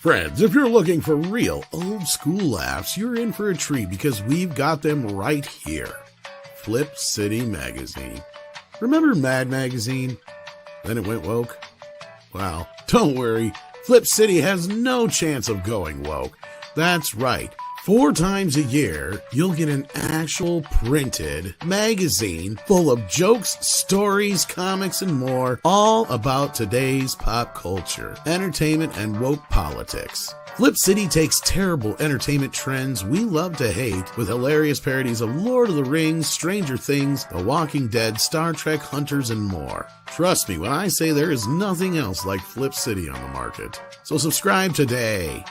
Friends, if you're looking for real old school laughs, you're in for a treat because we've got them right here. Flip City Magazine. Remember Mad Magazine? Then it went woke? Well, don't worry. Flip City has no chance of going woke. That's right. 4 times a year, you'll get an actual printed magazine full of jokes, stories, comics, and more, all about today's pop culture, entertainment, and woke politics. Flip City takes terrible entertainment trends we love to hate with hilarious parodies of Lord of the Rings, Stranger Things, The Walking Dead, Star Trek, Hunters, and more. Trust me when I say there is nothing else like Flip City on the market. So subscribe today.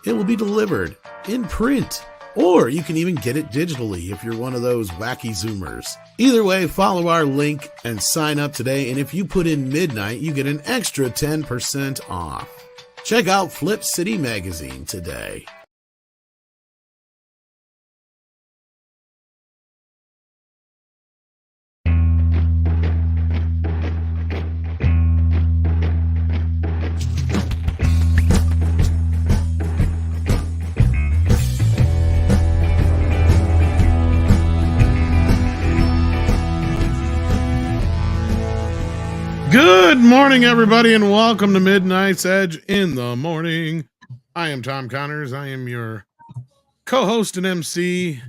It will be delivered in print, or you can even get it digitally if you're one of those wacky Zoomers. Either way, follow our link and sign up today, and if you put in midnight, you get an extra 10% off. Check out Flip City Magazine today. Good morning, everybody, and welcome to Midnight's Edge in the morning. I am Tom Connors. I am your co-host and MC.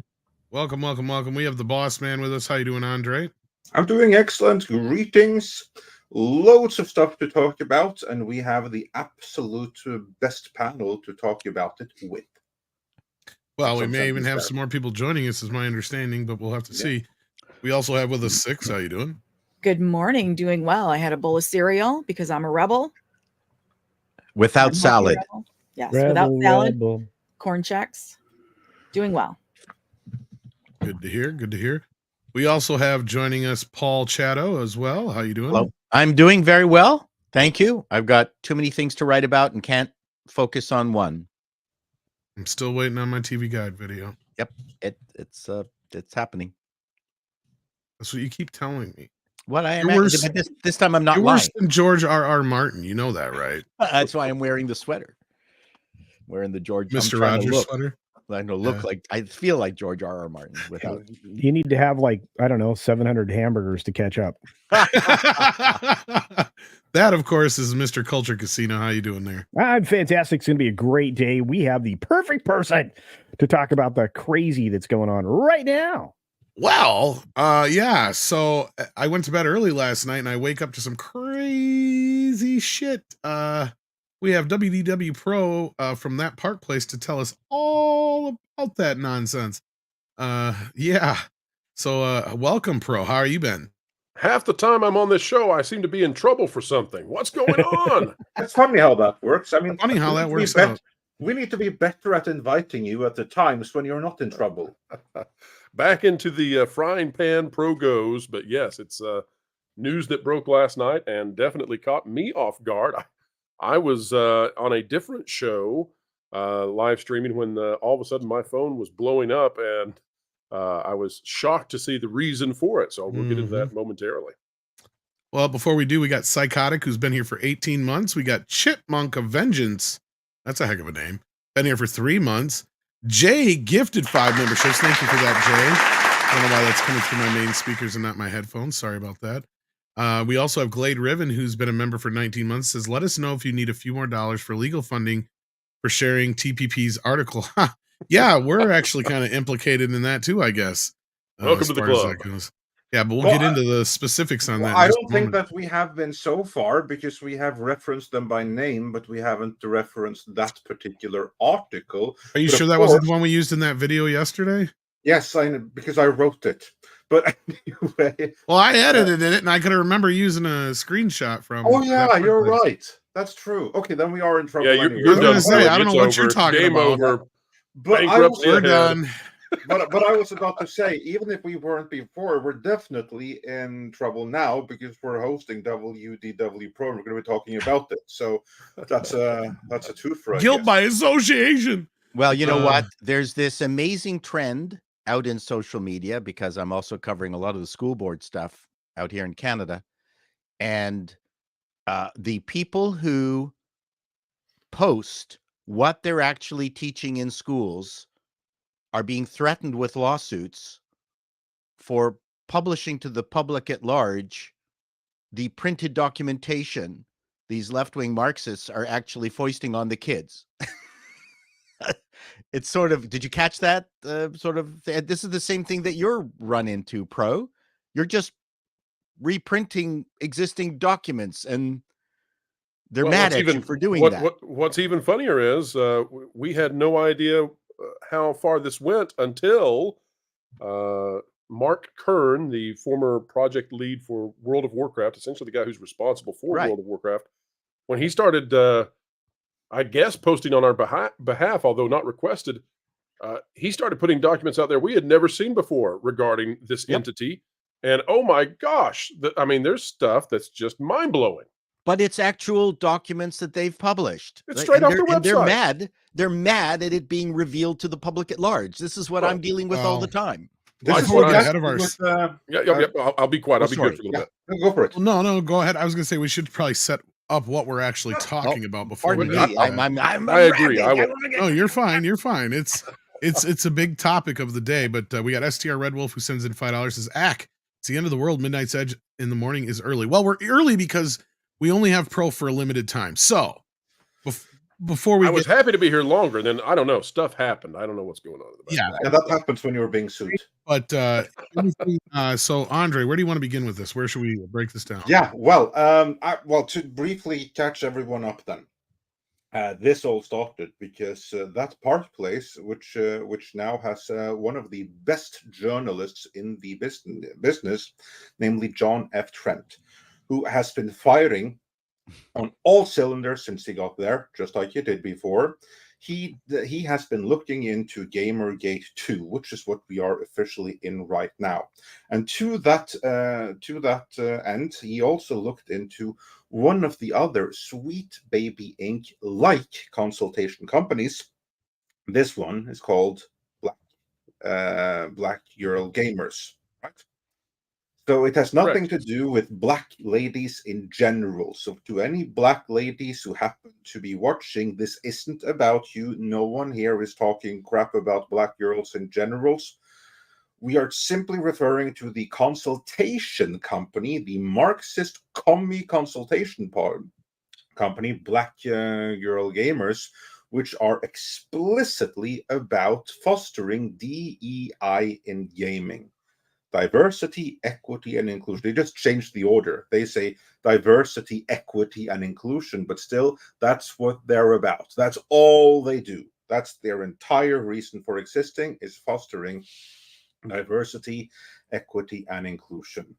Welcome, welcome, welcome. We have the boss man with us. How you doing, Andre? I'm doing excellent. Greetings. Loads of stuff to talk about, and we have the absolute best panel to talk about it with. Well, we may even have some more people joining us, is my understanding, but we'll have to see. We also have with us Six. How you doing? Good morning. Doing well. I had a bowl of cereal because I'm a rebel. Without salad. Yes, rebel, without salad. rebel. Corn checks. Doing well. Good to hear. Good to hear. We also have joining us Paul Chato as well. How you doing? Hello. I'm doing very well. Thank you. I've got too many things to write about and can't focus on one. I'm still waiting on my TV Guide video. Yep. It's happening. That's what you keep telling me. What I am this time I'm not you're lying. Worse than George R.R. Martin. You know that, right? That's why I'm wearing the sweater. Wearing the Mr. Rogers sweater. I know, look like I feel like George R.R. Martin without. You need to have 700 hamburgers to catch up. That, of course, is Mr. Culture Casino. How you doing there? I'm fantastic. It's going to be a great day. We have the perfect person to talk about the crazy that's going on right now. Well, yeah. So I went to bed early last night and I wake up to some crazy shit. We have WDW Pro from that Park Place to tell us all about that nonsense. Yeah. So welcome, Pro. How are you been? Half the time I'm on this show, I seem to be in trouble for something. What's going on? It's funny how that works. I mean, funny how that works out. We need to be better at inviting you at the times when you're not in trouble. Back into the frying pan Pro goes, but yes, it's news that broke last night and definitely caught me off guard. I was on a different show live streaming when all of a sudden my phone was blowing up and I was shocked to see the reason for it. So we'll get into that momentarily. Well, before we do, we got Psychotic, who's been here for 18 months. We got Chipmunk of Vengeance. That's a heck of a name. Been here for 3 months. Jay gifted 5 memberships. Thank you for that, Jay. I don't know why that's coming through my main speakers and not my headphones. Sorry about that. We also have Glade Riven, who's been a member for 19 months, says, let us know if you need a few more dollars for legal funding for sharing TPP's article. Yeah, we're actually kind of implicated in that too, I guess. Welcome to the club. Yeah, but we'll get into the specifics on that. I don't think that we have been so far because we have referenced them by name, but we haven't referenced that particular article. Are you sure that wasn't the one we used in that video yesterday? Yes, because I wrote it. But anyway. Well, I edited it and I could remember using a screenshot from. Oh, yeah, you're right. That's true. Okay, then we are in trouble. Yeah, you're done. I don't know what you're talking Game about. Over. But we're done. But I was about to say, even if we weren't before, we're definitely in trouble now because we're hosting WDW Pro. We're going to be talking about it. So that's a twofer. Guilt by association. Well, you know what? There's this amazing trend out in social media because I'm also covering a lot of the school board stuff out here in Canada. And the people who post what they're actually teaching in schools are being threatened with lawsuits for publishing to the public at large the printed documentation these left-wing Marxists are actually foisting on the kids. It's sort of, did you catch that? This is the same thing that you're run into, Pro. You're just reprinting existing documents, and they're mad at you for doing that. What's even funnier is we had no idea how far this went until Mark Kern, the former project lead for World of Warcraft, essentially the guy who's responsible for World of Warcraft, when he started, I guess, posting on our behalf, although not requested, he started putting documents out there we had never seen before regarding this entity. And oh my gosh, I mean, there's stuff that's just mind-blowing. But it's actual documents that they've published. It's straight off their website. And they're mad. They're mad at it being revealed to the public at large. This is what I'm dealing with all the time. Before we get ahead of our... I'll be quiet. I'll be good for a little bit. Go for it. Well, no, go ahead. I was going to say we should probably set up what we're actually talking about before we get I agree. Oh, you're fine. You're fine. It's a big topic of the day, but we got STR Red Wolf who sends in $5, says, Ack, it's the end of the world. Midnight's Edge in the morning is early. Well, we're early because we only have Pro for a limited time. So before we I was happy to be here longer, and then I don't know, stuff happened. I don't know what's going on. That happens when you were being sued. But so Andre, where do you want to begin with this? Where should we break this down? Yeah, well, to briefly catch everyone up then. This all started because that Park Place, which now has one of the best journalists in the business, namely John F. Trent, who has been firing on all cylinders since he got there, just like he did before. He has been looking into Gamergate 2, which is what we are officially in right now. And to that end, he also looked into one of the other Sweet Baby Inc. like consultation companies. This one is called Black Girl Gamers, right? So it has nothing to do with black ladies in general. So to any black ladies who happen to be watching, this isn't about you. No one here is talking crap about black girls in general. We are simply referring to the consultation company, the Marxist commie consultation company, Black Girl Gamers, which are explicitly about fostering DEI in gaming. Diversity, equity, and inclusion. They just changed the order. They say diversity, equity, and inclusion, but still, that's what they're about. That's all they do. That's their entire reason for existing, is fostering diversity, equity, and inclusion.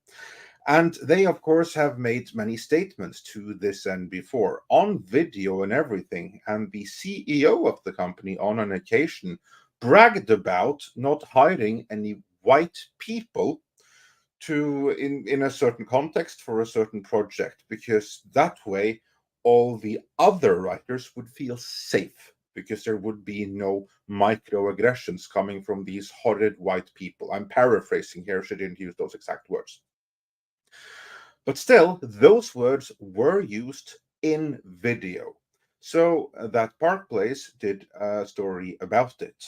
And they, of course, have made many statements to this end before, on video and everything. And the CEO of the company, on an occasion, bragged about not hiring any white people in a certain context for a certain project, because that way all the other writers would feel safe, because there would be no microaggressions coming from these horrid white people. I'm paraphrasing here, she didn't use those exact words. But still, those words were used in video. So that Park Place did a story about it.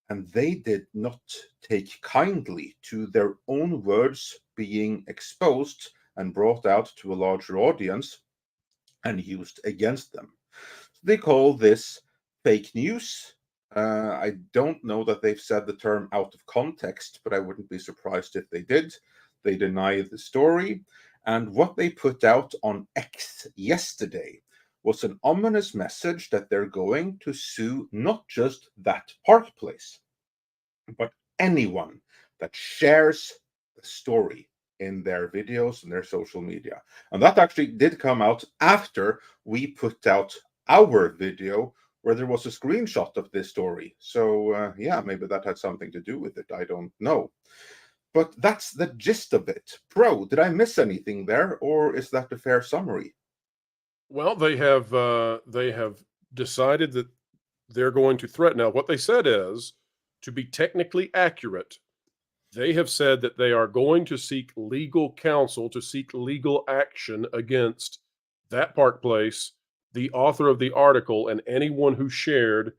And they did not take kindly to their own words being exposed and brought out to a larger audience and used against them. They call this fake news. I don't know that they've said the term out of context, but I wouldn't be surprised if they did. They deny the story. And what they put out on X yesterday was an ominous message that they're going to sue not just that Park Place, but anyone that shares the story in their videos and their social media. And that actually did come out after we put out our video where there was a screenshot of this story. So yeah, maybe that had something to do with it. I don't know. But that's the gist of it. Pro, did I miss anything there, or is that a fair summary? Well, they have decided that they're going to threaten. Now, what they said is, to be technically accurate, they have said that they are going to seek legal counsel, to seek legal action against that Park Place, the author of the article and anyone who shared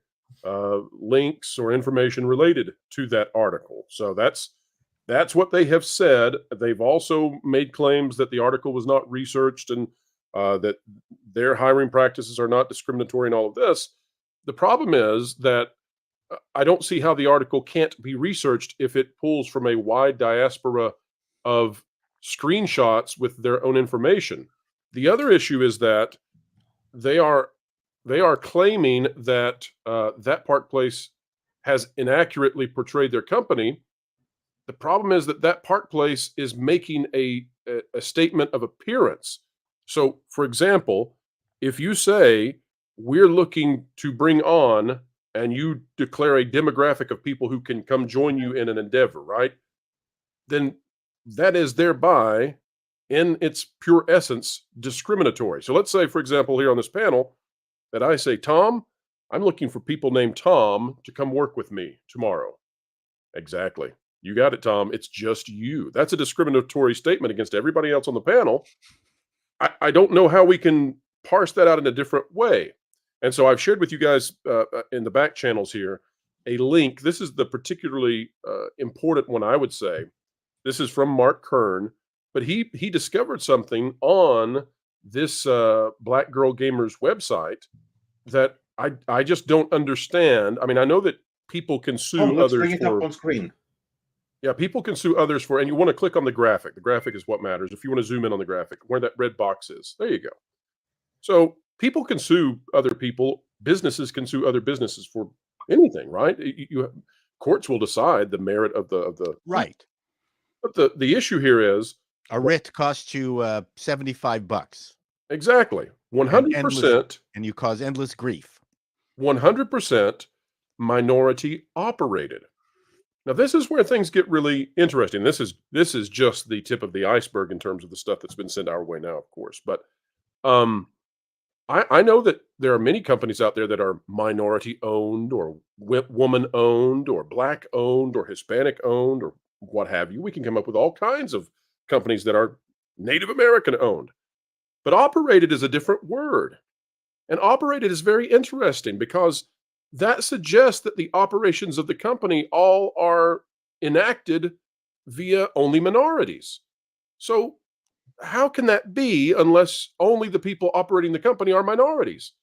links or information related to that article. So that's what they have said. They've also made claims that the article was not researched and that their hiring practices are not discriminatory and all of this. The problem is that I don't see how the article can't be researched if it pulls from a wide diaspora of screenshots with their own information. The other issue is that they are claiming that that Park Place has inaccurately portrayed their company. The problem is that Park Place is making a statement of appearance. So, for example, if you say we're looking to bring on, and you declare a demographic of people who can come join you in an endeavor, right? Then that is thereby, in its pure essence, discriminatory. So let's say, for example, here on this panel, that I say, Tom, I'm looking for people named Tom to come work with me tomorrow. Exactly. You got it, Tom. It's just you. That's a discriminatory statement against everybody else on the panel. I don't know how we can parse that out in a different way. And so I've shared with you guys in the back channels here a link. This is the particularly important one, I would say. This is from Mark Kern, but he discovered something on this Black Girl Gamers website that I just don't understand. I mean, I know that people can sue let's others bring it up on screen. Yeah, people can sue others for, and you want to click on the graphic. The graphic is what matters. If you want to zoom in on the graphic, where that red box is, there you go. So people can sue other people. Businesses can sue other businesses for anything, right? Courts will decide the merit of the Right. But the issue here is a writ costs you $75. Exactly 100%, and you cause endless grief. 100% minority operated. Now, this is where things get really interesting. This is just the tip of the iceberg in terms of the stuff that's been sent our way now, of course. But I know that there are many companies out there that are minority owned or woman owned or black owned or Hispanic owned or what have you. We can come up with all kinds of companies that are Native American owned. But operated is a different word. And operated is very interesting because that suggests that the operations of the company all are enacted via only minorities. So how can that be unless only the people operating the company are minorities?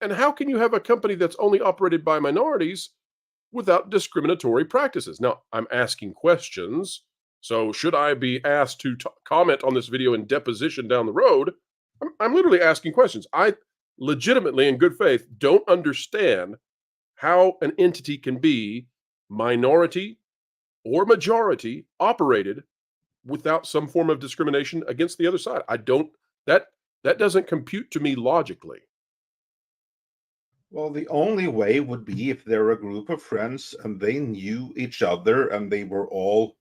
And how can you have a company that's only operated by minorities without discriminatory practices? Now, I'm asking questions. So should I be asked to comment on this video in deposition down the road? I'm literally asking questions. I legitimately, in good faith, don't understand how an entity can be minority or majority operated without some form of discrimination against the other side. I don't, that doesn't compute to me logically. Well, the only way would be if they're a group of friends and they knew each other and they were all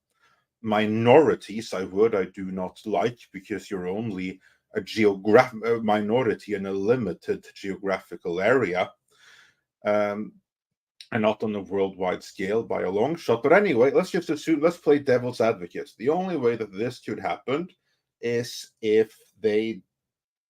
minorities. I do not like, because you're only a minority in a limited geographical area. And not on a worldwide scale by a long shot. But anyway, let's just assume, let's play devil's advocate. The only way that this could happen is if they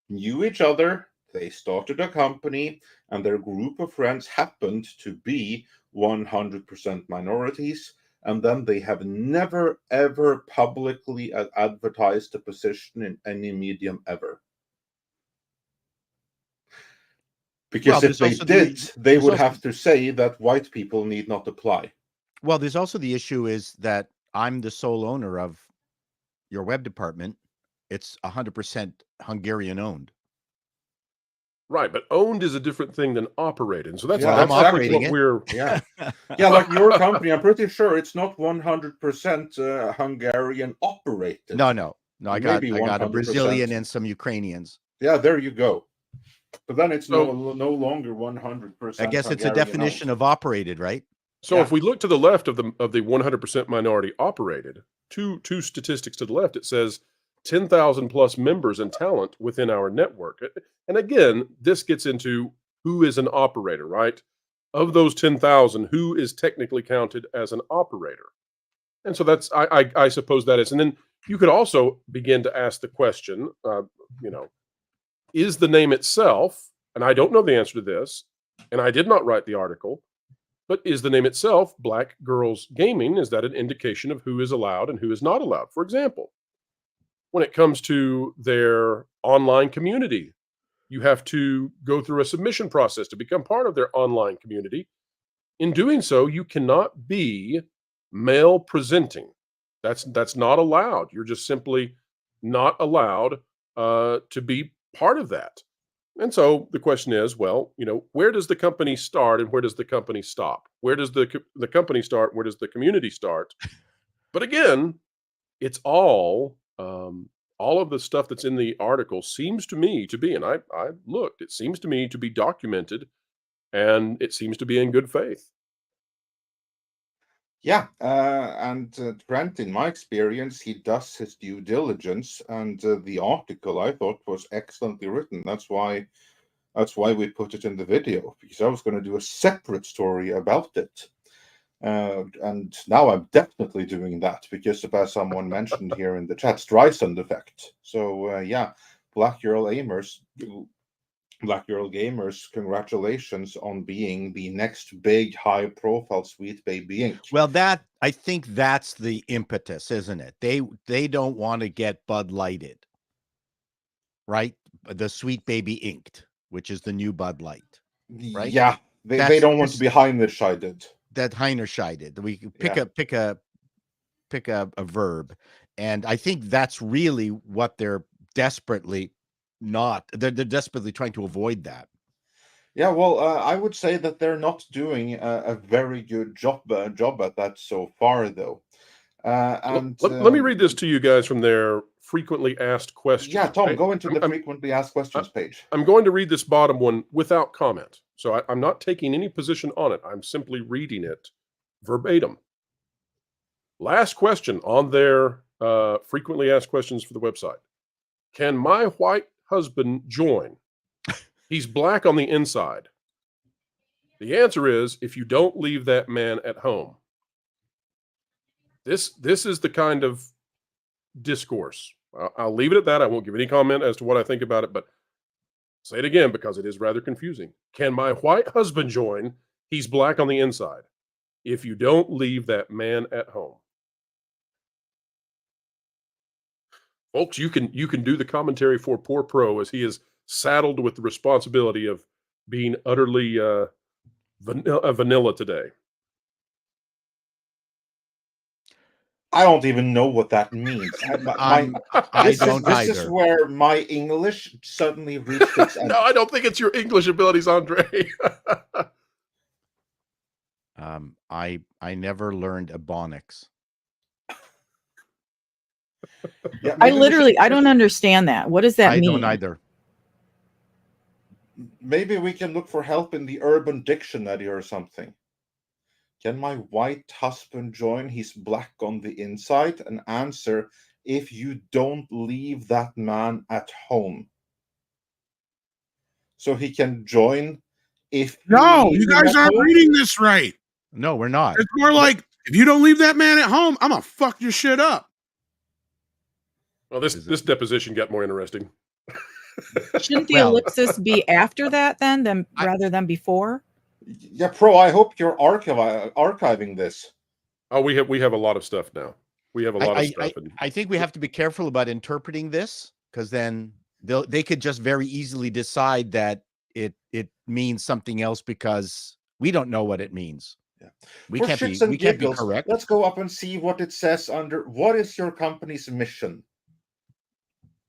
knew each other, they started a company, and their group of friends happened to be 100% minorities, and then they have never, ever publicly advertised a position in any medium ever. Because if they did, they would have to say that white people need not apply. Well, there's also the issue is that I'm the sole owner of your web department. It's 100% Hungarian owned. Right, but owned is a different thing than operated. And so that's, I'm operating what we're... Yeah, yeah, like your company, I'm pretty sure it's not 100% Hungarian operated. No. I got a Brazilian and some Ukrainians. Yeah, there you go. But then it's no longer 100%. I guess it's a definition of operated, right? So if we look to the left of the 100% minority operated, two statistics to the left, it says 10,000 plus members and talent within our network. And again, this gets into who is an operator, right? Of those 10,000, who is technically counted as an operator? And so that's, I suppose that is. And then you could also begin to ask the question, is the name itself and I don't know the answer to this, and I did not write the article, but is the name itself Black Girls Gaming? Is that an indication of who is allowed and who is not allowed? For example, when it comes to their online community, you have to go through a submission process to become part of their online community. In doing so, you cannot be male presenting. That's not allowed. You're just simply not allowed to be part of that. And so the question is, well, where does the company start and where does the company stop? Where does the company start? Where does the community start? But again, it's all of the stuff that's in the article seems to me to be, and I looked, it seems to me to be documented, and it seems to be in good faith. Yeah, and Trent, in my experience, he does his due diligence, and the article I thought was excellently written. That's why we put it in the video, because I was going to do a separate story about it. And now I'm definitely doing that, because as someone mentioned here in the chat, Streisand effect. So yeah, Black Girl Gamers, congratulations on being the next big high-profile Sweet Baby Inc. Well, I think that's the impetus, isn't it? They don't want to get Bud Lighted, right? The Sweet Baby Inked, which is the new Bud Light, right? Yeah, they don't want to be Heinerscheided. That Heinerscheided. We pick a verb, and I think that's really what they're desperately they're desperately trying to avoid that. Yeah, well, I would say that they're not doing a very good job at that so far, though. And let me read this to you guys from their frequently asked questions. Yeah, Tom, go into the frequently asked questions page. I'm going to read this bottom one without comment. So I'm not taking any position on it. I'm simply reading it verbatim. Last question on their frequently asked questions for the website. Can my white husband join? He's black on the inside. The answer is, if you don't leave that man at home. This is the kind of discourse. I'll leave it at that. I won't give any comment as to what I think about it, but say it again because it is rather confusing. Can my white husband join? He's black on the inside. If you don't leave that man at home. Folks, you can do the commentary for poor Pro, as he is saddled with the responsibility of being utterly vanilla today. I don't even know what that means. This is where my English suddenly reached its end. No, I don't think it's your English abilities, Andre. I never learned Ebonics. Yeah, I don't understand that. What does that mean? I don't either. Maybe we can look for help in the Urban Dictionary or something. Can my white husband join? He's black on the inside. An answer, if you don't leave that man at home. So he can join if... No, you guys aren't reading this right. No, we're not. It's more like, if you don't leave that man at home, I'm going to fuck your shit up. Well, this deposition got more interesting. Shouldn't the ellipsis be after that then rather than before? Yeah, Pro, I hope you're archiving this. Oh, we have a lot of stuff now. We have a lot of stuff. I think we have to be careful about interpreting this, because then they could just very easily decide that it means something else because we don't know what it means. Yeah. We can't be correct. Let's go up and see what it says under what is your company's mission?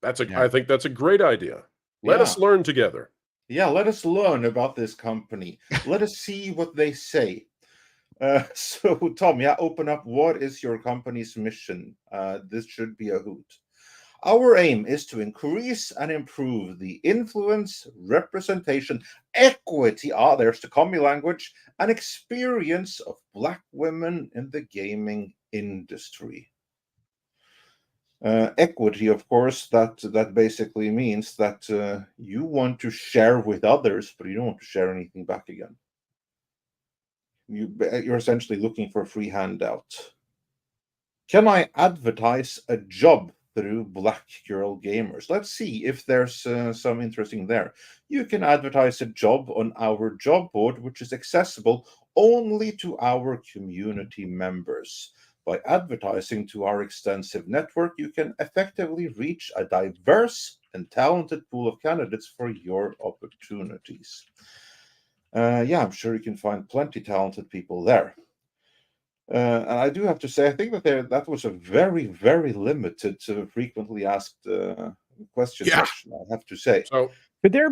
I think that's a great idea. Let us learn together. Yeah, let us learn about this company. Let us see what they say. So, Tom, open up. What is your company's mission? This should be a hoot. Our aim is to increase and improve the influence, representation, equity, there's the commie language, and experience of Black women in the gaming industry. Equity, of course, that basically means that you want to share with others, but you don't want to share anything back again. You're essentially looking for a free handout. Can I advertise a job through Black Girl Gamers. Let's see if there's some interesting there. You can advertise a job on our job board, which is accessible only to our community members. By advertising to our extensive network, you can effectively reach a diverse and talented pool of candidates for your opportunities. Yeah, I'm sure you can find plenty talented people there. And I do have to say, I think that that was a very, very limited, frequently asked question Yeah. section, I have to say. So Could there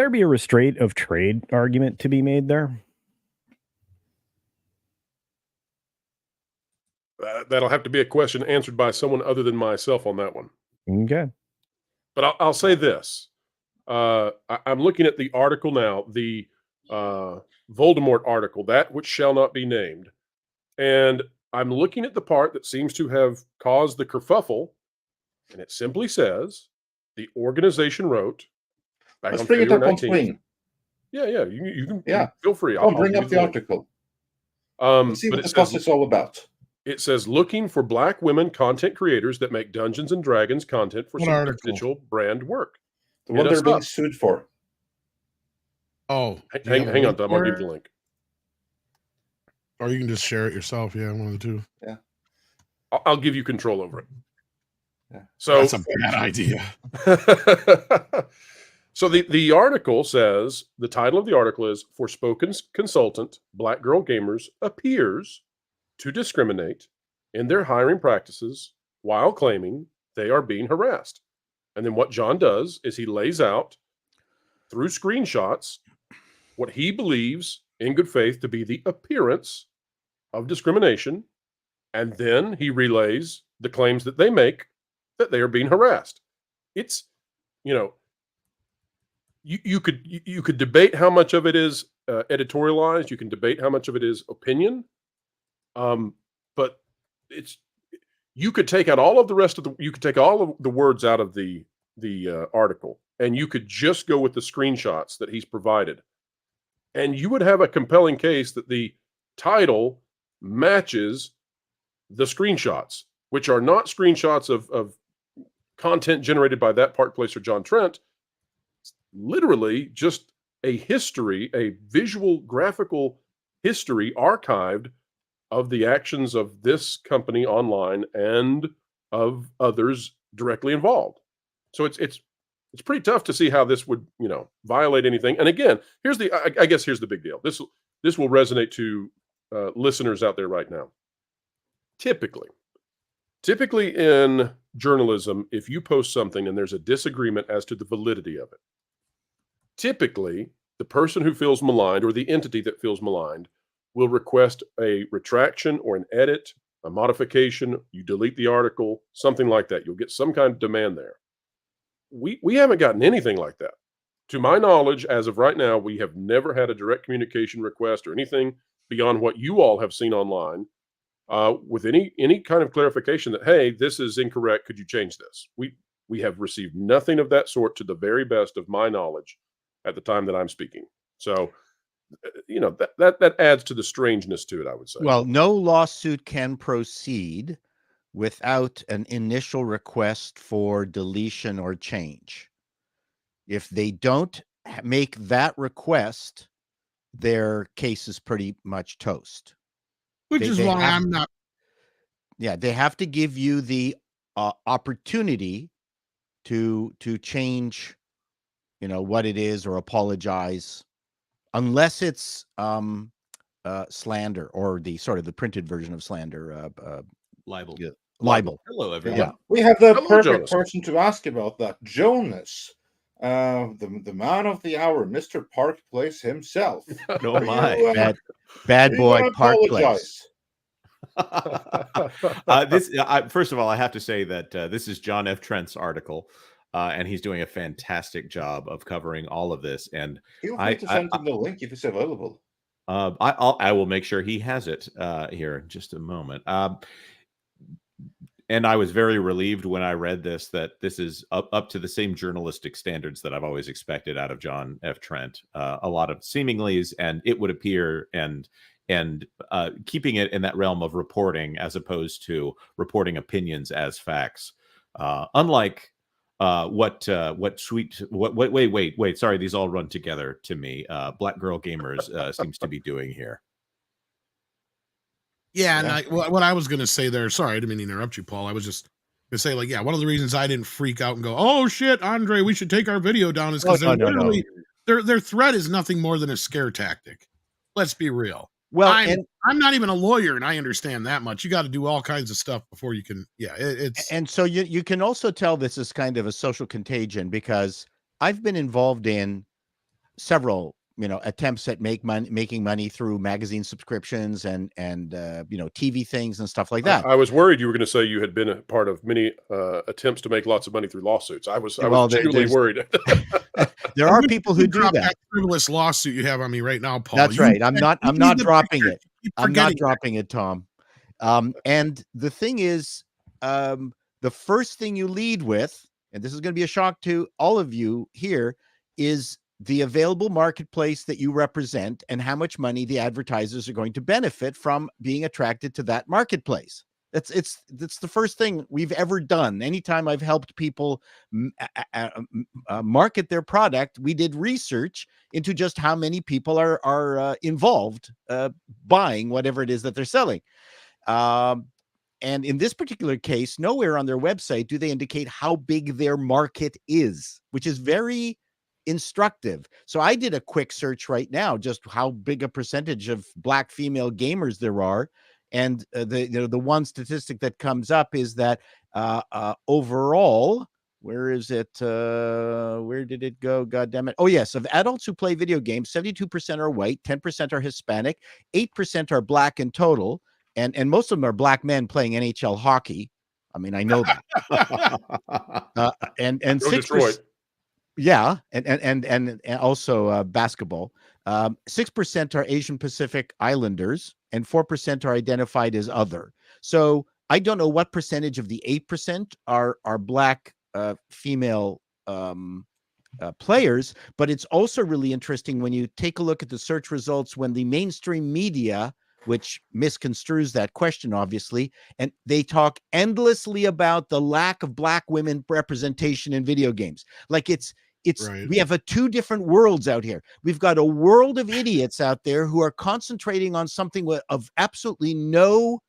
be a restraint of trade argument to be made there? that'll have to be a question answered by someone other than myself on that one. Okay. But I'll say this. I'm looking at the article now, the Voldemort article, that which shall not be named. And I'm looking at the part that seems to have caused the kerfuffle. And it simply says, the organization wrote, back Let's on bring it up February on 19th. screen. Yeah, you can Yeah. feel free. I'll bring give up you the link. article. And see But what it the fuss says, is all about. it says, looking for Black women content creators that make Dungeons and Dragons content for What some article? potential brand work. The Hit one they're us being up. sued for. Oh, do you Hang have a on, link Tom. I'll give you there? the link. Or you can just share it yourself. Yeah, one of the two. I'll give you control over it. Yeah. So That's a bad idea. So the article says, the title of the article is, Forspoken Consultant, Black Girl Gamers appears to discriminate in their hiring practices while claiming they are being harassed. And then what John does is he lays out through screenshots what he believes in good faith to be the appearance of discrimination. And then he relays the claims that they make that they are being harassed. It's, you could debate how much of it is editorialized. You can debate how much of it is opinion. But you could take out all of the rest of you could take all of the words out of the article, and you could just go with the screenshots that he's provided. And you would have a compelling case that the title matches the screenshots, which are not screenshots of content generated by that Park Place or John Trent. It's literally just a history, a visual graphical history archived of the actions of this company online and of others directly involved. So it's pretty tough to see how this would, violate anything. And again, I guess here's the big deal. This will resonate to listeners out there right now. Typically in journalism, if you post something and there's a disagreement as to the validity of it, typically the person who feels maligned or the entity that feels maligned will request a retraction or an edit, a modification. You delete the article, something like that. You'll get some kind of demand there. We haven't gotten anything like that. To my knowledge, as of right now, we have never had a direct communication request or anything beyond what you all have seen online with any kind of clarification that, hey, this is incorrect. Could you change this? We have received nothing of that sort to the very best of my knowledge at the time that I'm speaking. So, that adds to the strangeness to it, I would say. Well, no lawsuit can proceed without an initial request for deletion or change. If they don't make that request, their case is pretty much toast. Which is why I'm not. Yeah, they have to give you the opportunity to change, what it is or apologize, unless it's slander or the printed version of slander. Libel. Yeah. Libel. Hello, everyone. Yeah. We have the Hello, perfect Jonas. person to ask about that. Jonas, the man of the hour, Mr. Park Place himself. No, Are my. you, Bad are you boy gonna Park Place. apologize? First of all, I have to say that this is John F. Trent's article, and he's doing a fantastic job of covering all of this. And Feel free to send him the link if it's available. I will make sure he has it here in just a moment. And I was very relieved when I read this, that this is up to the same journalistic standards that I've always expected out of John F. Trent. A lot of seeminglys, and it would appear, and keeping it in that realm of reporting as opposed to reporting opinions as facts. Unlike what wait, sorry, these all run together to me. Black Girl Gamers seems to be doing here. Yeah, and what I was going to say there, sorry, I didn't mean to interrupt you, Paul. I was just going to say, like, yeah, one of the reasons I didn't freak out and go, oh, shit, Andre, we should take our video down is because their threat is nothing more than a scare tactic. Let's be real. Well, I'm not even a lawyer, and I understand that much. You got to do all kinds of stuff before you can, it's... And so you can also tell this is kind of a social contagion, because I've been involved in several attempts at making money through magazine subscriptions and TV things and stuff like that. I was worried you were going to say you had been a part of many attempts to make lots of money through lawsuits. I was genuinely worried. There are people who do that. Frivolous lawsuit you have on me right now, Paul. That's right. I'm not dropping it. I'm not dropping it, Tom. And the thing is, the first thing you lead with, and this is going to be a shock to all of you here, is the available marketplace that you represent and how much money the advertisers are going to benefit from being attracted to that marketplace. That's the first thing we've ever done. Anytime I've helped people market their product, we did research into just how many people are involved buying whatever it is that they're selling. And in this particular case, nowhere on their website do they indicate how big their market is, which is very instructive. So I did a quick search right now, just how big a percentage of Black female gamers there are. And the one statistic that comes up is that overall, where is it? Where did it go? God damn it. Oh, yes. Of adults who play video games, 72% are white, 10% are Hispanic, 8% are Black in total. And most of them are Black men playing NHL hockey. I mean, I know that. and 6%. Yeah, and also basketball. 6% are Asian Pacific Islanders, and 4% are identified as other. So I don't know what percentage of the 8% are Black female players, but it's also really interesting when you take a look at the search results when the mainstream media, which misconstrues that question, obviously, and they talk endlessly about the lack of Black women representation in video games. Like it's right. We have two different worlds out here. We've got a world of idiots out there who are concentrating on something of absolutely no,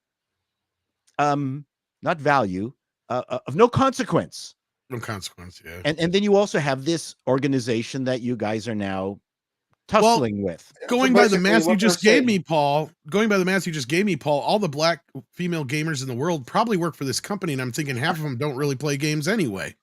not value, of no consequence. No consequence, yeah. And then you also have this organization that you guys are now tussling with. Going by the math you just gave me, Paul, all the Black female gamers in the world probably work for this company, and I'm thinking half of them don't really play games anyway.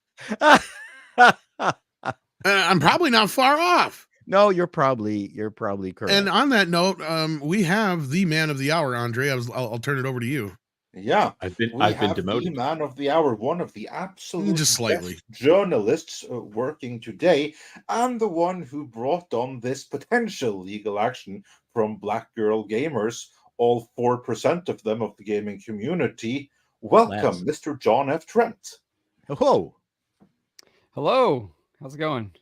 I'm probably not far off. No, you're probably correct. And on that note, we have the man of the hour, Andre. I'll turn it over to you. Yeah, I've been demoted. The man of the hour, one of the absolute just slightly best journalists working today, and the one who brought on this potential legal action from Black Girl Gamers, all 4% of them of the gaming community. Welcome, Mr. John F. Trent. Hello. Hello. How's it going?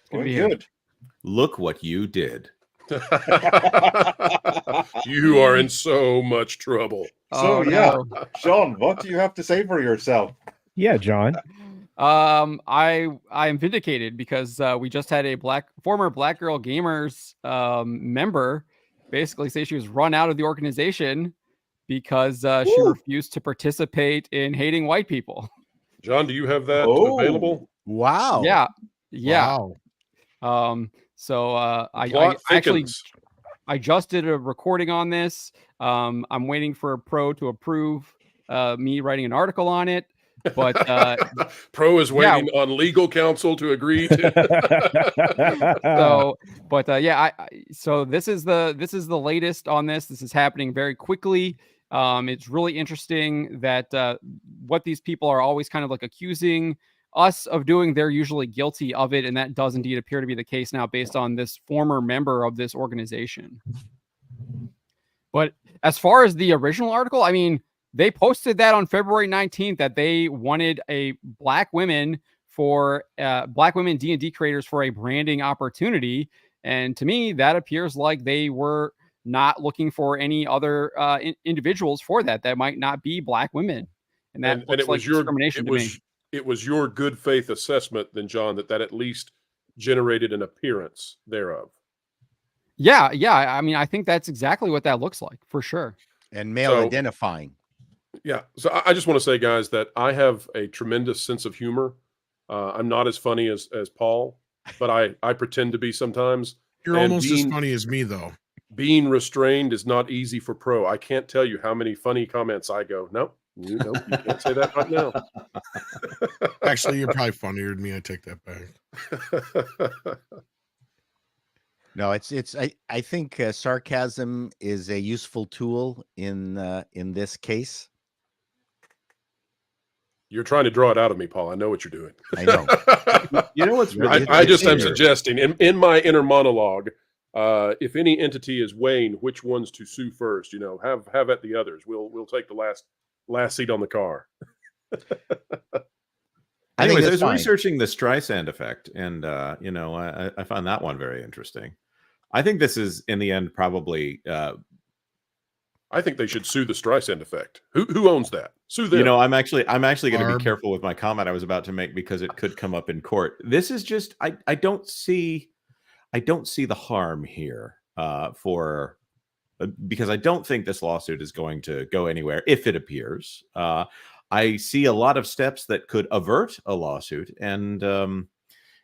Going good. Look what you did. You are in so much trouble. So John, what do you have to say for yourself? Yeah, John. I am vindicated because we just had a former Black Girl Gamers member basically say she was run out of the organization because she refused to participate in hating white people. John, do you have that available? Wow. Yeah. Wow. So I just did a recording on this. I'm waiting for a pro to approve me writing an article on it, but pro is waiting on legal counsel to agree to. So this is the latest on this. This is happening very quickly. It's really interesting that what these people are always kind of like accusing us of doing, they're usually guilty of it, and that does indeed appear to be the case now based on this former member of this organization. But as far as the original article, I mean, they posted that on February 19th that they wanted a Black women D&D creators for a branding opportunity, and to me that appears like they were not looking for any other individuals for that might not be Black women. and that And looks it like was your discrimination to me. it was your good faith assessment then, John, that at least generated an appearance thereof. Yeah, I mean, I think that's exactly what that looks like for sure. And male So- identifying. Yeah. So I just want to say, guys, that I have a tremendous sense of humor. I'm not as funny as Paul, but I pretend to be sometimes. You're And almost as funny as me, though. Being restrained is not easy for Pro. I can't tell you how many funny comments I go, nope, you can't say that right now. Actually, you're probably funnier than me. I take that back. No, I think sarcasm is a useful tool in this case. You're trying to draw it out of me, Paul. I know what you're doing. I know. You know what's really I just am here? suggesting in my inner monologue, if any entity is weighing which ones to sue first, have at the others. We'll take the last seat on the car. Anyways, I that's was fine. researching the Streisand effect, and I found that one very interesting. I think this is, in the end, probably. I think they should sue the Streisand effect. Who owns that? Sue them. I'm actually going to Barb. be careful with my comment I was about to make because it could come up in court. This is just I don't see the harm here because I don't think this lawsuit is going to go anywhere if it appears. I see a lot of steps that could avert a lawsuit, and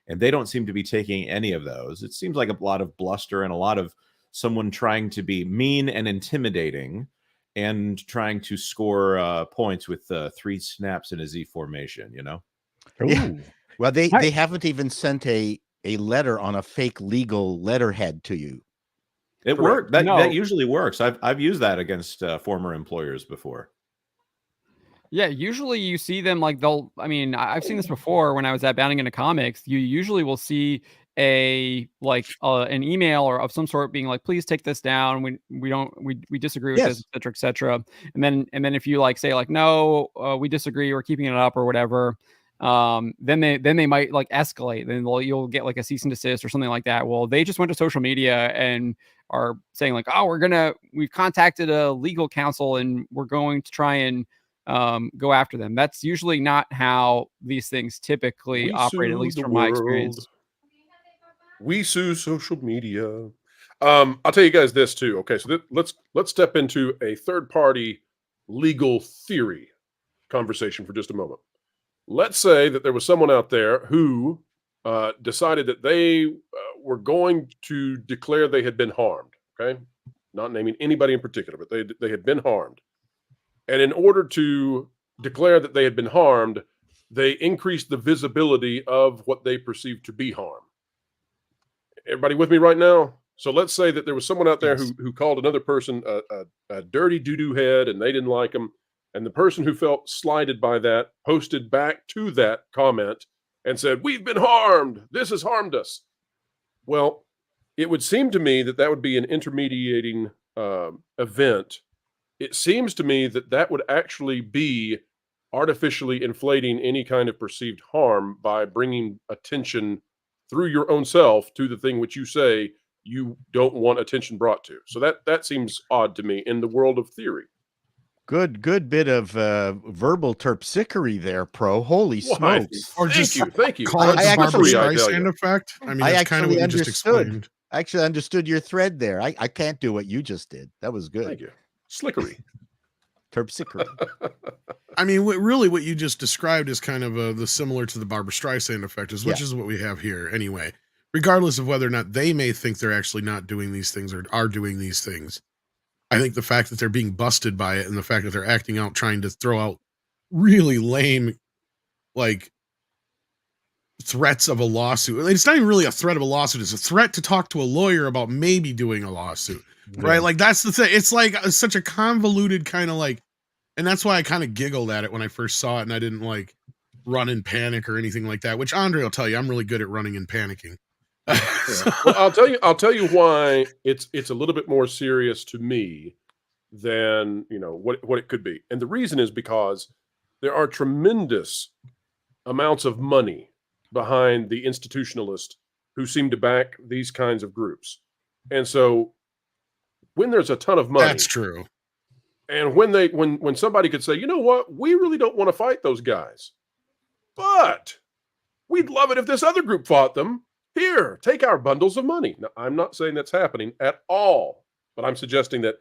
they don't seem to be taking any of those. It seems like a lot of bluster and a lot of someone trying to be mean and intimidating and trying to score points with 3 snaps in a Z formation, Yeah. Ooh. Well, they haven't even sent a letter on a fake legal letterhead to you. It Correct. worked. That No. usually works. I've used that against former employers before. Yeah, usually you see them like I've seen this before when I was at Bounding Into Comics. You usually will see an email or of some sort being like, please take this down. We disagree with this, et cetera. And then if you say no, we disagree, we're keeping it up or whatever. Then they might escalate. Then you'll get a cease and desist or something like that. Well, they just went to social media and are saying we've contacted a legal counsel and we're going to try and go after them. That's usually not how these things typically operate, at least from my experience. We sue social media. I'll tell you guys this too. Okay, so let's step into a third-party legal theory conversation for just a moment. Let's say that there was someone out there who decided that they were going to declare they had been harmed. Okay, not naming anybody in particular, but they had been harmed. And in order to declare that they had been harmed, they increased the visibility of what they perceived to be harm. Everybody with me right now? So let's say that there was someone out there who called another person a dirty doo-doo head and they didn't like them. And the person who felt slighted by that posted back to that comment and said, we've been harmed. This has harmed us. Well, it would seem to me that would be an intermediating event. It seems to me that would actually be artificially inflating any kind of perceived harm by bringing attention through your own self to the thing which you say you don't want attention brought to. So that seems odd to me in the world of theory. Good bit of verbal terpsichore there, Pro. Holy Why? smokes. Or Thank you. Call it the Barbara Terpsichore, I tell Streisand you. effect. I mean, I that's kind of what you actually just understood. explained. I actually understood your thread there. I can't do what you just did. That was good. Thank you. Slickery. Terpsichore. I mean, really, what you just described is kind of the similar to the Barbara Streisand effect, which is what we have here anyway. Regardless of whether or not they may think they're actually not doing these things or are doing these things, I think the fact that they're being busted by it and the fact that they're acting out, trying to throw out really lame, threats of a lawsuit. It's not even really a threat of a lawsuit. It's a threat to talk to a lawyer about maybe doing a lawsuit, right? That's the thing. It's such a convoluted kind of and that's why I kind of giggled at it when I first saw it, and I didn't run in panic or anything like that. Which Andre will tell you, I'm really good at running and panicking. Well, I'll tell you why it's a little bit more serious to me than what it could be. And the reason is because there are tremendous amounts of money behind the institutionalists who seem to back these kinds of groups. And so when there's a ton of money, That's true. And when somebody could say, you know what, we really don't want to fight those guys, but we'd love it if this other group fought them. Here, take our bundles of money. Now, I'm not saying that's happening at all, but I'm suggesting that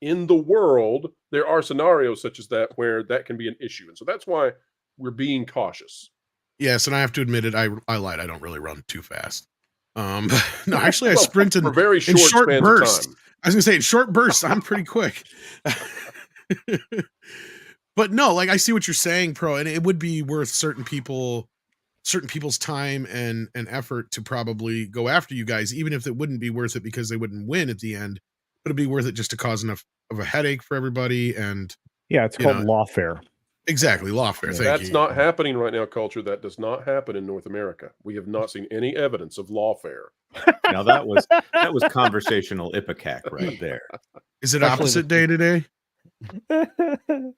in the world, there are scenarios such as that where that can be an issue. And so that's why we're being cautious. Yes, and I have to admit it, I lied. I don't really run too fast. No, actually I Well, sprint in for very in short spans of bursts. time. I was gonna say in short bursts, I'm pretty quick. But no, like I see what you're saying, Pro, and it would be worth certain people's time and effort to probably go after you guys, even if it wouldn't be worth it because they wouldn't win at the end. But it'd be worth it just to cause enough of a headache for everybody. And Yeah, it's called lawfare. Exactly, lawfare. Thank That's you. not happening right now, Culture. That does not happen in North America. We have not seen any evidence of lawfare. Now that was conversational ipecac right there. Is it Especially opposite day today? What'd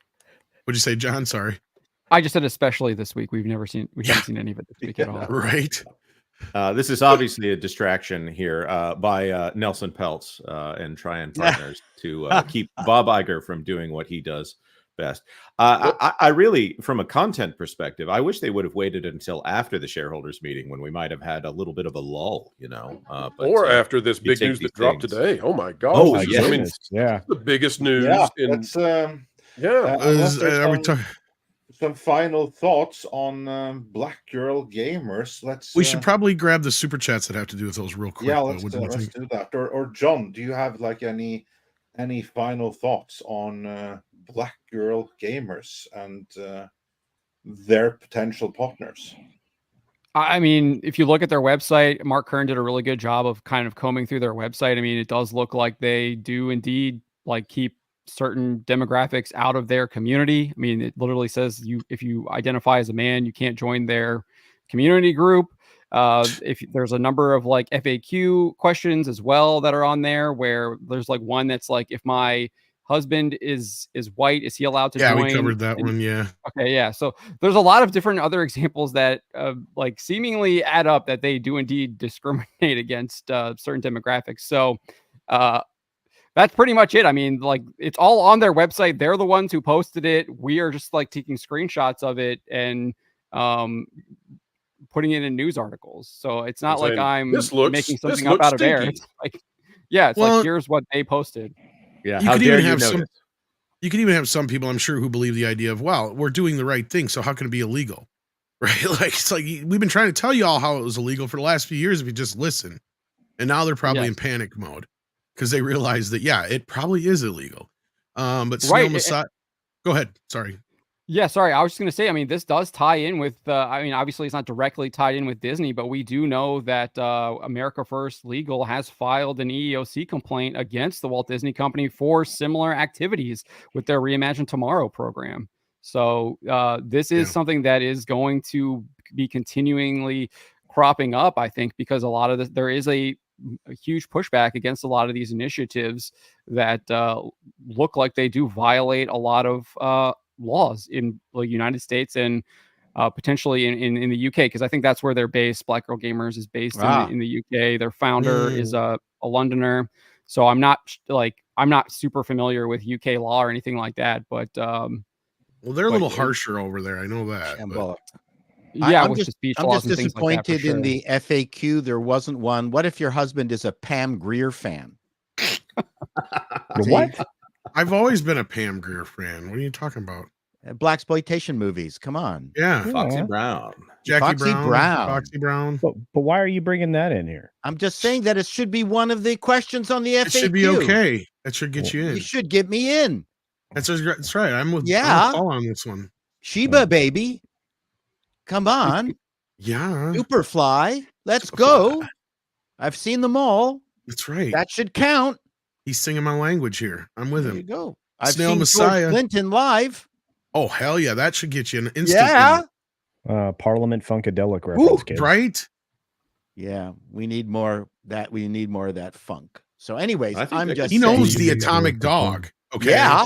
you say, John? Sorry. I just said especially this week. We haven't seen any of it this week at all. Right. This is obviously a distraction here by Nelson Peltz and Tryon Partners to keep Bob Iger from doing what he does best. I really, from a content perspective, I wish they would have waited until after the shareholders meeting when we might have had a little bit of a lull, Or after this big news that dropped today. Oh my God! Oh, This is, I mean, yeah, the biggest news. That's Are we talking? Some final thoughts on Black Girl Gamers. We should probably grab the super chats that have to do with those real quick. Yeah, though, let's wouldn't you do think? that. Or John, do you have like any final thoughts on Black Girl Gamers and their potential partners? I mean, if you look at their website, Mark Kern did a really good job of kind of combing through their website. I mean, it does look like they do indeed like keep certain demographics out of their community. I mean, it literally says if you identify as a man, you can't join their community group. If there's a number of like FAQ questions as well that are on there, where there's like one that's like, if my husband is white, is he allowed to join? Yeah, we covered that one. Yeah. Okay, yeah. So there's a lot of different other examples that like seemingly add up that they do indeed discriminate against certain demographics. So that's pretty much it. I mean, like it's all on their website. They're the ones who posted it. We are just like taking screenshots of it and putting it in news articles. So it's not like I'm making something up out of air. It's like, yeah, it's like here's what they posted. Yeah, you could even have some. You could even have some people, I'm sure, who believe the idea of, well, we're doing the right thing, so how can it be illegal? Right? Like it's like we've been trying to tell you all how it was illegal for the last few years if you just listen, and now they're probably in panic mode because they realize that it probably is illegal. But Snail Messiah, go ahead. Sorry. Yeah, sorry. I was just going to say, I mean, this does tie in with, I mean, obviously it's not directly tied in with Disney, but we do know that America First Legal has filed an EEOC complaint against the Walt Disney Company for similar activities with their Reimagine Tomorrow program. So this is something that is going to be continually cropping up, I think, because a lot of this, there is a huge pushback against a lot of these initiatives that look like they do violate a lot of laws in the United States and potentially in the UK, because I think that's where they're based. Black Girl Gamers is based in the UK. Their founder is a Londoner, so I'm not super familiar with UK law or anything like that. But well, they're a little harsher over there. I know that. Yeah, I'm just disappointed in the FAQ. There wasn't one. What if your husband is a Pam Grier fan? What? I've always been a Pam Grier fan. What are you talking about? Blaxploitation movies. Come on. Yeah. Foxy Brown. Foxy Brown. But why are you bringing that in here? I'm just saying that it should be one of the questions on the FAQ. It should be okay. That should get you in. You should get me in. That's right. I'm with Paul on this one. Sheba baby. Come on. Yeah. Superfly. Let's go. I've seen them all. That's right. That should count. He's singing my language here. I'm with him. There you go. I've Snail seen Messiah. George Clinton live. Oh, hell yeah. That should get you an instant. Yeah. Parliament Funkadelic reference. Ooh, right? Yeah. We need more that. We need more of that funk. So anyways, he knows the Atomic Dog. Okay. Yeah.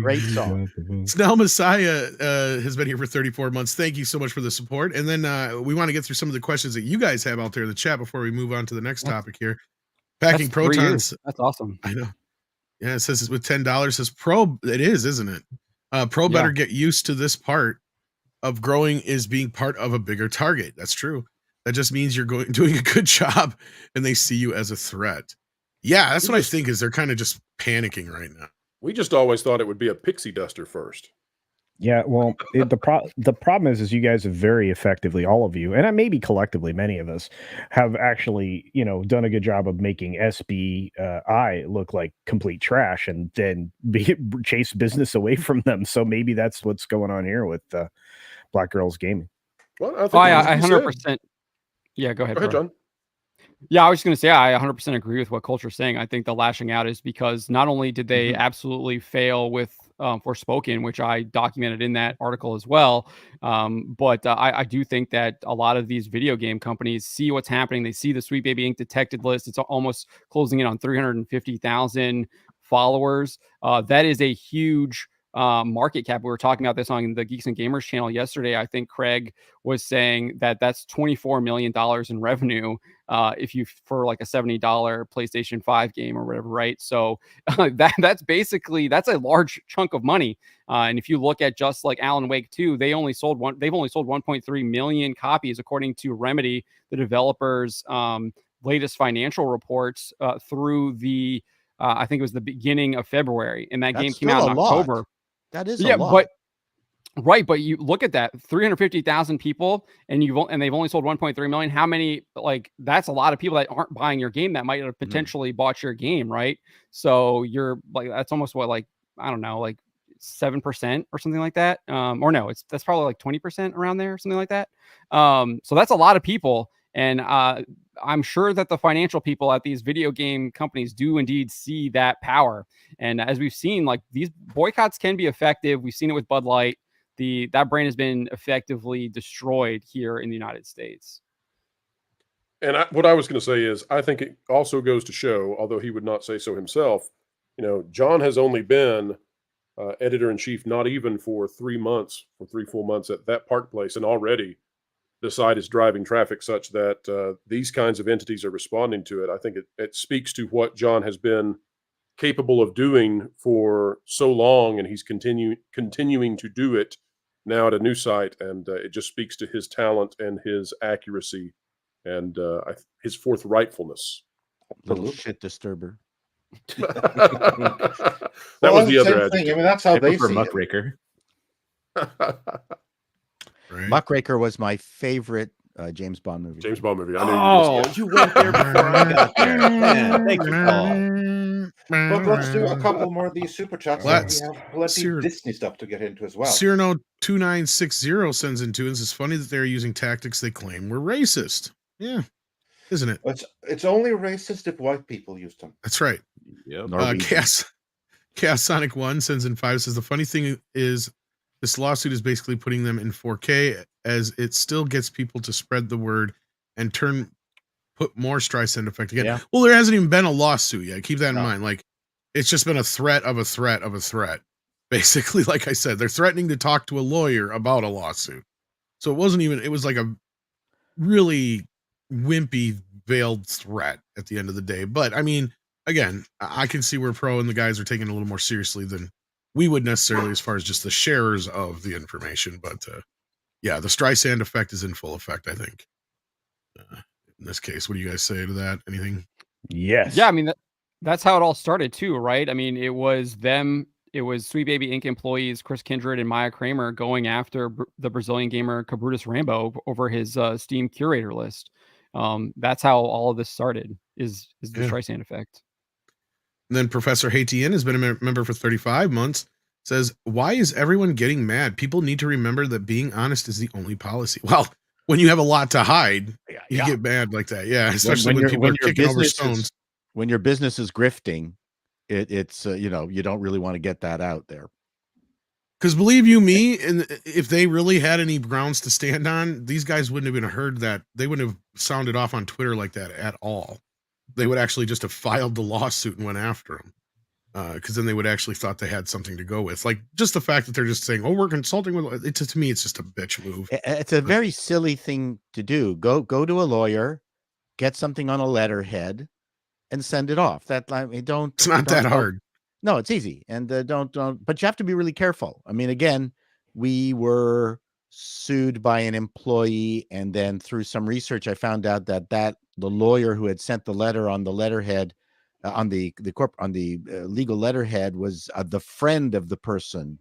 Great song. Snell Messiah has been here for 34 months. Thank you so much for the support. And then we want to get through some of the questions that you guys have out there in the chat before we move on to the next topic here. Packing protons. That's awesome. I know. Yeah, it says with $10. Says Pro. It is, isn't it? Pro better get used to this part of growing is being part of a bigger target. That's true. That just means you're doing a good job, and they see you as a threat. Yeah, that's what I think. Is they're kind of just panicking right now. We just always thought it would be a pixie duster first. Yeah, well, the problem is you guys have very effectively, all of you, and maybe collectively, many of us have actually, done a good job of making SBI look like complete trash, and then chase business away from them. So maybe that's what's going on here with Black Girls Gaming. Well, I think I 100%. Yeah, go ahead, John. Yeah, I was just going to say, I 100% agree with what Culture's saying. I think the lashing out is because not only did they absolutely fail with Forspoken, which I documented in that article as well, but I do think that a lot of these video game companies see what's happening. They see the Sweet Baby Inc. detected list. It's almost closing in on 350,000 followers. That is a huge market cap. We were talking about this on the Geeks and Gamers channel yesterday. I think Craig was saying that that's $24 million in revenue if you for like a $70 PlayStation 5 game or whatever, right? So that's a large chunk of money. And if you look at just like Alan Wake 2, they've only sold 1.3 million copies according to Remedy, the developers' latest financial reports through the I think it was the beginning of February, and that game came out in October. That is a lot. But you look at that 350,000 people, and they've only sold 1.3 million. How many? Like, that's a lot of people that aren't buying your game that might have potentially bought your game, right? So you're like, that's almost what, like, I don't know, like 7% or something like that. Or no, that's probably like 20% around there, something like that. So that's a lot of people, and I'm sure that the financial people at these video game companies do indeed see that power. And as we've seen, like, these boycotts can be effective. We've seen it with Bud Light. That brand has been effectively destroyed here in the United States. And what I was going to say is, I think it also goes to show, although he would not say so himself, John has only been editor-in-chief not even for 3 months, for 3 full months at that Park Place, and already the site is driving traffic such that these kinds of entities are responding to it. I think it speaks to what John has been capable of doing for so long, and he's continuing to do it now at a new site, and it just speaks to his talent and his accuracy and his forthrightfulness. Little shit disturber. That was the other adjective. I mean, that's how they see muckraker. Right. Muckraker was my favorite James Bond movie. James Bond movie. I knew you went there before I got there. Man, thank you, Paul. But let's do a couple more of these super chats. We have plenty of Disney stuff to get into as well. Cyrano2960 sends in 2 and says, funny that they're using tactics they claim were racist. Yeah, isn't it? It's only racist if white people use them. That's right. Yep. Chaos Sonic 1 sends in 5, says the funny thing is this lawsuit is basically putting them in 4K, as it still gets people to spread the word and put more Streisand effect again. Yeah. Well, there hasn't even been a lawsuit yet. Keep that in mind. Like, it's just been a threat of a threat of a threat. Basically, like I said, they're threatening to talk to a lawyer about a lawsuit. So it was like a really wimpy veiled threat at the end of the day. But I mean, again, I can see where Pro and the guys are taking it a little more seriously than we would necessarily, as far as just the sharers of the information. But yeah, the Streisand effect is in full effect, I think. In this case, what do you guys say to that? Anything? Yes. Yeah, I mean, that's how it all started too, right? I mean, it was Sweet Baby Inc. employees, Chris Kindred and Maya Kramer, going after the Brazilian gamer Cabrutus Rambo over his Steam curator list. That's how all of this started, is the Streisand effect. And then Professor Haitian has been a member for 35 months, says, why is everyone getting mad? People need to remember that being honest is the only policy. Well, when you have a lot to hide, you get mad like that. Yeah, especially when people are kicking over stones. When your business is grifting, it's you don't really want to get that out there. Because believe you me, and if they really had any grounds to stand on, these guys wouldn't have even heard that. They wouldn't have sounded off on Twitter like that at all. They would actually just have filed the lawsuit and went after them. Because then they would actually thought they had something to go with. Like, just the fact that they're just saying, oh, we're consulting with it, to me, it's just a bitch move. It's a very silly thing to do. Go to a lawyer, get something on a letterhead, and send it off. It's not that hard. No, it's easy, and don't. But you have to be really careful. I mean, again, we were sued by an employee, and then through some research, I found out that the lawyer who had sent the letter on the letterhead, on the legal letterhead, was the friend of the person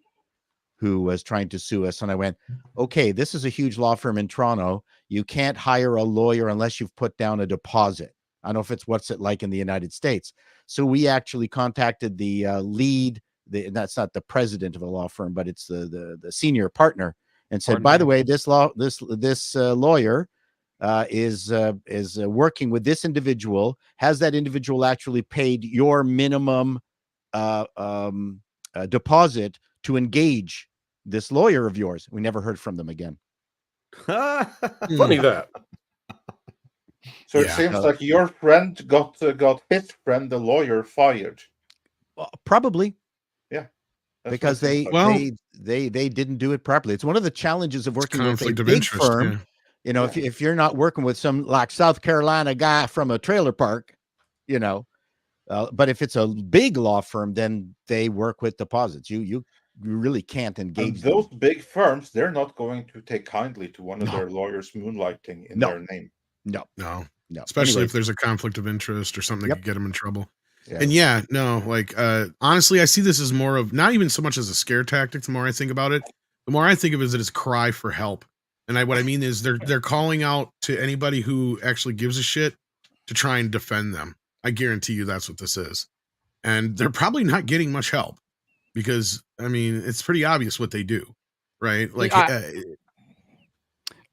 who was trying to sue us. And I went, okay, this is a huge law firm in Toronto. You can't hire a lawyer unless you've put down a deposit. I don't know if it's what's it like in the United States. So we actually contacted the lead. That's not the president of the law firm, but it's the senior partner, and said, by the way, this lawyer is working with this individual. Has that individual actually paid your minimum deposit to engage this lawyer of yours? We never heard from them again. Funny that. So it seems like your friend got his friend, the lawyer, fired. Well, probably. Yeah. Because they didn't do it properly. It's one of the challenges of working with a big firm. Yeah. You know, if you're not working with some like South Carolina guy from a trailer park, you know, but if it's a big law firm, then they work with deposits. You really can't engage those big firms. They're not going to take kindly to one of their lawyers moonlighting in their name. No. Especially if there's a conflict of interest or something that could get them in trouble. Yeah. And honestly, I see this as more of not even so much as a scare tactic. The more I think about it, the more I think of it as cry for help. And what I mean is they're calling out to anybody who actually gives a shit to try and defend them. I guarantee you that's what this is. And they're probably not getting much help because, I mean, it's pretty obvious what they do, right? Like,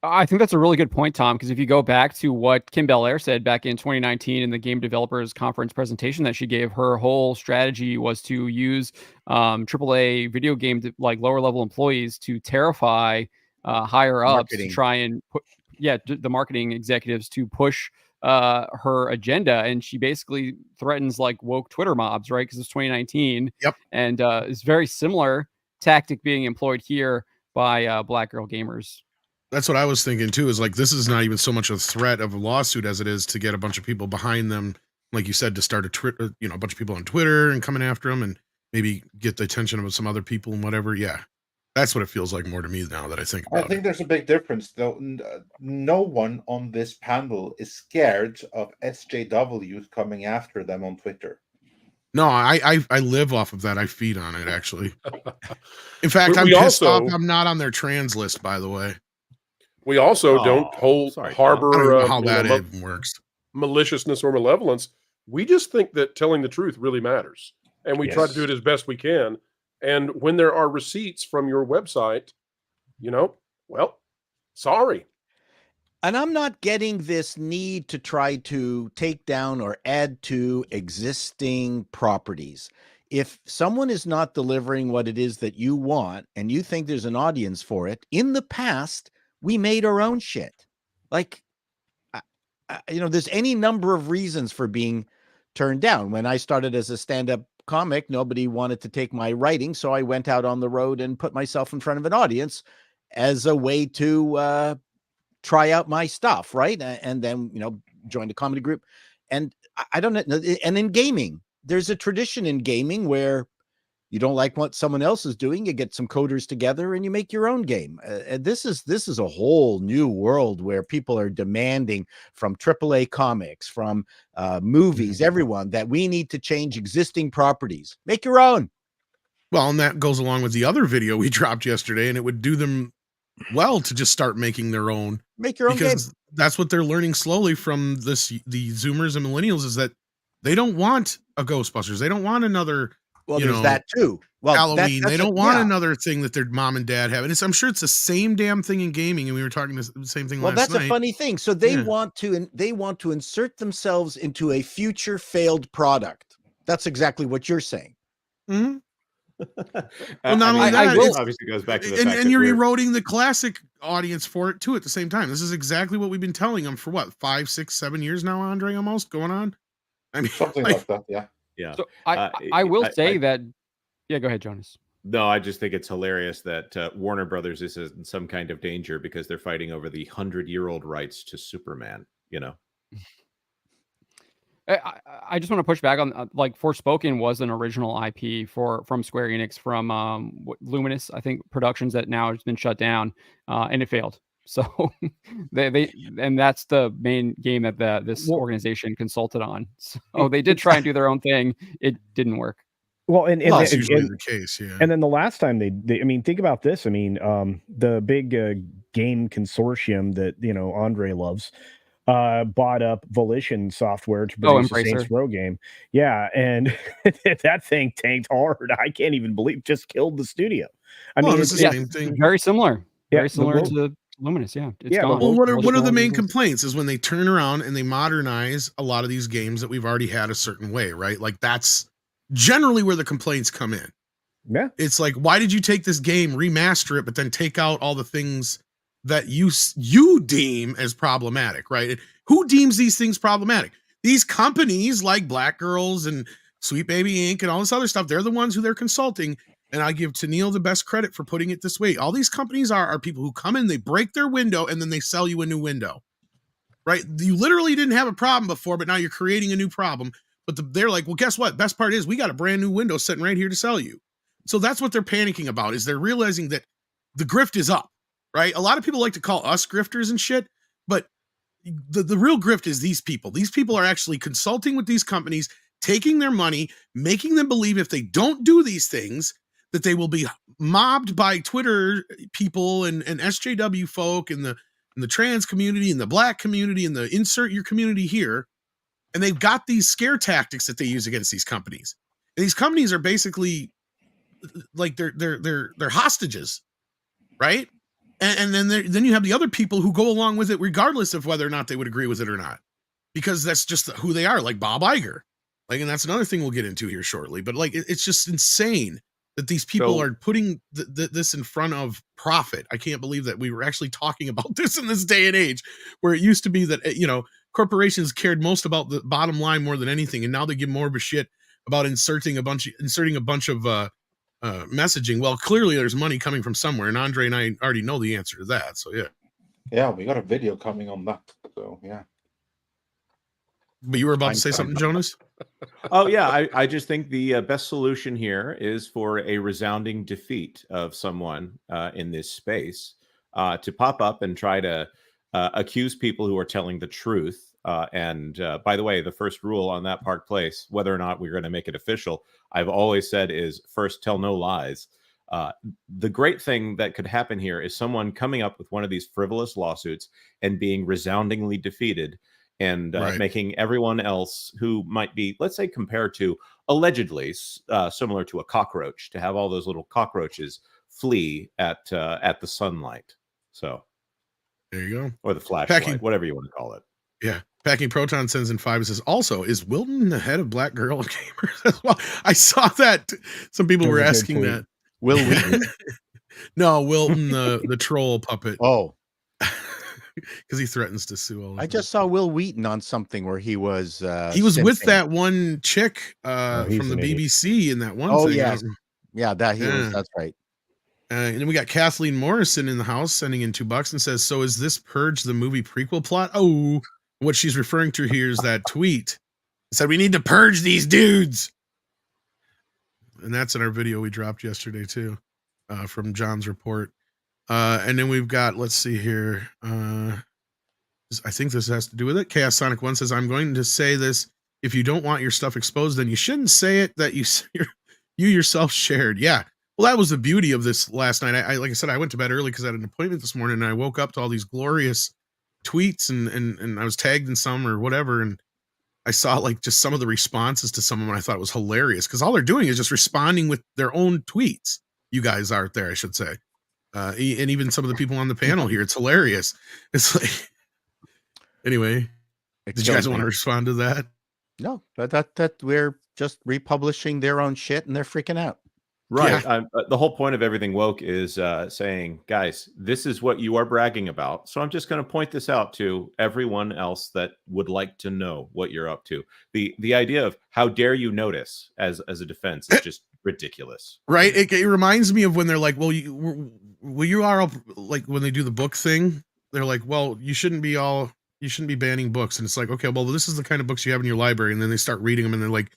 I think that's a really good point, Tom, because if you go back to what Campbell said back in 2019 in the Game Developers Conference presentation that she gave, her whole strategy was to use AAA video game lower level employees to terrify higher ups to try and put the marketing executives to push her agenda. And she basically threatens like woke Twitter mobs, right? Because it's 2019. Yep. And it's very similar tactic being employed here by Black Girl Gamers. That's what I was thinking too, is like, this is not even so much a threat of a lawsuit as it is to get a bunch of people behind them. Like you said, to start a bunch of people on Twitter and coming after them and maybe get the attention of some other people and whatever. Yeah. That's what it feels like more to me now that I think about it. I think there's a big difference though. No one on this panel is scared of SJWs coming after them on Twitter. No, I live off of that. I feed on it, actually. In fact, I'm pissed off I'm not on their trans list, by the way. We also don't harbor I don't know how that even works. Maliciousness or malevolence. We just think that telling the truth really matters. And we try to do it as best we can. And when there are receipts from your website, sorry. And I'm not getting this need to try to take down or add to existing properties. If someone is not delivering what it is that you want and you think there's an audience for it, in the past, we made our own shit. Like, there's any number of reasons for being turned down. When I started as a stand-up comic, nobody wanted to take my writing, so I went out on the road and put myself in front of an audience as a way to try out my stuff, right? And then, joined a comedy group. And I don't know. And in gaming, there's a tradition in gaming where you don't like what someone else is doing, you get some coders together and you make your own game. This is a whole new world where people are demanding from AAA comics, from movies, everyone, that we need to change existing properties. Make your own. Well, and that goes along with the other video we dropped yesterday, and it would do them well to just start making their own. Make your own game. That's what they're learning slowly from the Zoomers and Millennials, is that they don't want a Ghostbusters. They don't want another. Well, there's that too. Well, Halloween. They don't want another thing that their mom and dad have. And I'm sure it's the same damn thing in gaming. And we were talking the same thing last night. Well, that's a funny thing. So they want to insert themselves into a future failed product. That's exactly what you're saying. Mm-hmm. Well, not only that, it obviously goes back to the fact and you're eroding the classic audience for it too at the same time. This is exactly what we've been telling them for 5, 6, 7 years now, Andre, almost going on. I mean, something like that. Yeah. Yeah. So I will say that. Yeah, go ahead, Jonas. No, I just think it's hilarious that Warner Brothers is in some kind of danger because they're fighting over the 100-year-old rights to Superman. I just want to push back on like Forspoken was an original IP from Square Enix from Luminous, I think, Productions that now has been shut down, and it failed. So and that's the main game that this organization consulted on. So they did try and do their own thing. It didn't work. Well, and that's usually the case, yeah. And then the last time they I mean, think about this. I mean, the big game consortium that Andre loves bought up Volition software to produce a Saints Row game. Yeah, and that thing tanked hard. I can't even believe just killed the studio. I mean, it's the same thing. Very similar. Very similar to Luminous, yeah. It's gone. Well, what are the main complaints is when they turn around and they modernize a lot of these games that we've already had a certain way, right? Like that's generally where the complaints come in. Yeah. It's like, why did you take this game, remaster it, but then take out all the things that you deem as problematic, right? Who deems these things problematic? These companies like Black Girls and Sweet Baby Inc. and all this other stuff, they're the ones who they're consulting. And I give Tennille the best credit for putting it this way. All these companies are people who come in, they break their window, and then they sell you a new window, right? You literally didn't have a problem before, but now you're creating a new problem. But they're like, well, guess what? Best part is we got a brand new window sitting right here to sell you. So that's what they're panicking about, is they're realizing that the grift is up, right? A lot of people like to call us grifters and shit, but the real grift is these people. These people are actually consulting with these companies, taking their money, making them believe if they don't do these things, that they will be mobbed by Twitter people and SJW folk and the trans community and the black community and the insert your community here. And they've got these scare tactics that they use against these companies. And these companies are basically like they're hostages, right? And then you have the other people who go along with it regardless of whether or not they would agree with it or not, because that's just who they are, like Bob Iger. Like, and that's another thing we'll get into here shortly. But like, it's just insane that these people are putting this in front of profit. I can't believe that we were actually talking about this in this day and age, where it used to be that, corporations cared most about the bottom line more than anything. And now they give more of a shit about inserting a bunch of messaging. Well, clearly there's money coming from somewhere. And Andre and I already know the answer to that. So, yeah. Yeah, we got a video coming on that. So, yeah. But you were about to say something, Jonas? Oh, yeah. I just think the best solution here is for a resounding defeat of someone in this space to pop up and try to accuse people who are telling the truth. And by the way, the first rule on that Park Place, whether or not we're going to make it official, I've always said is first, tell no lies. The great thing that could happen here is someone coming up with one of these frivolous lawsuits and being resoundingly defeated, and making everyone else who might be, let's say, compared to allegedly similar to a cockroach, to have all those little cockroaches flee at the sunlight. So there you go. Or the flashlight, whatever you want to call it. Yeah. Packing Proton sends in 5 and says, also, is Wilton the head of Black Girl Gamers as well? I saw that. Some people were asking that. Will Wheaton? No, Wilton, the troll puppet. Oh. Because he threatens to sue all of I just saw Will Wheaton on something where he was with that one chick from the BBC in that one thing. Yeah, that's right. And then we got Kathleen Morrison in the house sending in $2 and says, so is this Purge the movie prequel plot? Oh, what she's referring to here is that tweet. It said we need to purge these dudes. And that's in our video we dropped yesterday too, from John's report. And then we've got, let's see here. I think this has to do with it. Chaos Sonic 1 says, I'm going to say this. If you don't want your stuff exposed, then you shouldn't say it that you yourself shared. Yeah. Well, that was the beauty of this last night. I like I said, I went to bed early because I had an appointment this morning, and I woke up to all these glorious tweets and I was tagged in some or whatever. And I saw like just some of the responses to some of them. And I thought it was hilarious because all they're doing is just responding with their own tweets. You guys are there, I should say. And even some of the people on the panel here, it's hilarious. It's like, anyway, did you guys want to respond to that? No, that we're just republishing their own shit and they're freaking out. Right. Yeah. The whole point of Everything Woke is saying, guys, this is what you are bragging about. So I'm just going to point this out to everyone else that would like to know what you're up to. The idea of how dare you notice as a defense is just ridiculous. Right. It reminds me of when they're like, well, you are like when they do the book thing, they're like, well, you shouldn't be all you shouldn't be banning books. And it's like, okay, well, this is the kind of books you have in your library. And then they start reading them and they're like,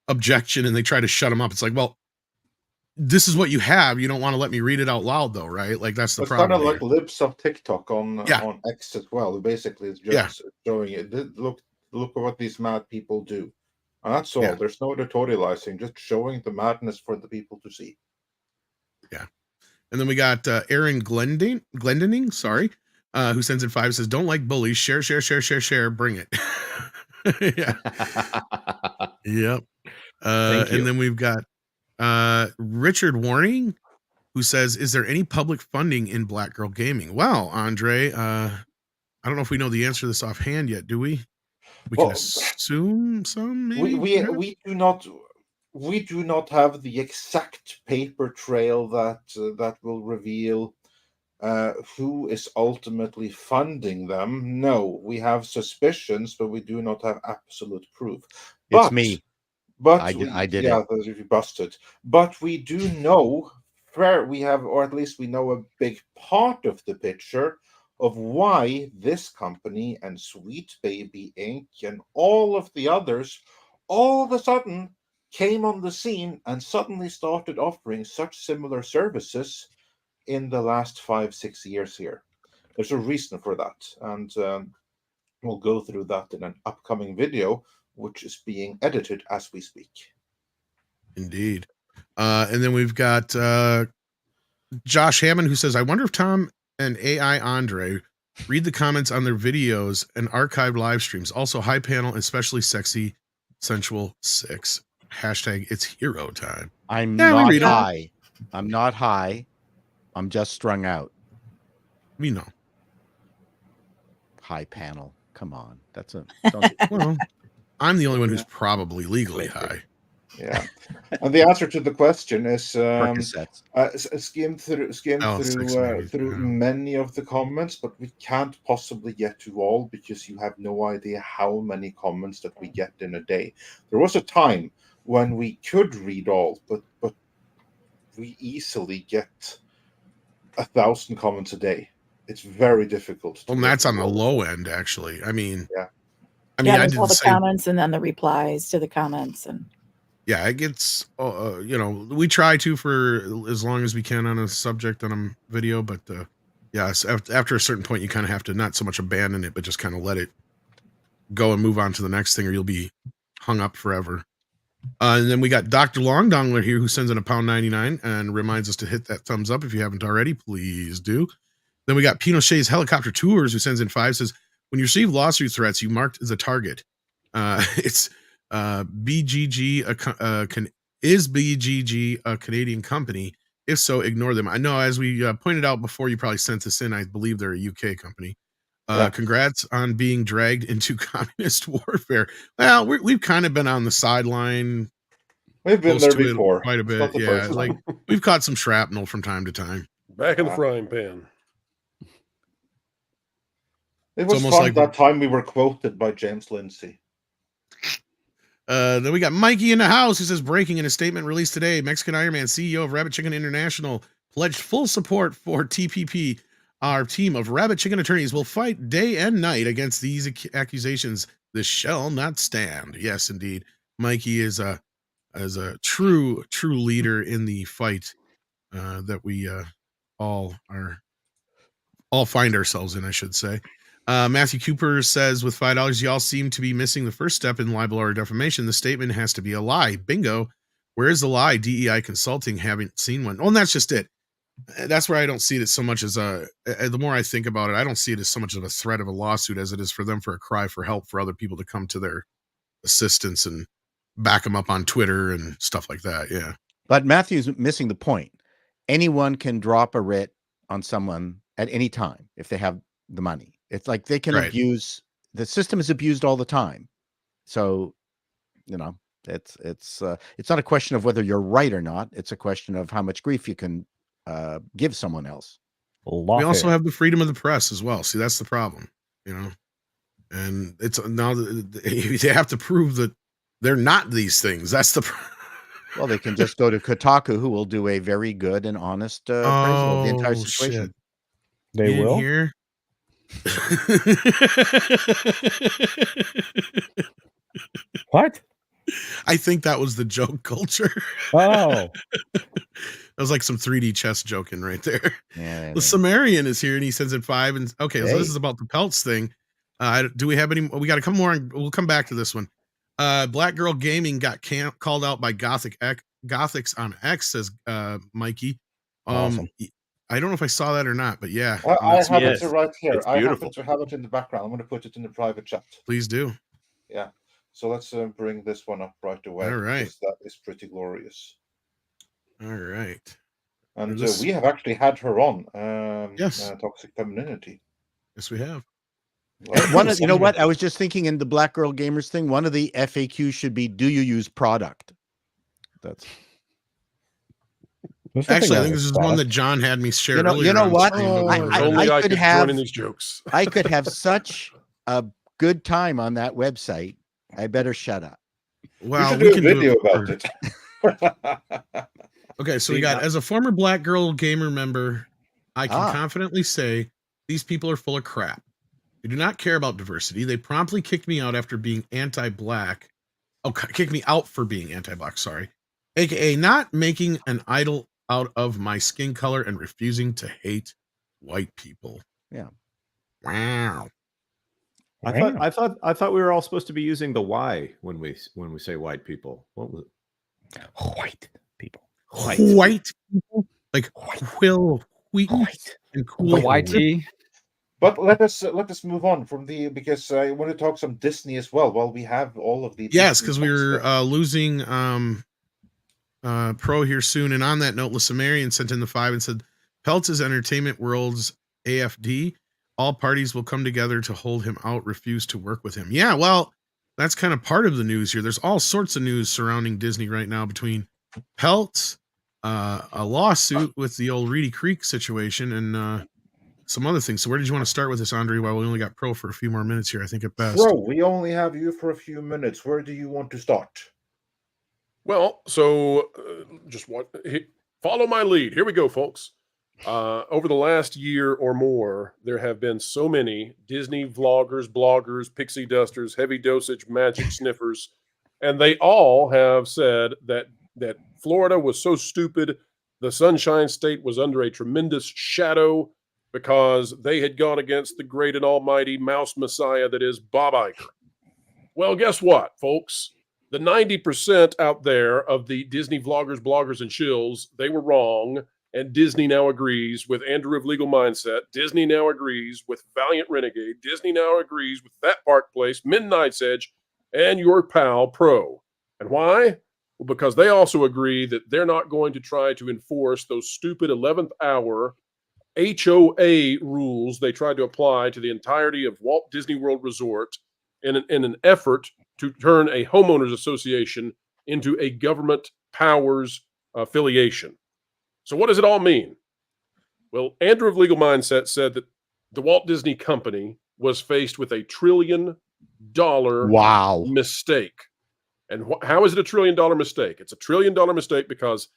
objection, and they try to shut them up. It's like, well, this is what you have. You don't want to let me read it out loud, though, right? Like, that's the It's problem. kind of like libs of TikTok on X as well. Basically, it's just showing it. Look at what these mad people do. And that's all. There's no editorializing, just showing the madness for the people to see. Yeah. And then we got Aaron Glendening, sorry, who sends in 5, says, don't like bullies. Share, bring it. Yeah. Yep. And then we've got Richard Warning, who says, is there any public funding in Black Girl Gaming? Well, Andre, I don't know if we know the answer to this offhand yet, do we? We can assume some, maybe? We do not have the exact paper trail that will reveal who is ultimately funding them. No, we have suspicions, but we do not have absolute proof. It's me. But I did yeah, it. you busted. But we do know where we have, or at least we know a big part of the picture of why this company and Sweet Baby Inc. and all of the others all of a sudden came on the scene and suddenly started offering such similar services in the last 5-6 years here. There's a reason for that, and we'll go through that in an upcoming video, which is being edited as we speak. Indeed. And then we've got Josh Hammond, who says, I wonder if Tom and AI Andre read the comments on their videos and archived live streams. Also, high panel, especially sexy, sensual 6. Hashtag it's hero time. I'm not high. I'm not high. I'm just strung out. We know. High panel. Come on. That's a well, I'm the only one who's probably legally high. Yeah, and the answer to the question is skim through many of the comments, but we can't possibly get to all because you have no idea how many comments that we get in a day. There was a time when we could read all, but we easily get 1,000 comments a day. It's very difficult. Well, that's on the low end, actually. I mean, there's all the comments and then the replies to the comments and. Yeah, it gets, we try to for as long as we can on a subject on a video, but after a certain point, you kind of have to not so much abandon it, but just kind of let it go and move on to the next thing, or you'll be hung up forever. And then we got Dr. Long Dongler here, who sends in £1.99 and reminds us to hit that thumbs up if you haven't already. Please do. Then we got Pinochet's Helicopter Tours, who sends in 5, says, when you receive lawsuit threats, you marked as a target. It's BGG is BGG a Canadian company? If so, ignore them. I know, as we pointed out before, you probably sent this in. I believe they're a UK company. Congrats on being dragged into communist warfare. Well, we've kind of been on the sideline. We've been there before quite a bit. Yeah, like we've caught some shrapnel from time to time. Back in the frying pan. It was fun like that time we were quoted by James Lindsay. Then we got Mikey in the house, who says, breaking in a statement released today, Mexican Iron Man, CEO of Rabbit Chicken International, pledged full support for TPP. Our team of Rabbit Chicken attorneys will fight day and night against these accusations. This shall not stand. Yes, indeed. Mikey is a true leader in the fight that we all find ourselves in, I should say. Matthew Cooper says, with $5, y'all seem to be missing the first step in libel or defamation. The statement has to be a lie. Bingo. Where's the lie? DEI Consulting, haven't seen one. Oh, and that's just it. That's where I don't see it so much as the more I think about it, I don't see it as so much of a threat of a lawsuit as it is for them for a cry for help for other people to come to their assistance and back them up on Twitter and stuff like that. Yeah. But Matthew's missing the point. Anyone can drop a writ on someone at any time if they have the money. It's like they can abuse, the system is abused all the time. So, it's not a question of whether you're right or not. It's a question of how much grief you can give someone else. We also have the freedom of the press as well. See, that's the problem, and it's now they have to prove that they're not these things. That's the well, they can just go to Kotaku, who will do a very good and honest appraisal of the entire situation. Shit. They will. Here? What? I think that was the joke culture. Oh, That was like some 3D chess joking right there. Yeah, The Sumerian is here and he sends it 5. And okay, so Hey. this is about the Peltz thing. Do we have any? We got a couple more. We'll come back to this one. Black Girl Gaming got called out by Gothix on X, says Mikey. Awesome. I don't know if I saw that or not, but yeah. I have yes, it right here. it's I beautiful. happen to have it in the background. I'm going to put it in the private chat. Please do. Yeah. So let's bring this one up right away. All right. because that is pretty glorious. All right. And This- we have actually had her on. Yes. Toxic Femininity. Yes, we have. You know what? I was just thinking in the Black Girl Gamers thing, one of the FAQs should be, do you use product? That's Actually, I think this is one that John had me share. You know earlier on what? stream, but I Only I could could have- join in these jokes. I could have such a good time on that website. I better shut up. well, we we should can do a video for- about it. Okay, so we See, got now- as a former Black Girl Gamer member, I can Ah. confidently say these people are full of crap. They do not care about diversity. They promptly kicked me out after being anti-black. Oh, kicked me out for being anti-black, sorry. AKA not making an idol out of my skin color and refusing to hate white people. Yeah. Wow. I thought we were all supposed to be using the Y when we say white people. What was it? White people. White people? Like Quill, wheat, and cool. The YT. But let us move on from because I want to talk some Disney as well. While we have all of the Yes, Disney because we stuff. were losing Pro here soon. And on that note, Lasumerian sent in the 5 and said, Peltz is Entertainment World's AFD. All parties will come together to hold him out, refuse to work with him. Yeah, well, that's kind of part of the news here. There's all sorts of news surrounding Disney right now between Peltz, a lawsuit with the old Reedy Creek situation, and some other things. So where did you want to start with this, Andre? While we only got Pro for a few more minutes here, I think at best. Bro, we only have you for a few minutes. Where do you want to start? Well, so follow my lead. Here we go, folks. Over the last year or more, there have been so many Disney vloggers, bloggers, pixie dusters, heavy dosage magic sniffers, and they all have said that Florida was so stupid, the Sunshine State was under a tremendous shadow because they had gone against the great and almighty mouse messiah that is Bob Iger. Well, guess what, folks? The 90% out there of the Disney vloggers, bloggers, and shills, they were wrong. And Disney now agrees with Andrew of Legal Mindset. Disney now agrees with Valiant Renegade. Disney now agrees with That Park Place, Midnight's Edge, and your pal Pro. And why? Well, because they also agree that they're not going to try to enforce those stupid 11th hour HOA rules they tried to apply to the entirety of Walt Disney World Resort in an effort to turn a homeowners association into a government powers affiliation. So what does it all mean? Well, Andrew of Legal Mindset said that the Walt Disney Company was faced with $1 trillion Wow. mistake. And how is it $1 trillion mistake? It's $1 trillion mistake because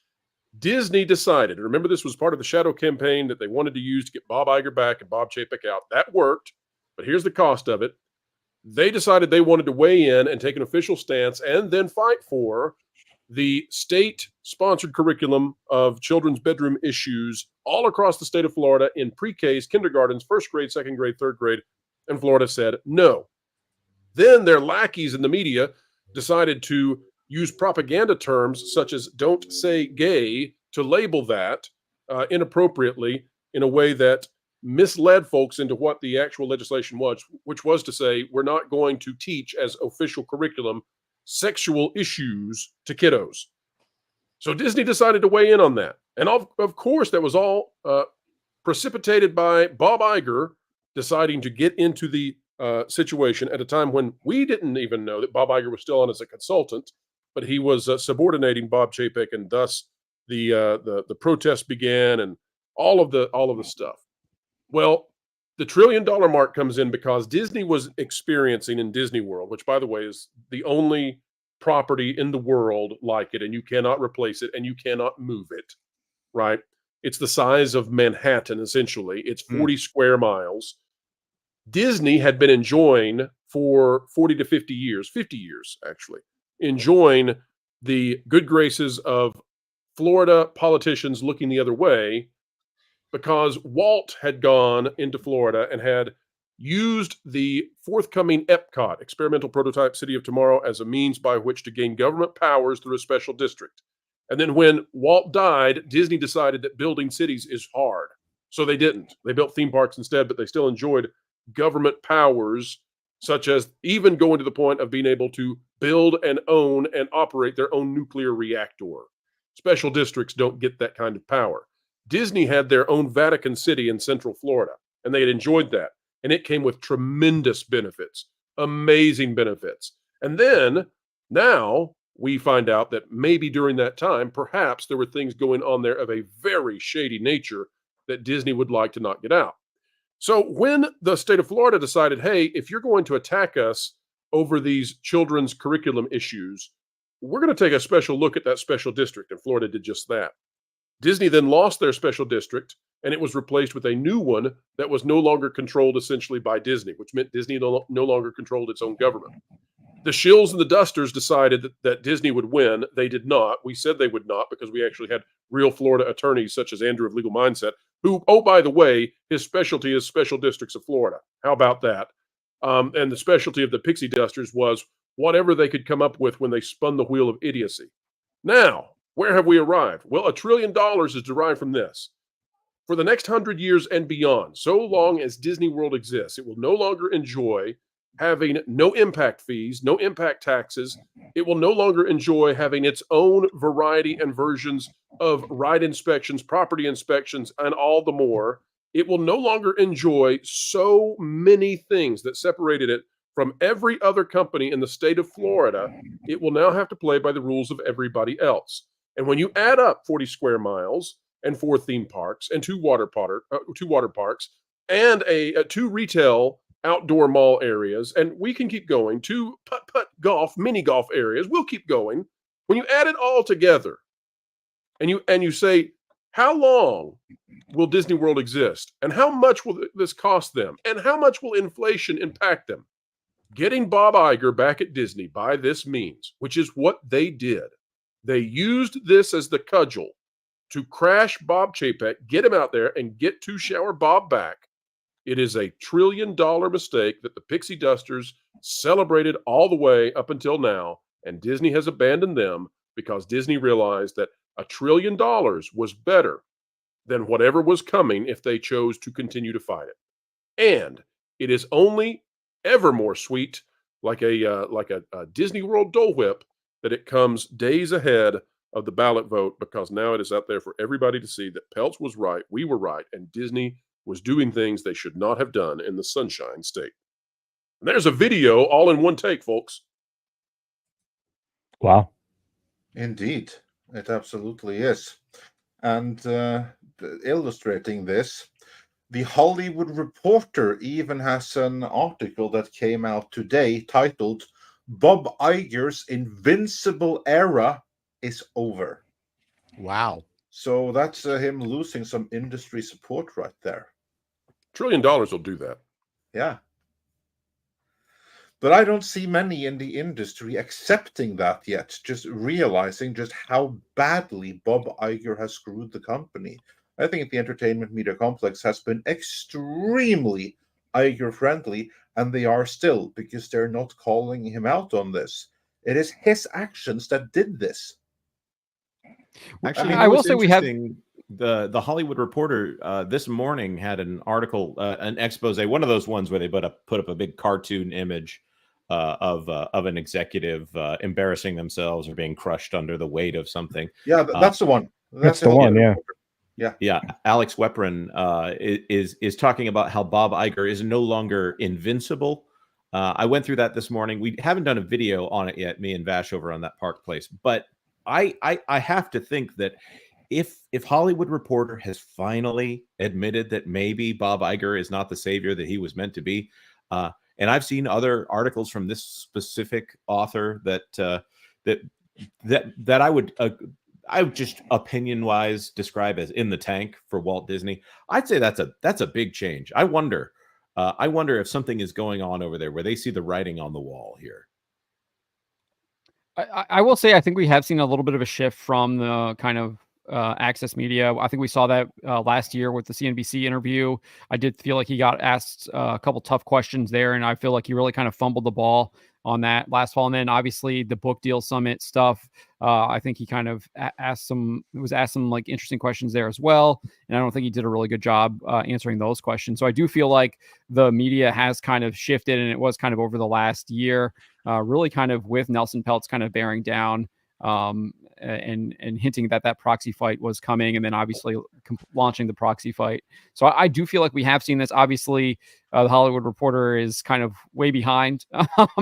Disney decided, and remember this was part of the shadow campaign that they wanted to use to get Bob Iger back and Bob Chapek out. That worked, but here's the cost of it. They decided they wanted to weigh in and take an official stance and then fight for the state-sponsored curriculum of children's bedroom issues all across the state of Florida in pre-Ks, kindergartens, first grade, second grade, third grade, and Florida said no. Then their lackeys in the media decided to use propaganda terms such as "don't say gay" to label that inappropriately in a way that misled folks into what the actual legislation was, which was to say we're not going to teach as official curriculum sexual issues to kiddos. So Disney decided to weigh in on that. And of course, that was all precipitated by Bob Iger deciding to get into the situation at a time when we didn't even know that Bob Iger was still on as a consultant, but he was subordinating Bob Chapek, and thus the protests began and all of the stuff. Well, the $1 trillion mark comes in because Disney was experiencing in Disney World, which, by the way, is the only property in the world like it, and you cannot replace it and you cannot move it, right? It's the size of Manhattan, essentially. It's 40 square miles. Disney had been enjoying for 40 to 50 years, 50 years actually, enjoying the good graces of Florida politicians looking the other way, because Walt had gone into Florida and had used the forthcoming Epcot, Experimental Prototype City of Tomorrow, as a means by which to gain government powers through a special district. And then when Walt died, Disney decided that building cities is hard. So they didn't. They built theme parks instead, but they still enjoyed government powers, such as even going to the point of being able to build and own and operate their own nuclear reactor. Special districts don't get that kind of power. Disney had their own Vatican City in Central Florida, and they had enjoyed that. And it came with tremendous benefits, amazing benefits. And then now we find out that maybe during that time, perhaps there were things going on there of a very shady nature that Disney would like to not get out. So when the state of Florida decided, hey, if you're going to attack us over these children's curriculum issues, we're going to take a special look at that special district. And Florida did just that. Disney then lost their special district, and it was replaced with a new one that was no longer controlled essentially by Disney, which meant Disney no longer controlled its own government. The shills and the dusters decided that Disney would win. They did not. We said they would not because we actually had real Florida attorneys such as Andrew of Legal Mindset, who, oh, by the way, his specialty is special districts of Florida. How about that? And the specialty of the pixie dusters was whatever they could come up with when they spun the wheel of idiocy. Now, where have we arrived? Well, $1 trillion is derived from this. For the next 100 years and beyond, so long as Disney World exists, it will no longer enjoy having no impact fees, no impact taxes. It will no longer enjoy having its own variety and versions of ride inspections, property inspections, and all the more. It will no longer enjoy so many things that separated it from every other company in the state of Florida. It will now have to play by the rules of everybody else. And when you add up 40 square miles and 4 theme parks and 2 water parks and 2 retail outdoor mall areas, and we can keep going, 2 putt-putt golf, mini golf areas, we'll keep going. When you add it all together and you say, how long will Disney World exist? And how much will this cost them? And how much will inflation impact them? Getting Bob Iger back at Disney by this means, which is what they did. They used this as the cudgel to crash Bob Chapek, get him out there, and get to shower Bob back. It is a $1 trillion mistake that the Pixie Dusters celebrated all the way up until now, and Disney has abandoned them because Disney realized that $1 trillion was better than whatever was coming if they chose to continue to fight it. And it is only ever more sweet, like a Disney World Dole Whip, that it comes days ahead of the ballot vote, because now it is out there for everybody to see that Peltz was right, we were right, and Disney was doing things they should not have done in the Sunshine State. And there's a video all in one take, folks. Wow. Indeed, it absolutely is. And illustrating this, the Hollywood Reporter even has an article that came out today titled, Bob Iger's Invincible Era is Over. Wow. So that's him losing some industry support right there. $1 trillion will do that. Yeah. But I don't see many in the industry accepting that yet, just realizing just how badly Bob Iger has screwed the company. I think the entertainment media complex has been extremely Iger-friendly, and they are still, because they're not calling him out on this. It is his actions that did this. Actually, I will say we have the Hollywood Reporter this morning had an article, an expose, one of those ones where they put up a big cartoon image of an executive embarrassing themselves or being crushed under the weight of something. Yeah, that's the one. That's the one. Yeah. Yeah. Alex Weprin is talking about how Bob Iger is no longer invincible. I went through that this morning. We haven't done a video on it yet, me and Vash over on that Park Place, but I have to think that if Hollywood Reporter has finally admitted that maybe Bob Iger is not the savior that he was meant to be, and I've seen other articles from this specific author that I would just opinion-wise describe as in the tank for Walt Disney. I'd say that's a big change. I wonder I wonder if something is going on over there where they see the writing on the wall here. I will say I think we have seen a little bit of a shift from the kind of access media. I think we saw that last year with the CNBC interview. I did feel like he got asked a couple tough questions there, and I feel like he really kind of fumbled the ball on that last fall. And then obviously the book deal summit stuff. I think he kind of asked some like interesting questions there as well. And I don't think he did a really good job answering those questions. So I do feel like the media has kind of shifted, and it was kind of over the last year, really kind of with Nelson Peltz kind of bearing down and hinting that proxy fight was coming, and then obviously launching the proxy fight. So I do feel like we have seen this. Obviously, the Hollywood Reporter is kind of way behind,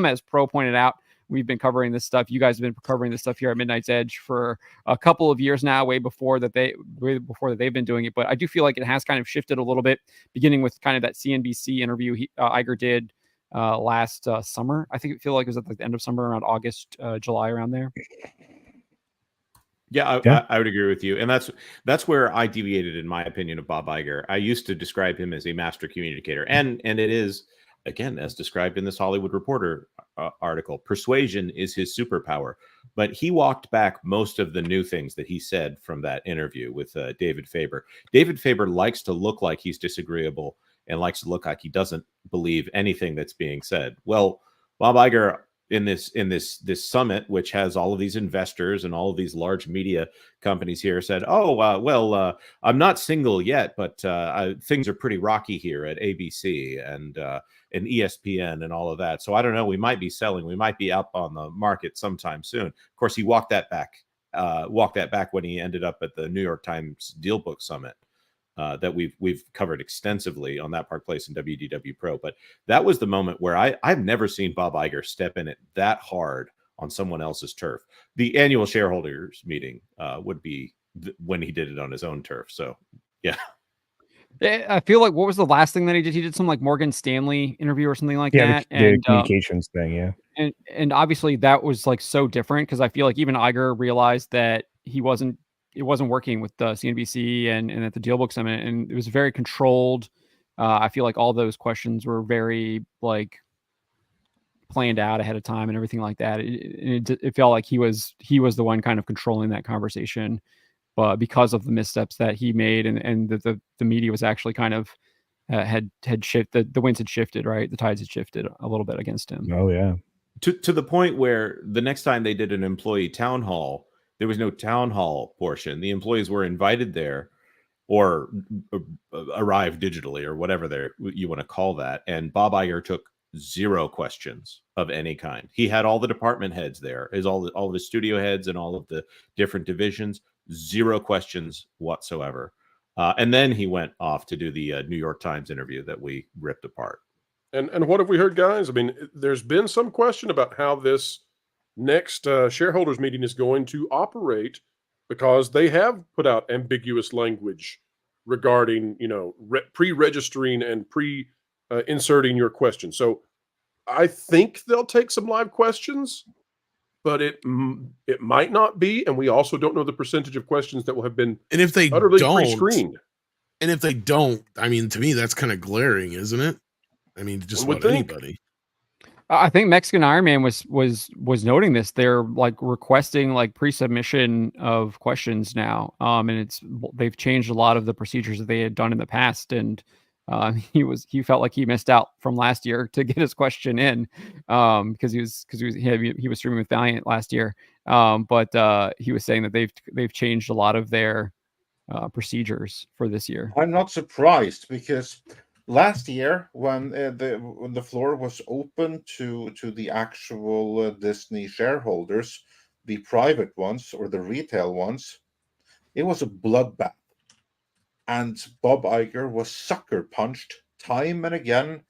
as Pro pointed out. We've been covering this stuff. You guys have been covering this stuff here at Midnight's Edge for a couple of years now, way before that they've been doing it. But I do feel like it has kind of shifted a little bit, beginning with kind of that CNBC interview Iger did last summer. I think it feel like it was at the end of summer, around August, July, around there. Yeah, I would agree with you, and that's where I deviated in my opinion of Bob Iger. I used to describe him as a master communicator, and it is, again, as described in this Hollywood Reporter article, persuasion is his superpower. But he walked back most of the new things that he said from that interview with David Faber. David Faber likes to look like he's disagreeable and likes to look like he doesn't believe anything that's being said. Well, Bob Iger, in this summit, which has all of these investors and all of these large media companies here, said, I'm not single yet, but things are pretty rocky here at ABC and ESPN and all of that. So I don't know, we might be selling, we might be up on the market sometime soon. Of course, he walked that back when he ended up at the New York Times Deal Book Summit. That we've covered extensively on That Park Place and WDW Pro. But that was the moment where I've never seen Bob Iger step in it that hard on someone else's turf. The annual shareholders meeting would be when he did it on his own turf. So, yeah. I feel like, what was the last thing that he did? He did some like Morgan Stanley interview or something like that. The communications thing, yeah. And obviously that was like so different, because I feel like even Iger realized that it wasn't working with the CNBC and at the Deal Book Summit, and it was very controlled. I feel like all those questions were very like planned out ahead of time and everything like that. It felt like he was the one kind of controlling that conversation, but because of the missteps that he made, and the media was actually kind of had shifted, the winds had shifted, right? The tides had shifted a little bit against him. Oh yeah. To the point where the next time they did an employee town hall, there was no town hall portion. The employees were invited there or arrived digitally or whatever you want to call that. And Bob Iger took 0 questions of any kind. He had all the department heads there, all of the studio heads and all of the different divisions, 0 questions whatsoever. And then he went off to do the New York Times interview that we ripped apart. And what have we heard, guys? I mean, there's been some question about how this next shareholders meeting is going to operate, because they have put out ambiguous language regarding, pre-registering and inserting your question. So I think they'll take some live questions, but it might not be, and we also don't know the percentage of questions that will have been utterly pre-screened. And if they don't, I mean, to me, that's kind of glaring, isn't it? I mean, just about anybody. I think Mexican Iron Man was noting this. They're like requesting like pre-submission of questions now, and they've changed a lot of the procedures that they had done in the past. And he felt like he missed out from last year to get his question in, because he was streaming with Valiant last year. But he was saying that they've changed a lot of their procedures for this year. I'm not surprised, because last year, when the floor was open to the actual Disney shareholders, the private ones or the retail ones, it was a bloodbath. And Bob Iger was sucker punched time and again.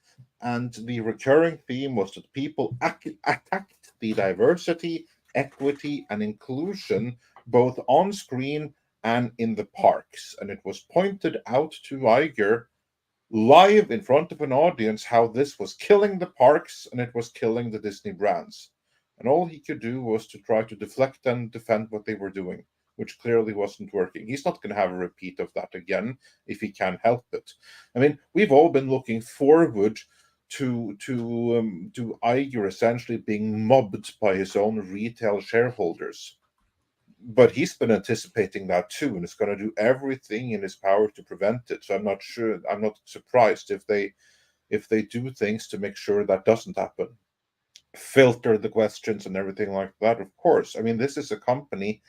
And the recurring theme was that people attacked the diversity, equity, and inclusion both on screen and in the parks. And it was pointed out to Iger live in front of an audience how this was killing the parks and it was killing the Disney brands. And all he could do was to try to deflect and defend what they were doing, which clearly wasn't working. He's not going to have a repeat of that again if he can help it. I mean, we've all been looking forward to Iger essentially being mobbed by his own retail shareholders. But he's been anticipating that too, and is going to do everything in his power to prevent it. So I'm not surprised if they do things to make sure that doesn't happen. Filter the questions and everything like that, of course. I mean, this is a company,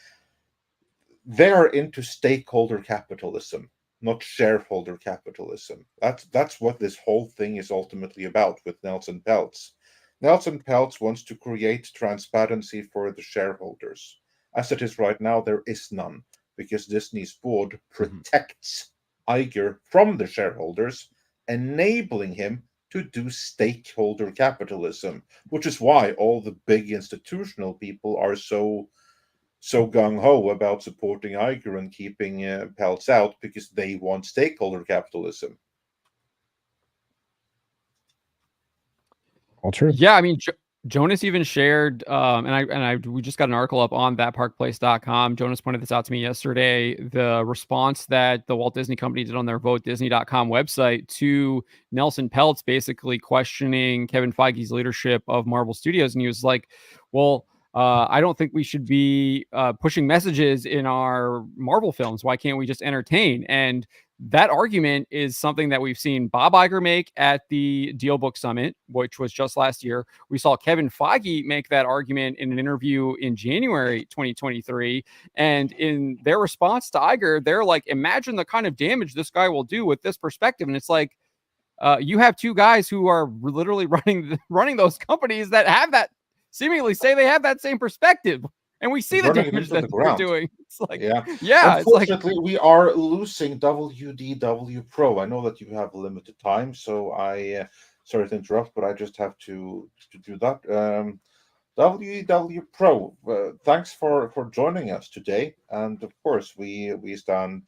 they are into stakeholder capitalism, not shareholder capitalism. That's what this whole thing is ultimately about with Nelson Peltz. Nelson Peltz wants to create transparency for the shareholders. As it is right now, there is none, because Disney's board protects Iger from the shareholders, enabling him to do stakeholder capitalism, which is why all the big institutional people are so gung-ho about supporting Iger and keeping Peltz out, because they want stakeholder capitalism. All true. Yeah, I mean, Jonas even shared, we just got an article up on thatparkplace.com. Jonas pointed this out to me yesterday. The response that the Walt Disney Company did on their votedisney.com website to Nelson Peltz, basically questioning Kevin Feige's leadership of Marvel Studios. And he was like, well, I don't think we should be pushing messages in our Marvel films. Why can't we just entertain? And that argument is something that we've seen Bob Iger make at the DealBook Summit, which was just last year. We saw Kevin Feige make that argument in an interview in January 2023. And in their response to Iger, they're like, imagine the kind of damage this guy will do with this perspective. And it's like, you have two guys who are literally running those companies that have that, seemingly say they have that same perspective. And we see the damage that they're doing. It's like, yeah. Unfortunately, we are losing WDW Pro. I know that you have limited time, so I sorry to interrupt, but I just have to do that. WDW Pro, thanks for joining us today, and of course we stand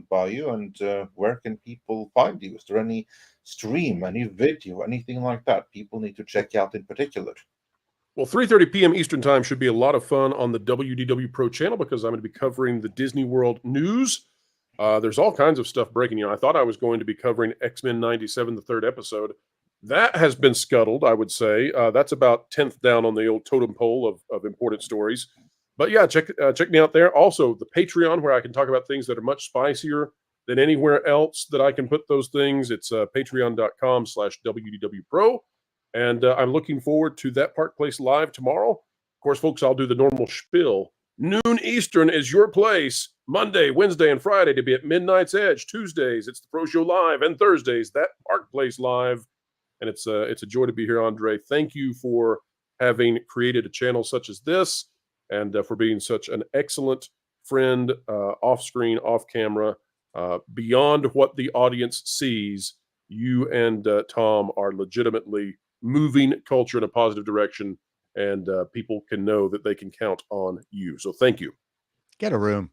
by you. And where can people find you? Is there any stream, any video, anything like that people need to check out in particular? Well, 3:30 p.m. Eastern Time should be a lot of fun on the WDW Pro channel, because I'm going to be covering the Disney World news. There's all kinds of stuff breaking. I thought I was going to be covering X-Men 97, the third episode. That has been scuttled, I would say. That's about 10th down on the old totem pole of important stories. But yeah, check me out there. Also, the Patreon, where I can talk about things that are much spicier than anywhere else that I can put those things. It's patreon.com/WDW Pro. And I'm looking forward to That Park Place live tomorrow. Of course, folks, I'll do the normal spiel. Noon Eastern is your place. Monday, Wednesday, and Friday to be at Midnight's Edge. Tuesdays, it's the Pro Show Live. And Thursdays, That Park Place Live. And it's a joy to be here, Andre. Thank you for having created a channel such as this, and for being such an excellent friend, off-screen, off-camera. Beyond what the audience sees, you and Tom are legitimately moving culture in a positive direction, and people can know that they can count on you. So thank you. Get a room.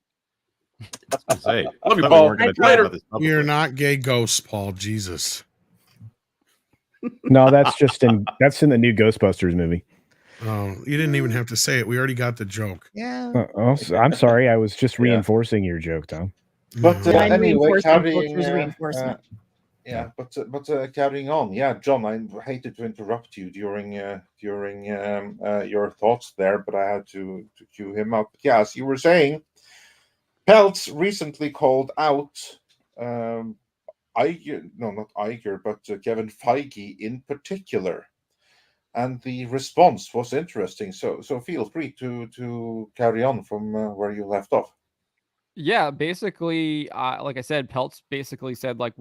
Say, love you, Paul. Later. We are not gay ghosts, Paul. Jesus. No, that's in the new Ghostbusters movie. Oh, you didn't even have to say it. We already got the joke. Yeah. I'm sorry. I was just reinforcing your joke, Tom. But anyway, carrying on. Yeah, John, I hated to interrupt you during your thoughts there, but I had to cue him up. Yeah, as you were saying, Peltz recently called out not Iger, but Kevin Feige in particular, and the response was interesting. So feel free to carry on from where you left off. Yeah, basically, like I said, Peltz basically said, like,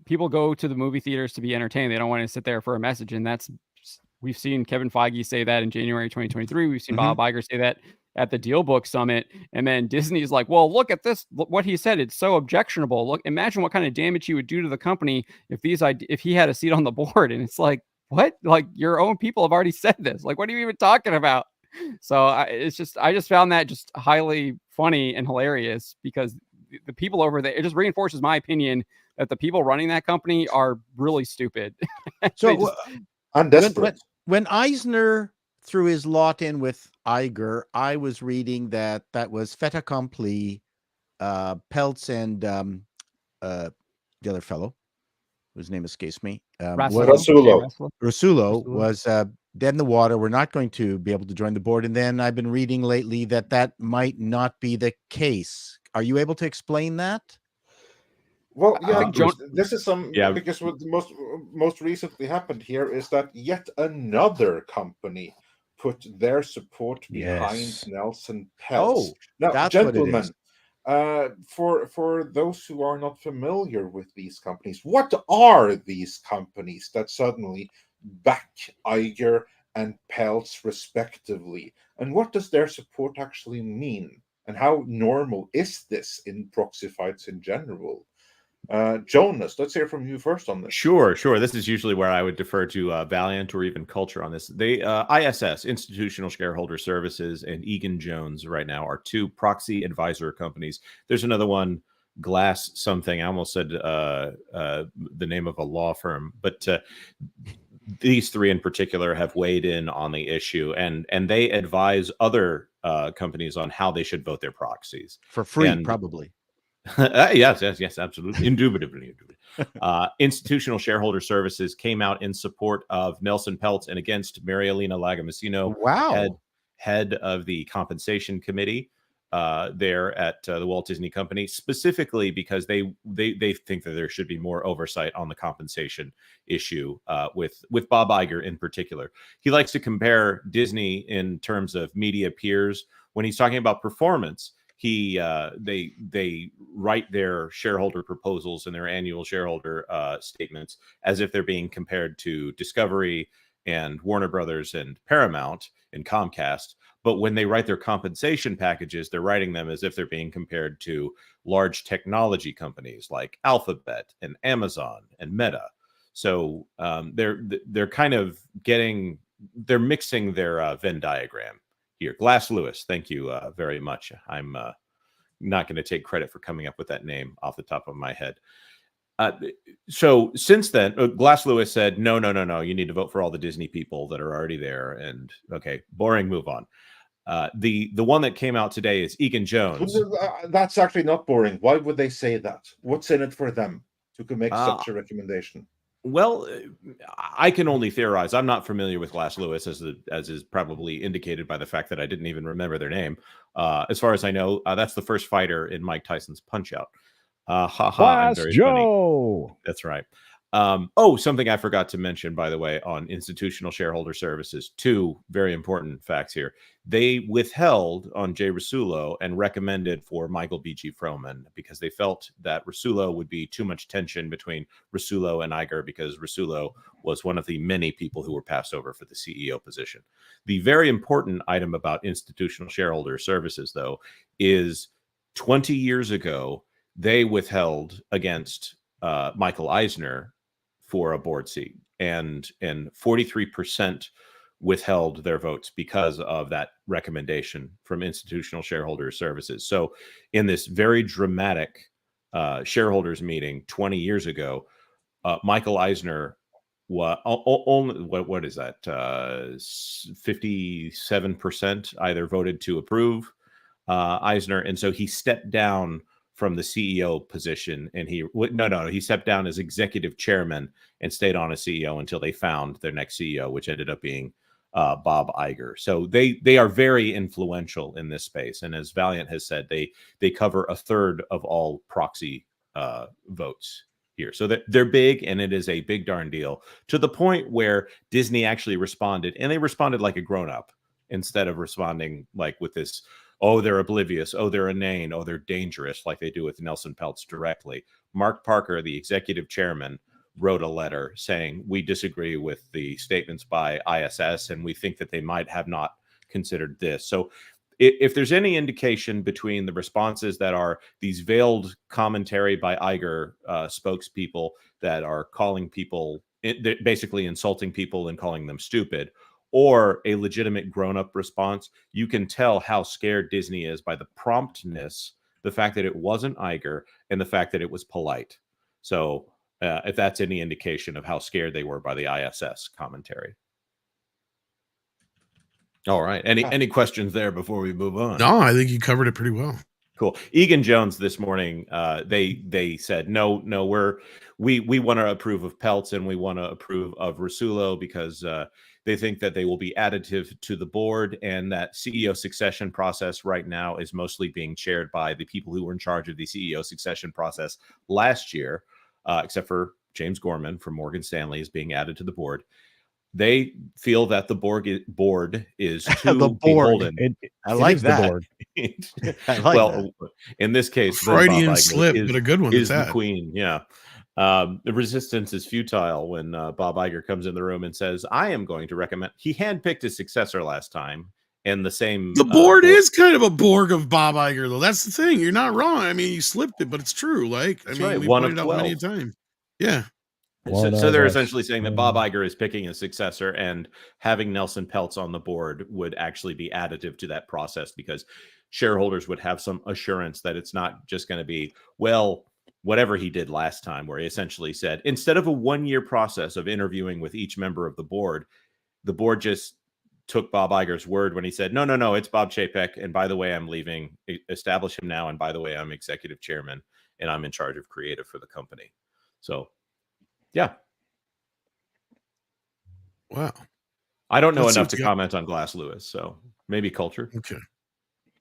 people go to the movie theaters to be entertained. They don't want to sit there for a message. And we've seen Kevin Feige say that in January 2023. We've seen Bob Iger say that at the DealBook Summit. And then Disney's like, well, look at this. Look what he said. It's so objectionable. Look, imagine what kind of damage he would do to the company if he had a seat on the board. And it's like, what? Like, your own people have already said this. Like, what are you even talking about? So I just found that just highly funny and hilarious, because the people over there, it just reinforces my opinion that the people running that company are really stupid. So I'm desperate. When Eisner threw his lot in with Iger, I was reading that was fait accompli. Peltz and the other fellow, whose name escapes me, Rasulo. Rasulo was dead in the water. We're not going to be able to join the board. And then I've been reading lately that might not be the case. Are you able to explain that? Well, I yeah, think this is because what most recently happened here is that yet another company put their support behind Yes. Nelson Peltz. Oh, now, that's what it is. gentlemen, for those who are not familiar with these companies, what are these companies that suddenly back Iger and Peltz respectively, and what does their support actually mean, and how normal is this in proxy fights in general? Jonas, let's hear from you first on this. Sure. This is usually where I would defer to Valiant or even Culture on this. They ISS, Institutional Shareholder Services, and Egan Jones right now are two proxy advisor companies. There's another one, Glass something. I almost said the name of a law firm, but these three in particular have weighed in on the issue, and they advise other companies on how they should vote their proxies For free, and probably. yes, absolutely. Indubitably. Institutional Shareholder Services came out in support of Nelson Peltz and against Marielena Lagomasino, Wow. head of the compensation committee there at the Walt Disney Company, specifically because they think that there should be more oversight on the compensation issue with Bob Iger in particular. He likes to compare Disney in terms of media peers when he's talking about performance. They write their shareholder proposals and their annual shareholder statements as if they're being compared to Discovery and Warner Brothers and Paramount and Comcast. But when they write their compensation packages, they're writing them as if they're being compared to large technology companies like Alphabet and Amazon and Meta. So they're kind of they're mixing their Venn diagram here. Glass Lewis, thank you very much. I'm not going to take credit for coming up with that name off the top of my head. So since then, Glass Lewis said, no, you need to vote for all the Disney people that are already there. And okay, boring, move on. The one that came out today is Egan Jones. That's actually not boring. Why would they say that? What's in it for them to make such a recommendation? Well, I can only theorize. I'm not familiar with Glass Lewis, as is probably indicated by the fact that I didn't even remember their name. As far as I know, that's the first fighter in Mike Tyson's Punch-Out. I'm very Joe. funny. That's right. Something I forgot to mention, by the way, on Institutional Shareholder Services. Two very important facts here. They withheld on Jay Rasulo and recommended for Michael B.G. Froman because they felt that Rasulo would be too much tension between Rasulo and Iger, because Rasulo was one of the many people who were passed over for the CEO position. The very important item about Institutional Shareholder Services, though, is 20 years ago, they withheld against Michael Eisner for a board seat, and 43% withheld their votes because of that recommendation from Institutional Shareholder Services. So in this very dramatic shareholders meeting 20 years ago, Michael Eisner was only, what is that, 57% either voted to approve Eisner, and so he stepped down from the CEO position, and he stepped down as executive chairman and stayed on as CEO until they found their next CEO, which ended up being Bob Iger. So they are very influential in this space, and as Valiant has said, they cover a third of all proxy votes here. So they're big, and it is a big darn deal, to the point where Disney actually responded, and they responded like a grown-up instead of responding like with this, oh, they're oblivious, oh, they're inane, oh, they're dangerous, like they do with Nelson Peltz directly. Mark Parker, the executive chairman, wrote a letter saying, we disagree with the statements by ISS, and we think that they might have not considered this. So if there's any indication between the responses that are these veiled commentary by Iger spokespeople that are calling people, basically insulting people and calling them stupid, or a legitimate grown-up response, you can tell how scared Disney is by the promptness, the fact that it wasn't Iger, and the fact that it was polite. So if that's any indication of how scared they were by the ISS commentary. All right. Any questions there before we move on? No, I think you covered it pretty well. Cool. Egan Jones this morning, they said no, we want to approve of Peltz and we want to approve of Rasulo because they think that they will be additive to the board, and that CEO succession process right now is mostly being chaired by the people who were in charge of the CEO succession process last year, except for James Gorman from Morgan Stanley is being added to the board. They feel that the board is too The board. beholden. I like is that. the board. I like well, in this case, then Freudian Bob Iger slip, but a good one. is It's the that. queen. Yeah. The resistance is futile when Bob Iger comes in the room and says, I am going to recommend. He handpicked his successor last time, and the same. The board is kind of a Borg of Bob Iger, though. That's the thing. You're not wrong. I mean, you slipped it, but it's true. Like, I That's mean, right. we One pointed of out many 12. a time. Yeah. So they're essentially saying that Bob Iger is picking a successor, and having Nelson Peltz on the board would actually be additive to that process because shareholders would have some assurance that it's not just going to be, well, whatever he did last time, where he essentially said, instead of a 1-year process of interviewing with each member of the board just took Bob Iger's word when he said, no, it's Bob Chapek. And by the way, I'm leaving, establish him now. And by the way, I'm executive chairman and I'm in charge of creative for the company. So, yeah. Wow. I don't know Let's see enough what to you got. comment on Glass Lewis, so maybe culture. Okay.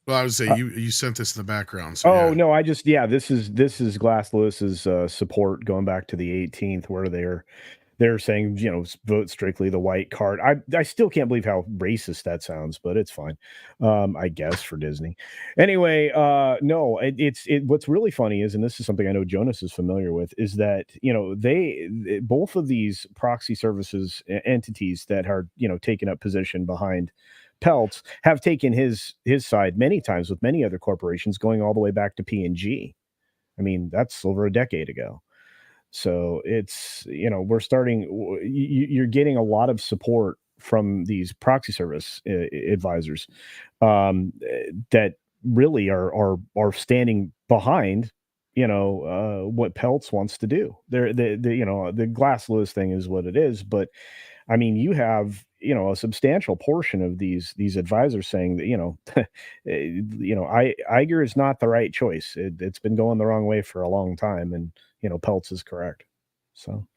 Well, I would say you sent this in the background. So Oh yeah. no, this is Glass Lewis's support going back to the 18th, where they're saying, vote strictly the white card. I still can't believe how racist that sounds, but it's fine. I guess for Disney. Anyway, no, what's really funny is, and this is something I know Jonas is familiar with, is that, both of these proxy services entities that are, taking up position behind Peltz have taken his side many times with many other corporations, going all the way back to P&G. I mean, that's over a decade ago. So it's, we're starting, you're getting a lot of support from these proxy service advisors that really are standing behind, what Peltz wants to do. The Glass Lewis thing is what it is, but I mean, you have, a substantial portion of these advisors saying that, Iger is not the right choice. It's been going the wrong way for a long time. And, Peltz is correct. So,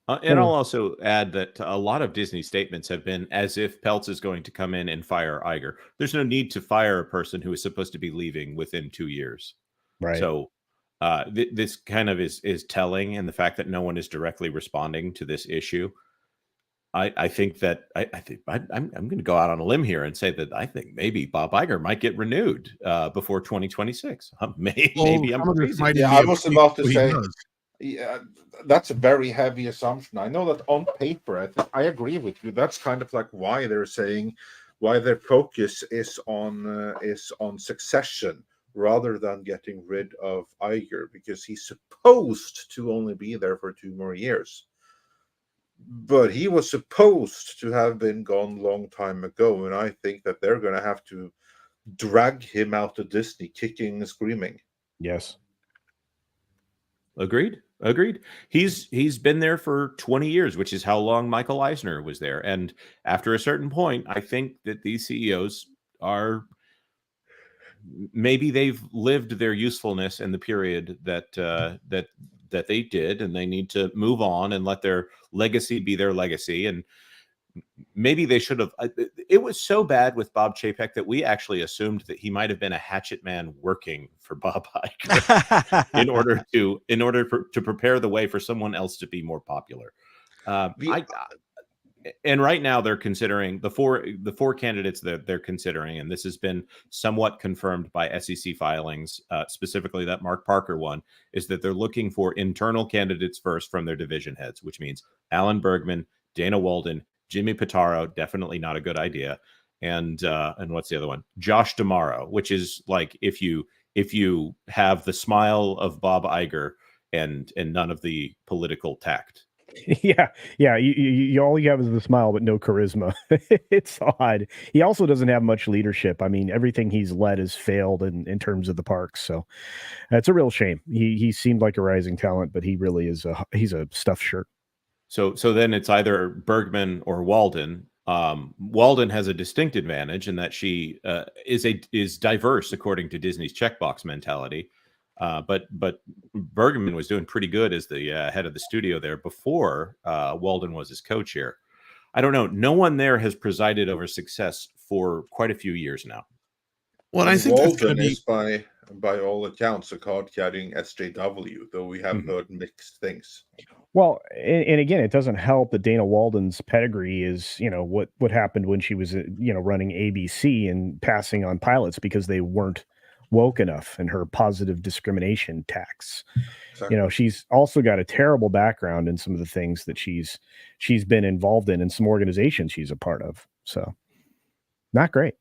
and I'll also add that a lot of Disney statements have been as if Peltz is going to come in and fire Iger. There's no need to fire a person who is supposed to be leaving within 2 years. right. So this kind of is telling, and the fact that no one is directly responding to this issue. I think that I'm going to go out on a limb here and say that I think maybe Bob Iger might get renewed before 2026. Maybe I'm crazy. Yeah, I was about to say. Yeah, that's a very heavy assumption. I know that on paper, I agree with you. That's kind of like why they're saying, why their focus is on succession rather than getting rid of Iger, because he's supposed to only be there for 2 more years. But he was supposed to have been gone a long time ago, and I think that they're going to have to drag him out of Disney, kicking and screaming. Yes. Agreed. He's been there for 20 years, which is how long Michael Eisner was there. And after a certain point, I think that these CEOs are, maybe they've lived their usefulness in the period that they did, and they need to move on and let their legacy be their legacy. And maybe they should have. It was so bad with Bob Chapek that we actually assumed that he might have been a hatchet man working for Bob Iger in order to prepare the way for someone else to be more popular. And right now they're considering the four candidates that they're considering, and this has been somewhat confirmed by SEC filings, specifically that Mark Parker one, is that they're looking for internal candidates first from their division heads, which means Alan Bergman, Dana Walden, Jimmy Pitaro, definitely not a good idea, and what's the other one? Josh D'Amaro, which is like if you have the smile of Bob Iger and none of the political tact. Yeah. You all you have is the smile, but no charisma. It's odd. He also doesn't have much leadership. I mean, everything he's led has failed in terms of the parks. So it's a real shame. He seemed like a rising talent, but he really is he's a stuffed shirt. So then it's either Bergman or Walden. Walden has a distinct advantage in that she is diverse according to Disney's checkbox mentality. But Bergman was doing pretty good as the head of the studio there before Walden was his co-chair. I don't know. No one there has presided over success for quite a few years now. Well, I think that's Walden is by all accounts a card-carrying SJW, though we have heard mixed things. Well, and again, it doesn't help that Dana Walden's pedigree is, what happened when she was, running ABC and passing on pilots because they weren't woke enough, and her positive discrimination tax. Exactly. She's also got a terrible background in some of the things that she's been involved in some organizations she's a part of. So not great,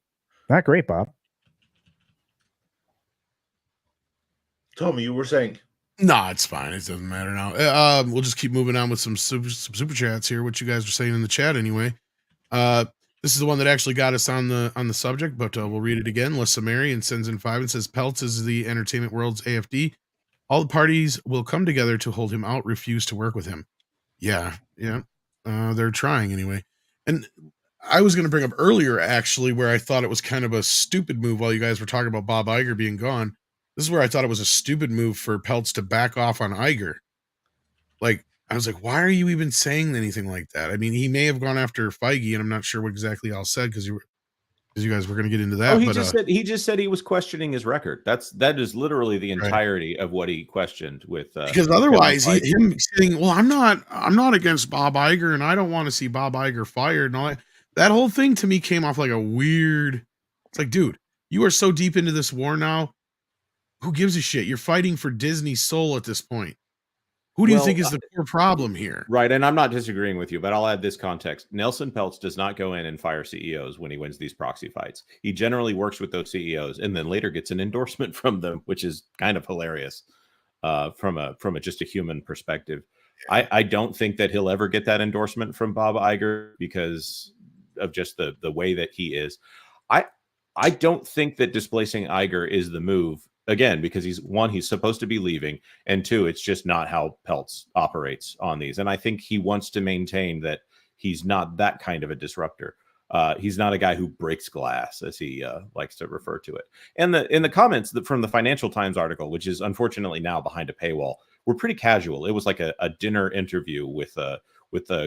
Bob. Tommy, you were saying? No, it's fine. It doesn't matter now. We'll just keep moving on with some super chats here. What you guys are saying in the chat, anyway. This is the one that actually got us on the subject, but we'll read it again. Lissa Marion sends in 5 and says, Peltz is the entertainment world's AFD. All the parties will come together to hold him out, refuse to work with him. Yeah. They're trying anyway. And I was going to bring up earlier, actually, where I thought it was kind of a stupid move while you guys were talking about Bob Iger being gone. This is where I thought it was a stupid move for Peltz to back off on Iger. Like, I was like, why are you even saying anything like that? I mean, he may have gone after Feige, and I'm not sure what exactly y'all said because you guys were going to get into that. Oh, he just said he was questioning his record. That is literally the entirety of what he questioned with. Because otherwise, him saying, "Well, I'm not against Bob Iger, and I don't want to see Bob Iger fired," and all that whole thing to me came off like a weird. It's like, dude, you are so deep into this war now. Who gives a shit? You're fighting for Disney's soul at this point. Who do you think is the core problem here? Right, and I'm not disagreeing with you, but I'll add this context. Nelson Peltz does not go in and fire CEOs when he wins these proxy fights. He generally works with those CEOs and then later gets an endorsement from them, which is kind of hilarious from just a human perspective. I don't think that he'll ever get that endorsement from Bob Iger because of just the way that he is. I don't think that displacing Iger is the move. Again, because he's supposed to be leaving, and 2, it's just not how Peltz operates on these. And I think he wants to maintain that he's not that kind of a disruptor. He's not a guy who breaks glass, as he likes to refer to it. And in the comments from the Financial Times article, which is unfortunately now behind a paywall, were pretty casual. It was like a dinner interview with a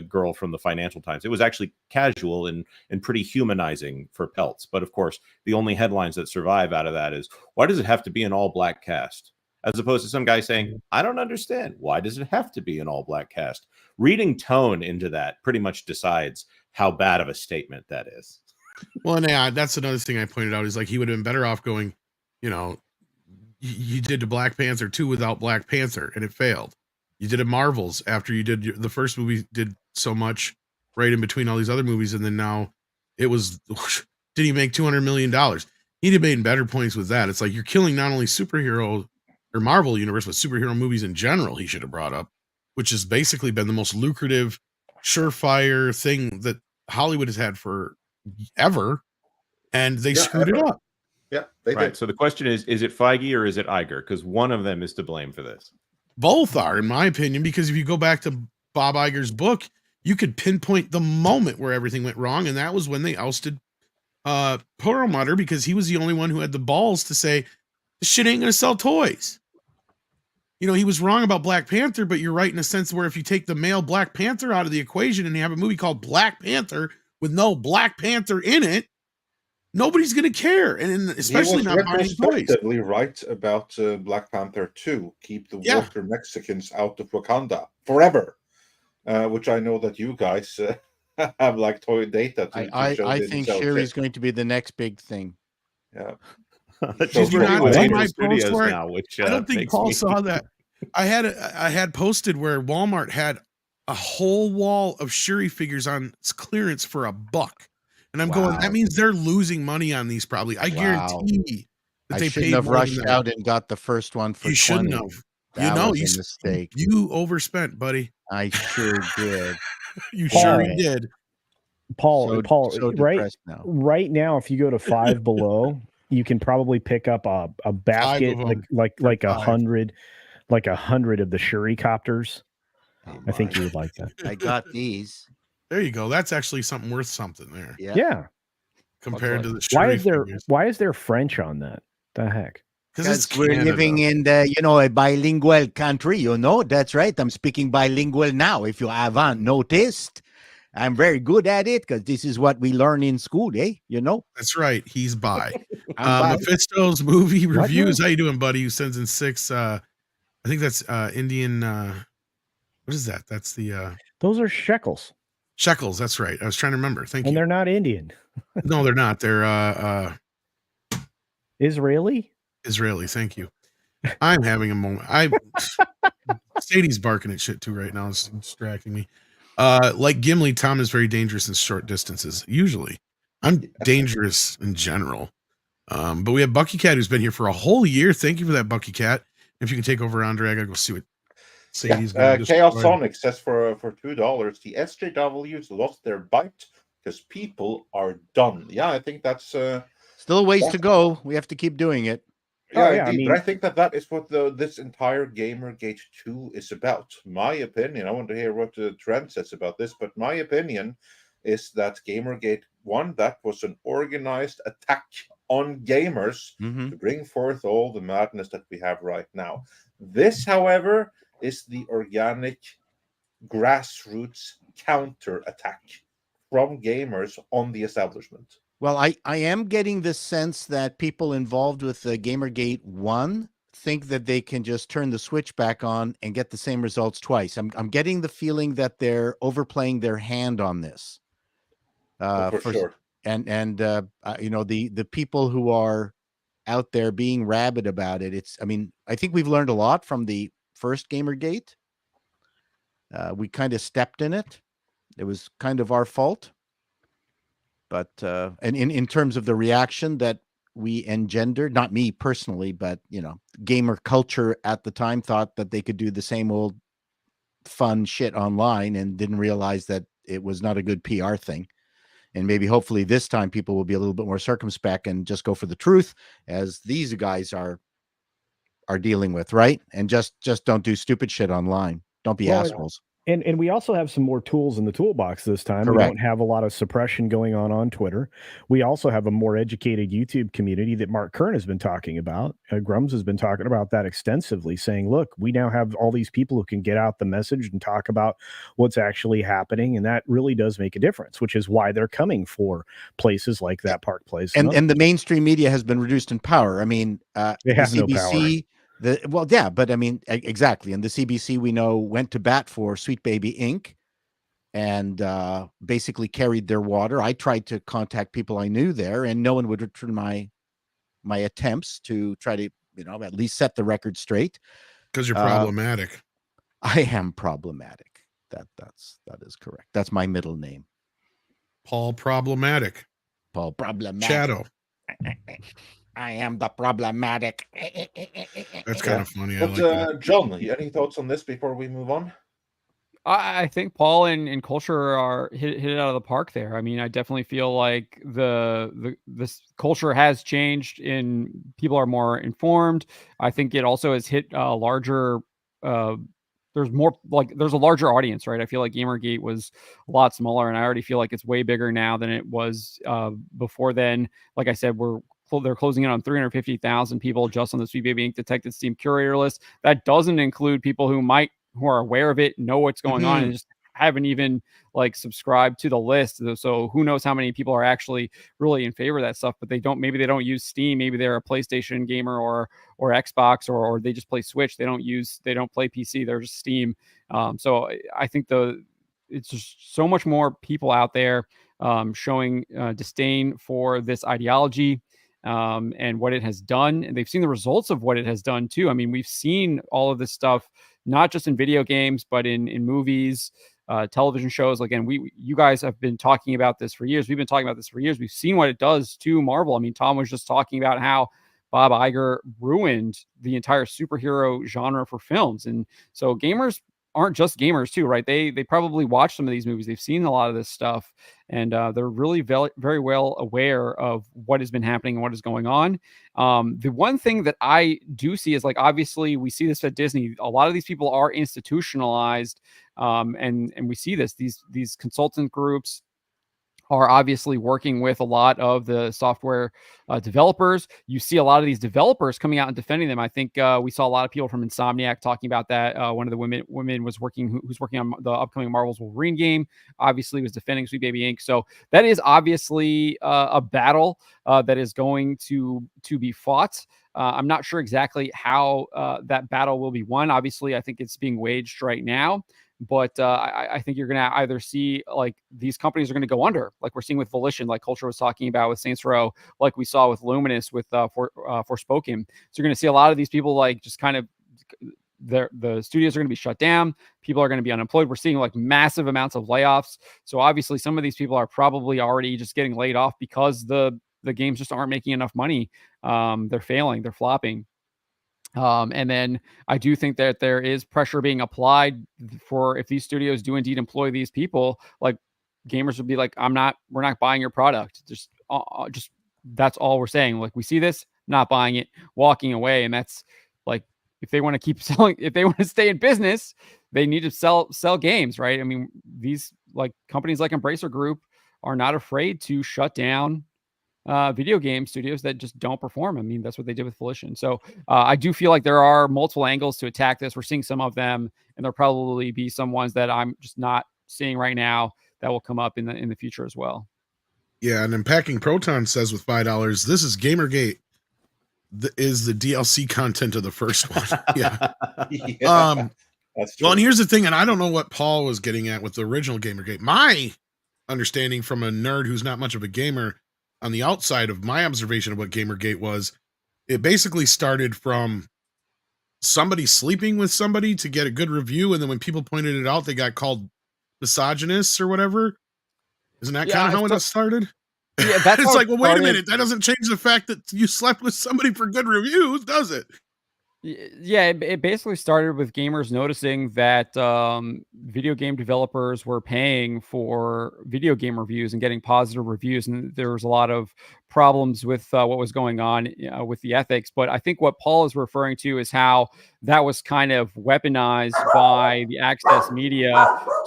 girl from the Financial Times. It was actually casual and pretty humanizing for Peltz. But of course, the only headlines that survive out of that is, why does it have to be an all-black cast? As opposed to some guy saying, I don't understand. Why does it have to be an all-black cast? Reading tone into that pretty much decides how bad of a statement that is. Well, and that's another thing I pointed out is like he would have been better off going, you did the Black Panther 2 without Black Panther, and it failed. You did a Marvels after you did the first movie, did so much right in between all these other movies, and then now it was, did he make $200 million? He'd have made better points with that. It's like you're killing not only superhero or Marvel universe, but superhero movies in general. He should have brought up, which has basically been the most lucrative, surefire thing that Hollywood has had forever, and they screwed it up. Yeah, they did. So the question is it Feige or is it Iger? Because one of them is to blame for this. Both are, in my opinion, because if you go back to Bob Iger's book, you could pinpoint the moment where everything went wrong, and that was when they ousted Perlmutter because he was the only one who had the balls to say, this shit ain't going to sell toys. He was wrong about Black Panther, but you're right in a sense where if you take the male Black Panther out of the equation and you have a movie called Black Panther with no Black Panther in it, nobody's going to care, and especially not buying toys. Right about Black Panther 2. Keep the water Mexicans out of Wakanda forever, which I know that you guys have like toy data. I think Sherry's going to be the next big thing. Yeah. Did you not see my post where now, which, I don't think Paul saw that. I had posted where Walmart had a whole wall of Shuri figures on clearance for $1. And I'm going, that means they're losing money on these probably. I guarantee that they shouldn't have rushed out and got the first one for 20. You shouldn't have. That was a mistake. You overspent, buddy. I sure did. You sure did. Paul, so right now, if you go to Five Below, you can probably pick up a basket like 100 of the Shuri copters. I think you would like that. I got these. There you go. That's actually something worth something there Yeah. compared to the Why is there French on that? The heck? Because we're living in the, a bilingual country, That's right. I'm speaking bilingual now. If you haven't noticed, I'm very good at it because this is what we learn in school, That's right. He's bi. I'm bi. Mephisto's movie What? reviews. How you doing, buddy? Who sends in 6? I think that's Indian. What is that? That's the Those are shekels. shekels. That's right. I was trying to remember. Thank you. And they're not Indian. No, they're not. They're Israeli? Israeli. Thank you. I'm having a moment. Sadie's barking at shit too right now. It's distracting me. Like Gimli, Tom is very dangerous in short distances. Usually, I'm dangerous in general. But we have Bucky Cat who's been here for a whole year. Thank you for that, Bucky Cat. If you can take over, Andre, I gotta go see what Sadie's going to Chaos Sonic says for $2, the SJWs lost their bite because people are done. Yeah, I think that's still a ways to go. We have to keep doing it. Yeah, indeed. But I think that is what this entire Gamergate 2 is about. My opinion, I want to hear what Trent says about this, but my opinion is that Gamergate 1, that was an organized attack on gamers to bring forth all the madness that we have right now. This, however, is the organic grassroots counter-attack from gamers on the establishment. Well, I am getting the sense that people involved with the Gamergate 1 think that they can just turn the switch back on and get the same results twice. I'm getting the feeling that they're overplaying their hand on this. For sure. And the people who are out there being rabid about it, I think we've learned a lot from the first Gamergate. We kind of stepped in it. It was kind of our fault. But and in terms of the reaction that we engendered, not me personally, but gamer culture at the time thought that they could do the same old fun shit online and didn't realize that it was not a good PR thing. And maybe hopefully this time people will be a little bit more circumspect and just go for the truth, as these guys are dealing with, right? And just don't do stupid shit online. Don't be assholes. And we also have some more tools in the toolbox this time. Correct. We don't have a lot of suppression going on Twitter. We also have a more educated YouTube community that Mark Kern has been talking about. Grums has been talking about that extensively, saying, look, we now have all these people who can get out the message and talk about what's actually happening. And that really does make a difference, which is why they're coming for places like that Park Place. And the mainstream media has been reduced in power. I mean, they have the CBC, no power. But I mean, exactly. And the CBC, we know, went to bat for Sweet Baby Inc. and basically carried their water. I tried to contact people I knew there, and no one would return my attempts to try to, at least set the record straight. Because you're problematic. I am problematic. That is correct. That's my middle name. Paul Problematic. Paul Problematic. Chato. I am the problematic. That's kind of funny. But that. John, any thoughts on this before we move on? I think Paul and culture are hit it out of the park there. I mean, I definitely feel like this culture has changed, and people are more informed. I think it also has hit a larger. There's a larger audience, right? I feel like Gamergate was a lot smaller, and I already feel like it's way bigger now than it was before then. Like I said, they're closing in on 350,000 people just on the Sweet Baby Inc. Detected Steam curator list. That doesn't include people who are aware of it, know what's going on, and just haven't even subscribed to the list. So who knows how many people are actually really in favor of that stuff, but maybe they don't use Steam. Maybe they're a PlayStation gamer or Xbox, or they just play Switch. They don't play PC. They're just Steam. So I think it's just so much more people out there showing disdain for this ideology. And what it has done, and they've seen the results of what it has done too. I mean, we've seen all of this stuff, not just in video games, but in movies, television shows. Again, you guys have been talking about this for years. We've been talking about this for years. We've seen what it does to Marvel. I mean, Tom was just talking about how Bob Iger ruined the entire superhero genre for films. And so gamers aren't just gamers too, right? They probably watch some of these movies. They've seen a lot of this stuff, and they're really very well aware of what has been happening and what is going on. The one thing that I do see is, like, obviously we see this at Disney. A lot of these people are institutionalized, and we see this. These consultant groups are obviously working with a lot of the software developers. You see a lot of these developers coming out and defending them. I think we saw a lot of people from Insomniac talking about that. One of the women was who's working on the upcoming Marvel's Wolverine game, obviously was defending Sweet Baby Inc. So that is obviously a battle that is going to be fought. I'm not sure exactly how that battle will be won. Obviously, I think it's being waged right now. But I think you're going to either see, like, these companies are going to go under, like we're seeing with Volition, like Culture was talking about with Saints Row, like we saw with Luminous with Forspoken. So you're going to see a lot of these people, like, just kind of, the studios are going to be shut down. People are going to be unemployed. We're seeing, like, massive amounts of layoffs. So obviously some of these people are probably already just getting laid off because the games just aren't making enough money. They're failing, they're flopping. And then I do think that there is pressure being applied for, if these studios do indeed employ these people, like, gamers would be like, we're not buying your product. Just that's all we're saying. Like, we see this, not buying it, walking away. And that's, like, if they want to keep selling, if they want to stay in business, they need to sell games, right? I mean, these, like, companies like Embracer Group are not afraid to shut down video game studios that just don't perform. I mean, that's what they did with Volition. So I do feel like there are multiple angles to attack this. We're seeing some of them, and there'll probably be some ones that I'm just not seeing right now that will come up in the future as well. Yeah, and Unpacking Proton says with $5, this is Gamergate. Is the DLC content of the first one. Yeah. Yeah, that's true. Well, and here's the thing, and I don't know what Paul was getting at with the original Gamergate. My understanding from a nerd who's not much of a gamer, on the outside of my observation of what Gamergate was, it basically started from somebody sleeping with somebody to get a good review, and then when people pointed it out, they got called misogynists or whatever. Isn't that kind of how it started? Yeah, that's it's how like, it well, wait a started. minute. That doesn't change the fact that you slept with somebody for good reviews, does it? Yeah, it basically started with gamers noticing that video game developers were paying for video game reviews and getting positive reviews, and there was a lot of problems with what was going on with the ethics. But I think what Paul is referring to is how that was kind of weaponized by the access media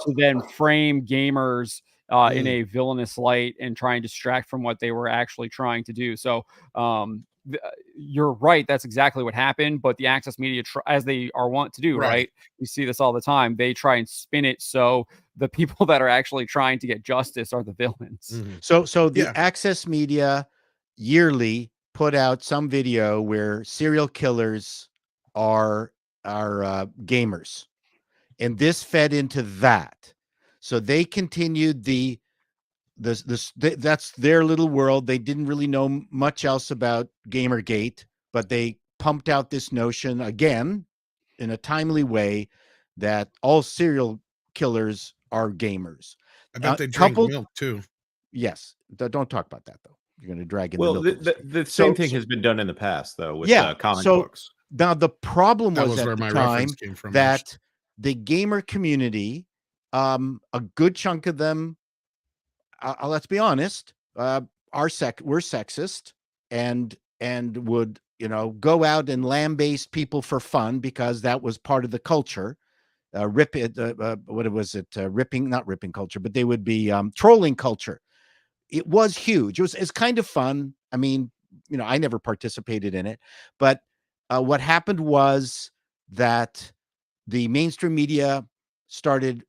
to then frame gamers in a villainous light and try and distract from what they were actually trying to do. So you're right, that's exactly what happened. But the access media, as they are wont to do, right? We see this all the time. They try and spin it so the people that are actually trying to get justice are the villains. So the access media yearly put out some video where serial killers are gamers, and this fed into that. So they continued that's their little world. They didn't really know much else about Gamergate, but they pumped out this notion again in a timely way that all serial killers are gamers. I bet they drink milk too. Yes. Don't talk about that, though. You're going to drag in well, the milk. the same thing has been done in the past, though, with comic books. Now, the problem That was at where the my time reference came from, that the gamer community, a good chunk of them, let's be honest, we're sexist and would, go out and lambaste people for fun because that was part of the culture. Not ripping culture, but they would be trolling culture. It was huge. It's kind of fun. I mean, I never participated in it, but what happened was that the mainstream media started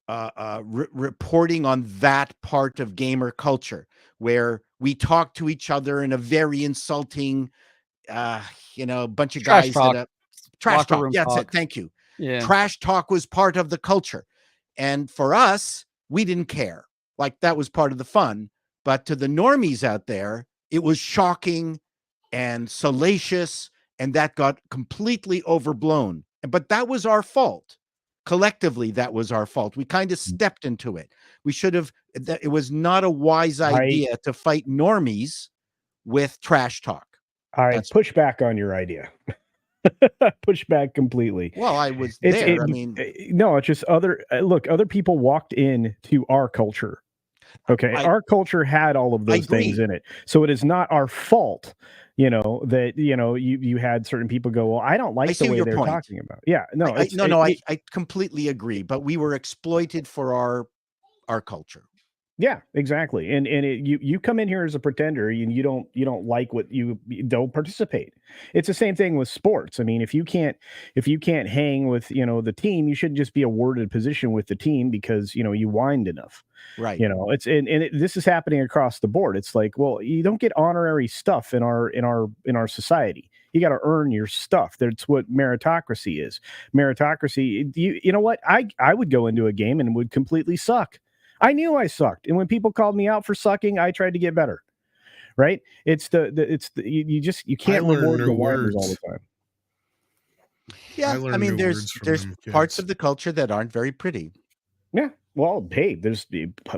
reporting on that part of gamer culture where we talk to each other in a very insulting, bunch of Trash guys talk. that trash talk. Room Yeah, that's talk. it. Thank you. Yeah. Trash talk was part of the culture. And for us, we didn't care. Like, that was part of the fun. But to the normies out there, it was shocking and salacious, and that got completely overblown. But that was our fault. Collectively, that was our fault. We kind of stepped into it. We should have. It was not a wise idea to fight normies with trash talk. I push back on your idea. Push back completely. Well, I was It's there. it, I mean, no, it's just other people walked in to our culture. Okay, I our culture had all of those things agree. in it, so it is not our fault. That you had certain people go, well, I don't I like the see way your they're point. talking about. Yeah, no, it's no, I completely agree. But we were exploited for our culture. yeah, exactly. And you come in here as a pretender and you don't like what you don't participate. It's the same thing with sports. I mean, if you can't hang with, the team, you shouldn't just be awarded a position with the team because, you whined enough. Right. This is happening across the board. It's like, well, you don't get honorary stuff in our society. You got to earn your stuff. That's what meritocracy is. Meritocracy, you know what? I would go into a game and would completely suck. I knew I sucked, and when people called me out for sucking, I tried to get better. Right? You can't learned reward new the whiners all words. the time. Yeah, learned mean, new there's words from there's them parts kids. of the culture that aren't very pretty. Yeah. Well, hey,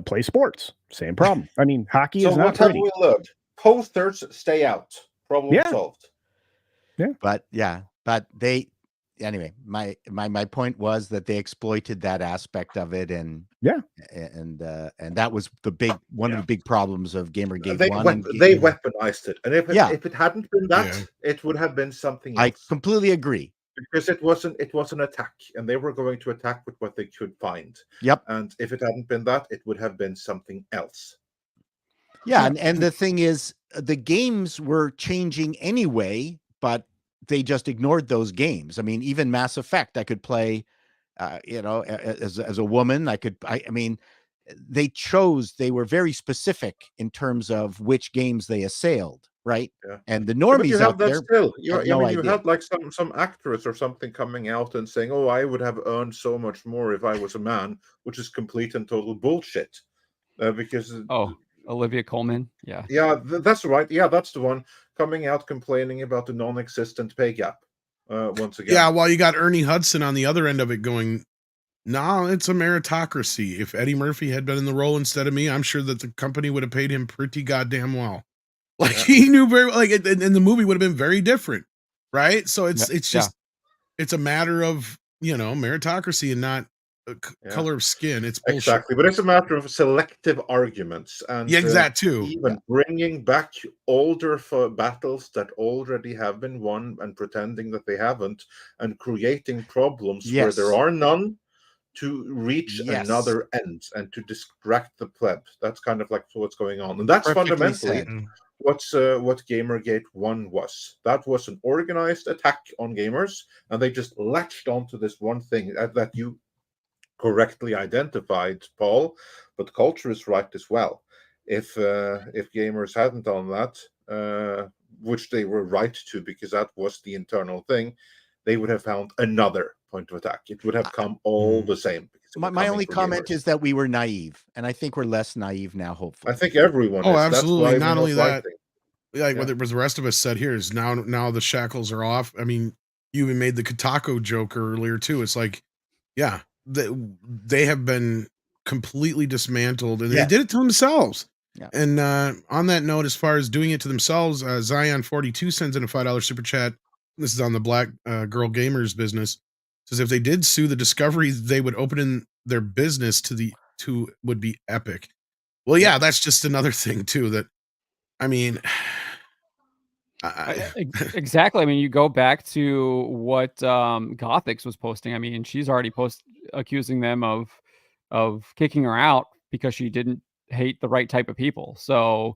play sports. Same problem. I mean, hockey So is not what have pretty. we learned? Posters stay out. Problem Yeah. solved. But they anyway, my point was that they exploited that aspect of it, and that was one of the big problems of GamerGame They 1. they weaponized it, and if it hadn't been that, Yeah. it would have been something else. I completely agree. Because it was an attack, and they were going to attack with what they could find. Yep. And if it hadn't been that, it would have been something else. Yeah, and the thing is, the games were changing anyway, but they just ignored those games. I mean, even Mass Effect, I could play, as a woman. I mean, they were very specific in terms of which games they assailed, right? Yeah. And the But normies you have out that there still. had no You idea. had like some actress or something coming out and saying, "Oh, I would have earned so much more if I was a man," which is complete and total bullshit. Because Olivia Colman, yeah, that's right. Yeah, that's the one coming out complaining about the non-existent pay gap. Once again, Yeah, while you got Ernie Hudson on the other end of it going, no, it's a meritocracy. If Eddie Murphy had been in the role instead of me, I'm sure that the company would have paid him pretty goddamn well. Like he knew very well, and the movie would have been very different, right? So it's it's a matter of meritocracy and not color of skin. It's bullshit. Exactly, but it's a matter of selective arguments and that too. Even bringing back older battles that already have been won and pretending that they haven't, and creating problems where there are none to reach another end and to distract the pleb. That's kind of like what's going on, and that's fundamentally what Gamergate 1 was. That was an organized attack on gamers, and they just latched onto this one thing that you correctly identified, Paul, but culture is right as well. If gamers hadn't done that, which they were right to, because that was the internal thing, they would have found another point of attack. It would have come all the same. My only comment is that we were naive, and I think we're less naive now, hopefully. I think everyone is. Absolutely. Not only that, like what the rest of us said here is now the shackles are off. I mean, you even made the Kotaku joke earlier too. It's like, yeah, they have been completely dismantled, and they did it to themselves. Yeah. And on that note, as far as doing it to themselves, Zion42 sends in a $5 super chat. This is on the Black Girl Gamers business. Says if they did sue the Discovery, they would open in their business to would be epic. Well, yeah, that's just another thing too. That I mean, exactly. I mean, you go back to what Gothix was posting. I mean, she's already accusing them of kicking her out because she didn't hate the right type of people. So,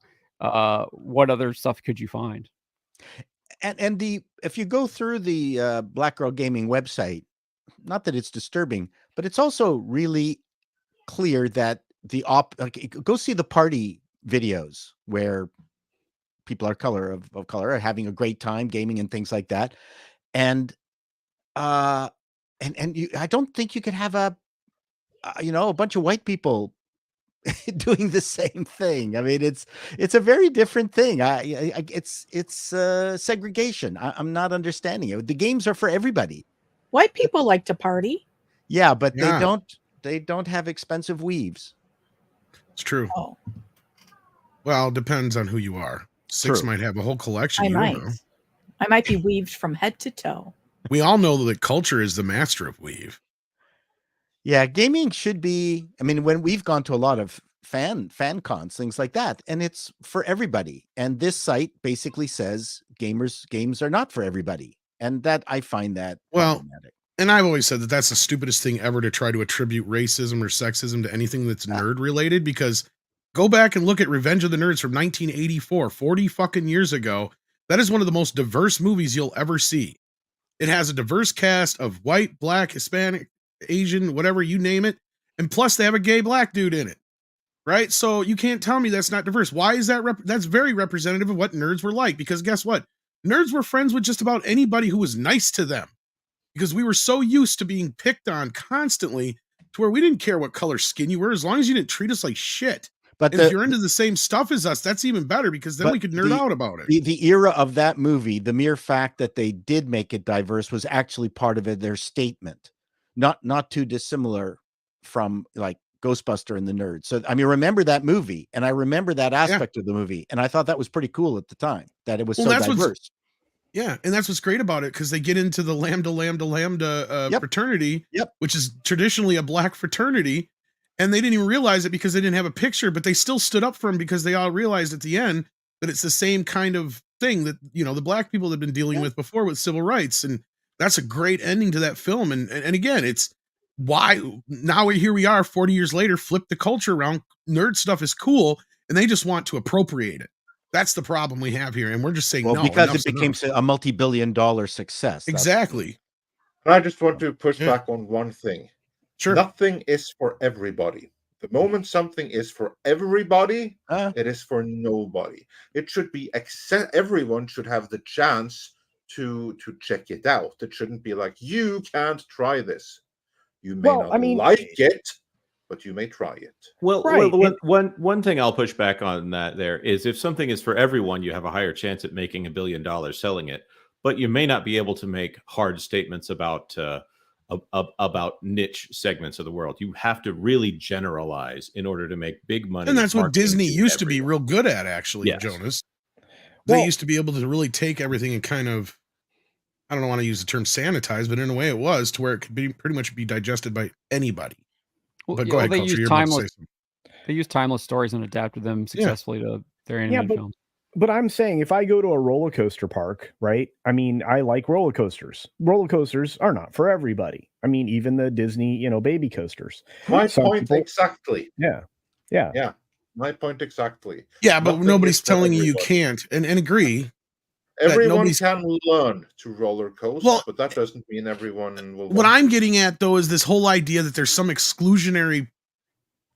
what other stuff could you find? And if you go through the Black Girl Gaming website, not that it's disturbing, but it's also really clear that go see the party videos where people of color are having a great time gaming and things like that. And I don't think you could have a bunch of white people doing the same thing. I mean, it's a very different thing. It's segregation. I'm not understanding it. The games are for everybody. White people like to party. Yeah, but they don't have expensive weaves. It's true. Oh. Well, it depends on who you are. Six True. might have a whole collection. I might be weaved from head to toe. We all know that culture is the master of weave. Yeah, gaming should be. I mean, when we've gone to a lot of fan cons, things like that, and it's for everybody. And this site basically says games are not for everybody, and that I find that problematic. And I've always said that that's the stupidest thing ever to try to attribute racism or sexism to anything that's nerd related, because go back and look at Revenge of the Nerds from 1984, 40 fucking years ago. That is one of the most diverse movies you'll ever see. It has a diverse cast of white, black, Hispanic, Asian, whatever, you name it. And plus they have a gay black dude in it. Right? So you can't tell me that's not diverse. Why is that? That's very representative of what nerds were like, because guess what? Nerds were friends with just about anybody who was nice to them, because we were so used to being picked on constantly to where we didn't care what color skin you were, as long as you didn't treat us like shit. But if you're into the same stuff as us, that's even better, because then we could nerd out about it. The era of that movie, the mere fact that they did make it diverse was actually part of their statement, not too dissimilar from like Ghostbuster and the Nerds. So I mean, remember that movie, and I remember that aspect of the movie, and I thought that was pretty cool at the time that it was so diverse. Yeah, and that's what's great about it, because they get into the lambda fraternity, which is traditionally a black fraternity, and they didn't even realize it because they didn't have a picture, but they still stood up for him because they all realized at the end that it's the same kind of thing that, you know, the black people have been dealing with before with civil rights, and that's a great ending to that film. And again, it's why now here we are 40 years later, flip the culture around. Nerd stuff is cool, and they just want to appropriate it. That's the problem we have here, and we're just saying no, because it became a multi-billion-dollar success. Exactly. I just want to push back on one thing. Sure. Nothing is for everybody. The moment something is for everybody, it is for nobody. It should be everyone should have the chance to check it out. It shouldn't be like, you can't try this. You may not like it, but you may try it. Well, one thing I'll push back on that there is, if something is for everyone, you have a higher chance at making $1 billion selling it, but you may not be able to make hard statements about niche segments of the world. You have to really generalize in order to make big money. And that's what Disney used to be real good at, actually, Jonas. They used to be able to really take everything and kind of, I don't want to use the term sanitize, but in a way it was, to where it could be pretty much be digested by anybody. But go ahead, they used timeless stories and adapted them successfully to their animated films. But I'm saying, if I go to a roller coaster park, right? I mean, I like roller coasters. Roller coasters are not for everybody. I mean, even the Disney, baby coasters. My point exactly. Yeah. My point exactly. Yeah, but nobody's telling you can't, and agree. Everyone can learn to roller coaster, but that doesn't mean everyone will. What I'm getting at, though, is this whole idea that there's some exclusionary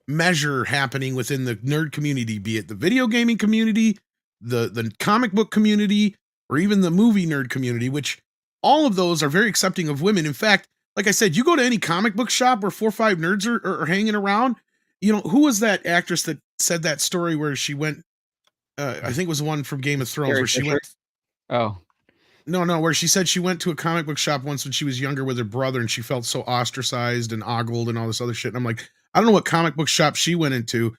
measure happening within the nerd community, be it the video gaming community, the comic book community, or even the movie nerd community, which all of those are very accepting of women. In fact, like I said, you go to any comic book shop where 4 or 5 nerds are hanging around. Who was that actress that said that story where she went, I think it was the one from Game of Thrones, where she went. Oh. No, where she said she went to a comic book shop once when she was younger with her brother, and she felt so ostracized and ogled and all this other shit. And I'm like, I don't know what comic book shop she went into,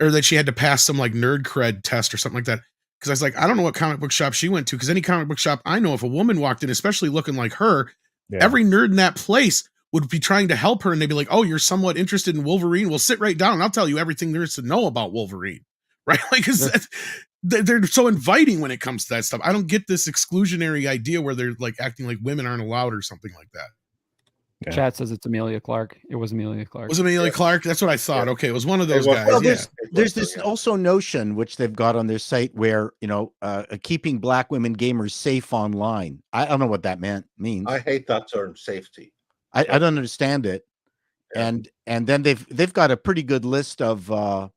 or that she had to pass some like nerd cred test or something like that. Because I was like, I don't know what comic book shop she went to, because any comic book shop I know, if a woman walked in, especially looking like her, every nerd in that place would be trying to help her, and they'd be like, oh, you're somewhat interested in Wolverine? Well, sit right down and I'll tell you everything there is to know about Wolverine. Right? Like, they're so inviting when it comes to that stuff. I don't get this exclusionary idea where they're like acting like women aren't allowed or something like that. Yeah. Chat says it's Amelia Clark. It was Amelia Clark. Was it Amelia Clark? That's what I thought. Okay, it was one of those guys. Well, there's this also notion which they've got on their site where keeping black women gamers safe online. I don't know what that means. I hate that term, safety. I don't understand it. Yeah. And then they've got a pretty good list of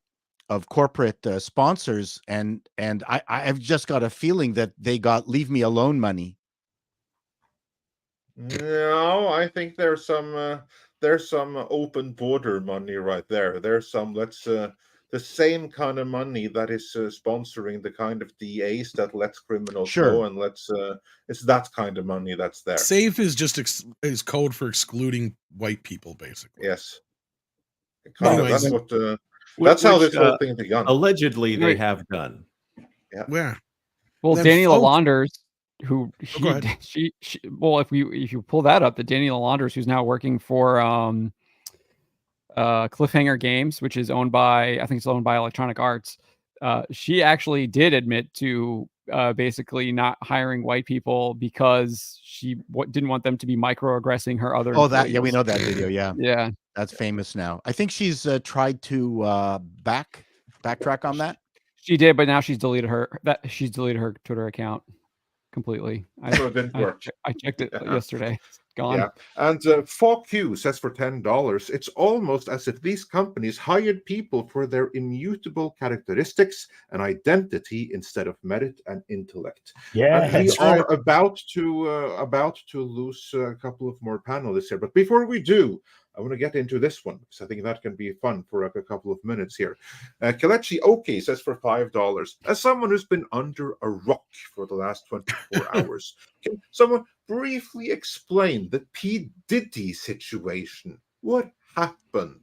corporate sponsors, and I've just got a feeling that they got leave me alone money. No, I think there's some open border money right there. There's some the same kind of money that is sponsoring the kind of DAs that lets criminals go, and it's that kind of money that's there. Safe is just is code for excluding white people, basically. Yes. That's what. That's how this whole thing began. Allegedly, they have done. Yeah. Where? Well, Danny Lalanders who go ahead. she well, if you pull that up, the Daniela Launders, who's now working for Cliffhanger Games, which is owned by, I think it's owned by Electronic Arts. She actually did admit to basically not hiring white people because she didn't want them to be microaggressing her other. Oh, that, yeah, we employees. know that video. Yeah, Yeah, that's famous now. I think she's tried to backtrack on that. she did, but now she's deleted her Twitter account completely. So it didn't work. I checked it yesterday. It's gone. Yeah, and FOQ says for $10, it's almost as if these companies hired people for their immutable characteristics and identity instead of merit and intellect. Yeah, And we that's are right. about to lose a couple of more panelists here, but before we do, I want to get into this one because I think that can be fun for a couple of minutes here. Kelechi Oki says for $5, as someone who's been under a rock for the last 24 hours, can someone briefly explain the P Diddy situation? What happened?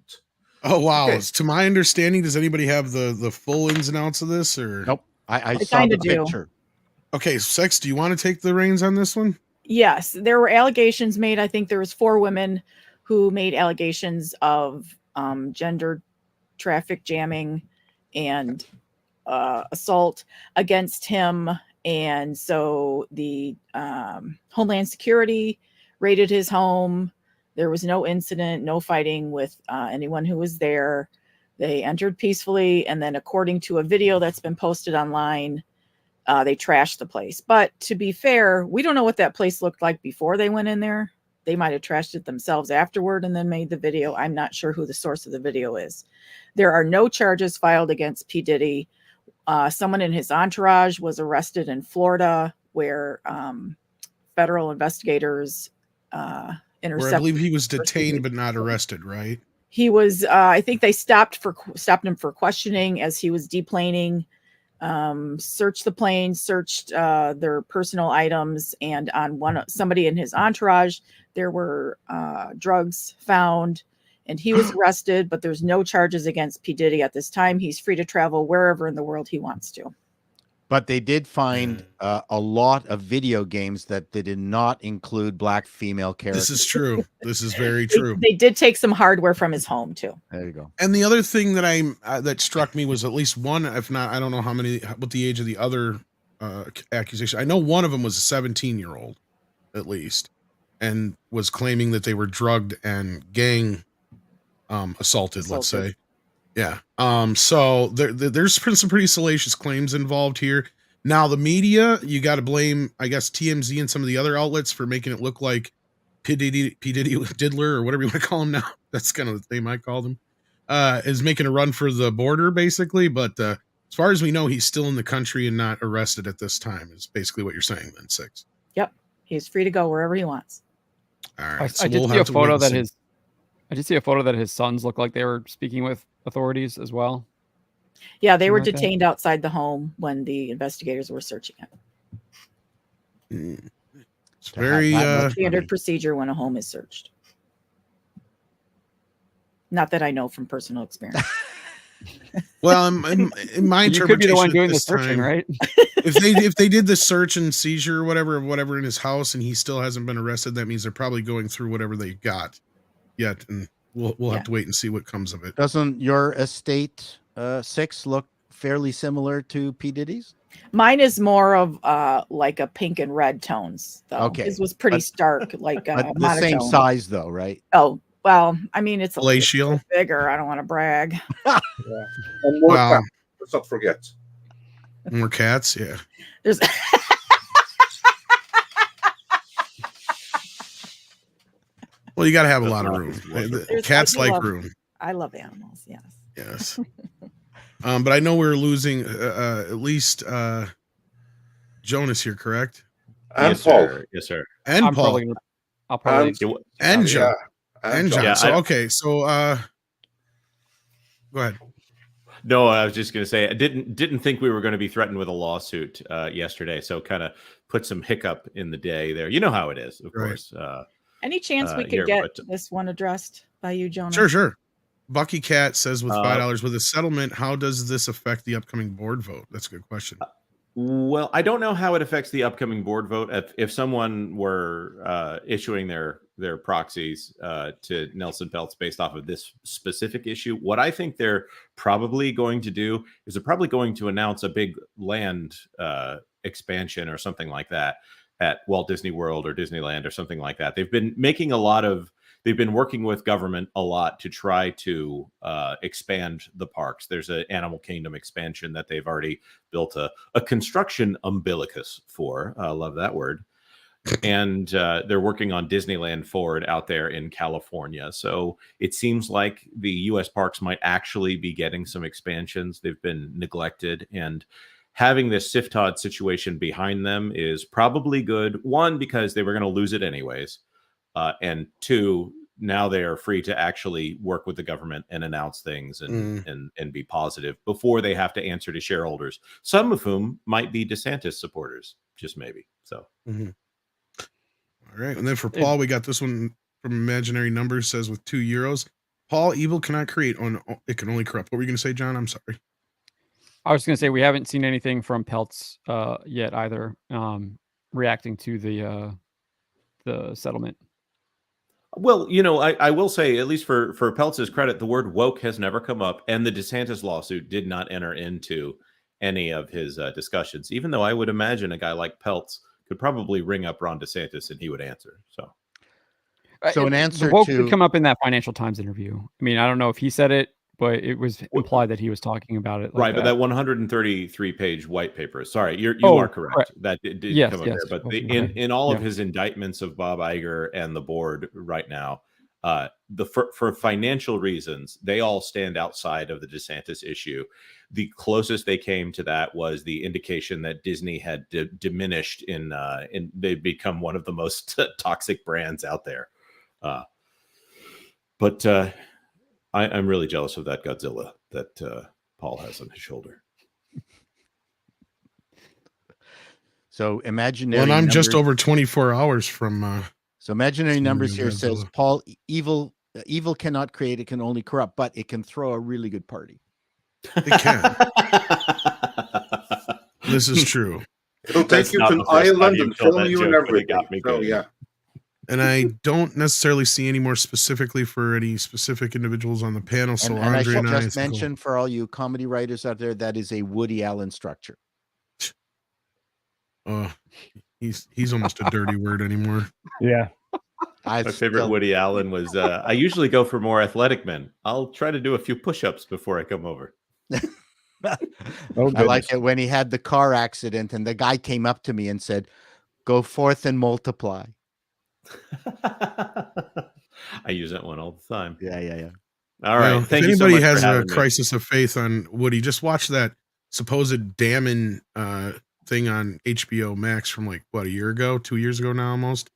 Oh wow! Okay. To my understanding, does anybody have the full ins and outs of this? Or Nope. I I saw the kinda do. picture. okay, Sex, do you want to take the reins on this one? Yes, there were allegations made. I think there was 4 women who made allegations of gender traffic jamming and assault against him. And so the Homeland Security raided his home. There was no incident, no fighting with anyone who was there. They entered peacefully. And then according to a video that's been posted online, they trashed the place. But to be fair, we don't know what that place looked like before they went in there. They might have trashed it themselves afterward and then made the video. I'm not sure who the source of the video is. There are no charges filed against P. Diddy. Someone in his entourage was arrested in Florida where federal investigators intercepted. Where I believe he was detained but not arrested, right? He was, I think they stopped him for questioning as he was deplaning, searched the plane, searched their personal items, and on somebody in his entourage, there were drugs found, and he was arrested, but there's no charges against P. Diddy at this time. He's free to travel wherever in the world he wants to. But they did find a lot of video games that they did not include black female characters. This is true. This is very true. They did take some hardware from his home too. There you go. And the other thing that that struck me was at least one, if not, I don't know what the age of the other accusation. I know one of them was a 17-year-old, at least, and was claiming that they were drugged and gang assaulted. Let's say, yeah. So there's been some pretty salacious claims involved here. Now the media, you got to blame, I guess, TMZ and some of the other outlets for making it look like P Diddy Diddler, or whatever you want to call him now. That's kind of the name I called him. Is making a run for the border, basically. But as far as we know, he's still in the country and not arrested at this time, is basically what you're saying then, Six. Yep. He's free to go wherever he wants. All right. I did see a photo that his sons looked like they were speaking with authorities as well. Yeah, they were Something like that. detained outside the home when the investigators were searching it. It's very Standard procedure when a home is searched. Not that I know from personal experience. well, in my interpretation, You could be the one doing at the this searching, time, right? if they did the search and seizure or whatever in his house, and he still hasn't been arrested, that means they're probably going through whatever they got yet, and we'll have to wait and see what comes of it. Doesn't your estate 6 look fairly similar to P. Diddy's? Mine is more of like a pink and red tones, though. Okay. His was pretty But- stark, like But the same monotone. size, though, right? Oh, well, I mean, it's a little Glacial. bigger. I don't want to brag. And more Wow. cats, let's not forget. More cats, yeah. There's Well, you got to have a lot of That's room. not- There's- Cats I do like love- room. I love animals. Yes. Yes. But I know we're losing at least Jonas here, correct? And yes, Paul. sir. Yes, sir. And I'm Paul probably gonna, I'll probably And- It wa- and John. Yeah. And John. Yeah, So I- okay, so go ahead. No, I was just going to say I didn't think we were going to be threatened with a lawsuit yesterday, so kind of put some hiccup in the day there. You know how it is, of Right. course. Any chance we could here, get but- this one addressed by you, Jonas? Sure. Bucky Cat says with $5 with a settlement, how does this affect the upcoming board vote? That's a good question. Well, I don't know how it affects the upcoming board vote. If someone were issuing their proxies to Nelson Peltz based off of this specific issue, what I think they're probably going to do is they're probably going to announce a big land expansion or something like that at Walt Disney World or Disneyland or something like that. They've been making they've been working with government a lot to try to expand the parks. There's an Animal Kingdom expansion that they've already built a construction umbilicus for. I love that word. And they're working on Disneyland Forward out there in California. So it seems like the U.S. parks might actually be getting some expansions. They've been neglected, and having this SIFTOD situation behind them is probably good. One, because they were going to lose it anyways. And two, now they are free to actually work with the government and announce things and be positive before they have to answer to shareholders, some of whom might be DeSantis supporters, just maybe. So, All right. And then for Paul, we got this one from Imaginary Numbers, says with €2. Paul, evil cannot create it can only corrupt. What were you going to say, John? I'm sorry. I was going to say we haven't seen anything from Peltz yet either, reacting to the settlement. well, you know, I will say, at least for Peltz's credit, the word woke has never come up, and the DeSantis lawsuit did not enter into any of his discussions, even though I would imagine a guy like Peltz could probably ring up Ron DeSantis and he would answer. So an answer the woke to could come up in that Financial Times interview. I mean, I don't know if he said it, but it was implied that he was talking about it. Like right, but that 133-page white paper. Sorry, you are correct. That did come up there. But in all of his indictments of Bob Iger and the board right now, for financial reasons, they all stand outside of the DeSantis issue. The closest they came to that was the indication that Disney had diminished in they'd become one of the most toxic brands out there. But I'm really jealous of that Godzilla that Paul has on his shoulder. So imaginary. Well, and I'm numbers, just over 24 hours from. So imaginary numbers here says Godzilla. Paul, evil cannot create; it can only corrupt, but it can throw a really good party. It can. This is true. It'll That's take you not to the an first time island you've and told film that you and joke, but it everything. got me So good. yeah. And I don't necessarily see any more specifically for any specific individuals on the panel. So And I Andre should and I just mention for all you comedy writers out there, that is a Woody Allen structure. He's almost a dirty word anymore. Yeah. My favorite Woody Allen was, I usually go for more athletic men. I'll try to do a few push-ups before I come over. I like it when he had the car accident and the guy came up to me and said, "Go forth and multiply." I use that one all the time. Yeah. All right. Well, Thank if you so anybody much has for a having me. crisis of faith on Woody, just watch that supposed damning thing on HBO Max from like what, 2 years ago now almost.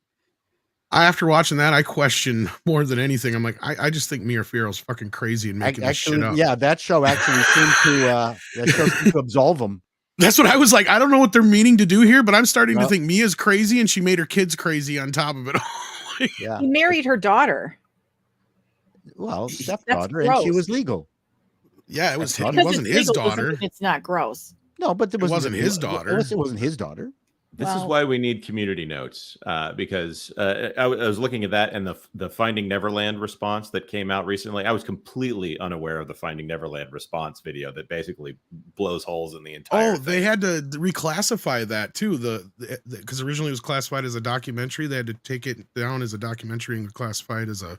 After watching that, I question more than anything. I'm like, I just think Mia Farrow's fucking crazy and making this shit up. Yeah, that show actually seemed to absolve him. That's what I was like. I don't know what they're meaning to do here, but I'm starting to think Mia's crazy and she made her kids crazy on top of it all. Yeah. He married her daughter. Well, stepdaughter, and she was legal. Yeah, it was. It Because wasn't it's his legal daughter. It's not gross. No, but It wasn't his daughter. It wasn't his daughter. This is why we need community notes, because I was looking at that and the Finding Neverland response that came out recently. I was completely unaware of the Finding Neverland response video that basically blows holes in the entire thing. They had to reclassify that too. Because originally it was classified as a documentary. They had to take it down as a documentary and classify it as a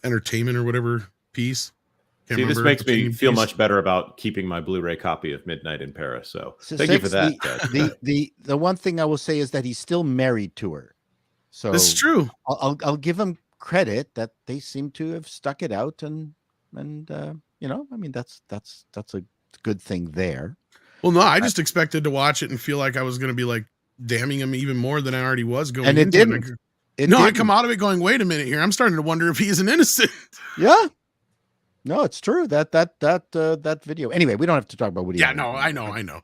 entertainment or whatever piece. See, this makes me feel much better about keeping my Blu-ray copy of Midnight in Paris. So thank you for that. The one thing I will say is that he's still married to her. So this is true. I'll give him credit that they seem to have stuck it out, and you know, I mean, that's a good thing there. Well, no, I just expected to watch it and feel like I was going to be like damning him even more than I already was going. And it into didn't. I come out of it going, wait a minute here. I'm starting to wonder if he isn't innocent. Yeah. No, it's true that video. Anyway, we don't have to talk about Woody. Yeah, Allen. no, I know.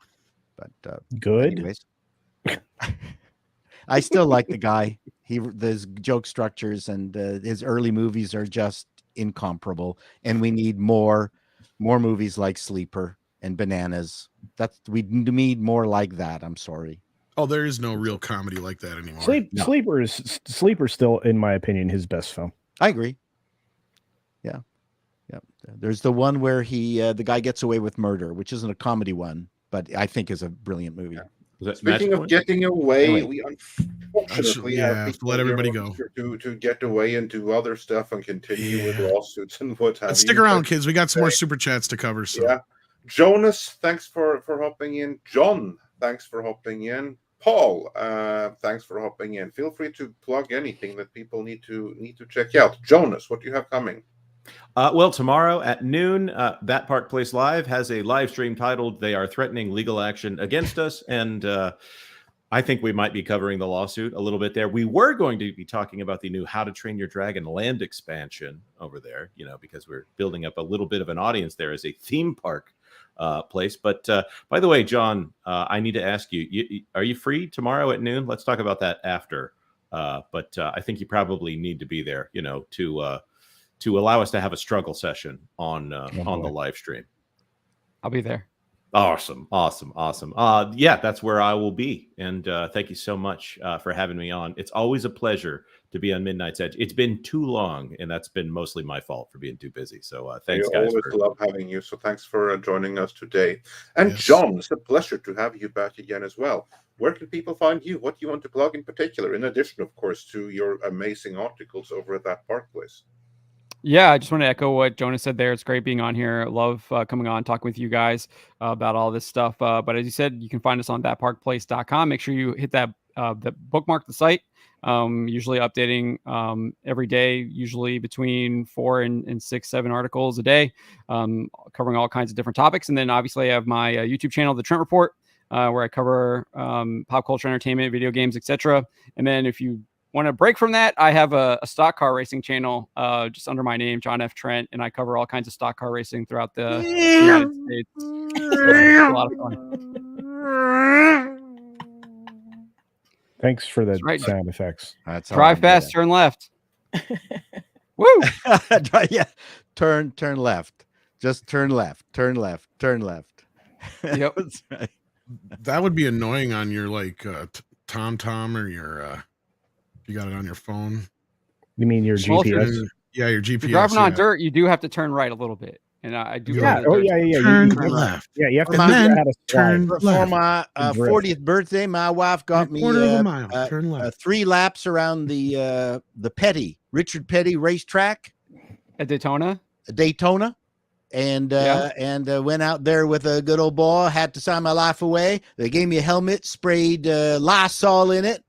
But good. Anyways, I still like the guy. His joke structures and his early movies are just incomparable, and we need more movies like Sleeper and bananas. We need more like that. I'm sorry. Oh, there is no real comedy like that anymore. No. Sleeper's still, in my opinion, his best film. I agree. Yeah. There's the one where the guy gets away with murder, which isn't a comedy one, but I think is a brilliant movie. Was that Speaking Match of getting away, Anyway. we unfortunately Yeah, have have to people let everybody here go. to get away and do other stuff and continue with Yeah. lawsuits and what have But you. stick around, But, kids. We got some more super chats to cover. So yeah. Jonas, thanks for hopping in. John, thanks for hopping in. Paul, thanks for hopping in. Feel free to plug anything that people need to check out. Jonas, what do you have coming? Well, tomorrow at noon, That Park Place Live has a live stream titled "They Are Threatening Legal Action Against Us," and I think we might be covering the lawsuit a little bit there. We were going to be talking about the new How to Train Your Dragon land expansion over there, because we're building up a little bit of an audience there as a theme park place. But by the way, John, I need to ask you, are you free tomorrow at noon? Let's talk about that after. But I think you probably need to be there, to allow us to have a struggle session on the live stream. I'll be there. Awesome. Yeah, that's where I will be. And thank you so much for having me on. It's always a pleasure to be on Midnight's Edge. It's been too long, and that's been mostly my fault for being too busy. So thanks, We guys. always love having you. So thanks for joining us today. And Yes. John, it's a pleasure to have you back again as well. Where can people find you? What do you want to plug in particular? In addition, of course, to your amazing articles over at That Park Place. Yeah, I just want to echo what Jonas said there. It's great being on here. Love coming on, talking with you guys about all this stuff. But as you said, you can find us on thatparkplace.com. Make sure you hit that bookmark the site. Usually updating every day, usually between 4 and 6, 7 articles a day, covering all kinds of different topics. And then obviously I have my YouTube channel, The Trent Report, where I cover pop culture, entertainment, video games, etc. And then if you want to break from that, I have a stock car racing channel just under my name, John F. Trent, and I cover all kinds of stock car racing throughout the United States. It's a lot of fun. Thanks for the right. sound effects. That's Drive fast, turn left. Woo! Yeah, turn left. Just turn left. Turn left. Yep. That's right. that would be annoying on your TomTom or your you got it on your phone. You mean your Well, GPS? Yeah, your GPS. If you're driving on yeah. dirt, you do have to turn right a little bit. And I do. Yeah. go to the Yeah. dirt. Yeah. Turn You left. yeah, you have to And figure then out how to turn slide. For left. my Drift. 40th birthday, my wife got me Quarter of a mile. Turn left. 3 laps around the Richard Petty racetrack, At Daytona. Daytona, and went out there with a good old boy. Had to sign my life away. They gave me a helmet, sprayed Lysol in it,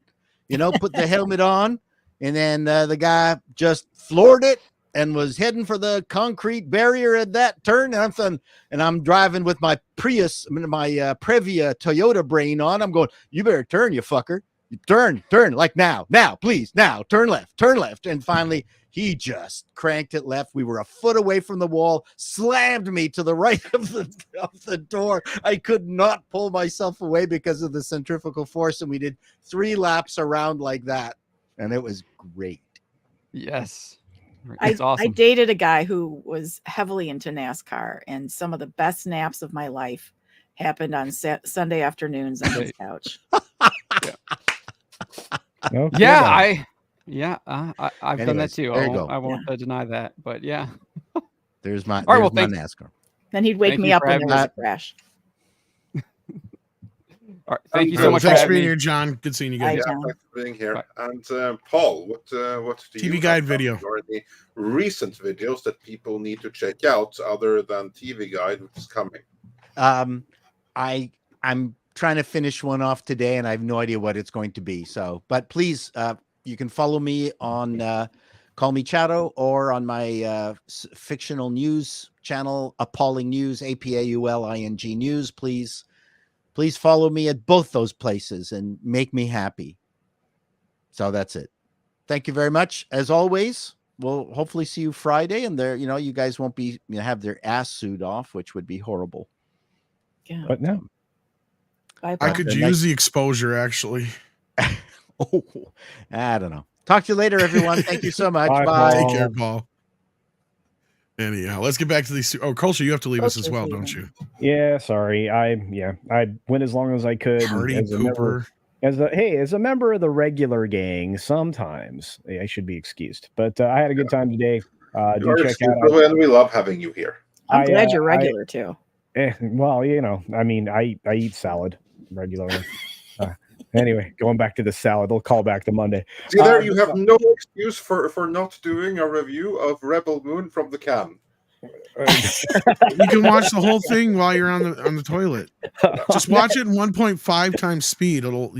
put the helmet on, and then the guy just floored it and was heading for the concrete barrier at that turn. And I'm driving with my Prius, my Previa Toyota brain on. I'm going, you better turn, you fucker. You turn, like now, please, now, turn left. And finally, he just cranked it left. We were a foot away from the wall, slammed me to the right of the door. I could not pull myself away because of the centrifugal force. And we did 3 laps around like that. And it was great. Yes. I It's awesome. dated a guy who was heavily into NASCAR, and some of the best naps of my life happened on Sunday afternoons on his couch. No, Yeah, I've done that Anyways, too. there you go. I won't deny that, but yeah. There's my, right, well, my thanks. NASCAR. Then he'd wake Thank me you up for when there having was us. a crash. All right. Thank you so Good. much for Thanks for having being me. here, John. Good seeing you Bye, guys. Yeah, John. thanks for being here. Bye. And Paul, what do you TV have guide coming, video. or the recent videos that people need to check out other than TV guide, which is coming? I'm trying to finish one off today, and I have no idea what it's going to be. So, but please, you can follow me on Call Me Chato, or on my fictional news channel, Appalling News, APAULING News. Please follow me at both those places and make me happy. So that's it. Thank you very much. As always, we'll hopefully see you Friday, and there, you guys won't be have their ass suit off, which would be horrible. Yeah. But no. Bye, I Paul. could The use the exposure, actually. Oh, I don't know. Talk to you later, everyone. Thank you so much. Bye, Bye. Take Paul. care, Paul. Anyhow, let's get back to these. Oh, Culture, you have to leave us as Culture's well, leaving. don't you? Yeah, sorry. I went as long as I could. Party as a member, pooper. as a member of the regular gang, sometimes I should be excused. But I had a good time today. Do You're check out. excusable, and we love having you here. I'm glad you're regular too. Well, I mean, I eat salad regularly. Anyway, going back to the salad, I'll call back to Monday. See, there you have no excuse for not doing a review of Rebel Moon from the can. You can watch the whole thing while you're on the toilet. Just watch it in 1.5 times speed. It'll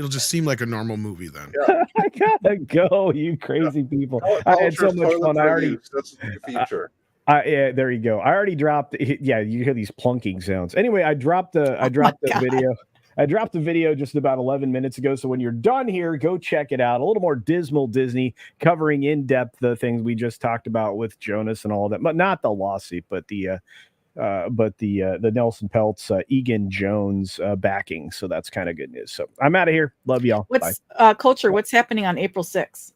just seem like a normal movie then. Yeah. I gotta go, you crazy people. I had so much fun. I already. That's the feature. Yeah, there you go. I already dropped. Yeah, you hear these plunking sounds. Anyway, I dropped the video. I dropped the video just about 11 minutes ago. So when you're done here, go check it out. A little more dismal Disney, covering in depth the things we just talked about with Jonas and all that, but not the lawsuit, but the Nelson Peltz, Egan Jones backing. So that's kind of good news. So I'm out of here. Love y'all. What's Culture? What's happening on April 6th?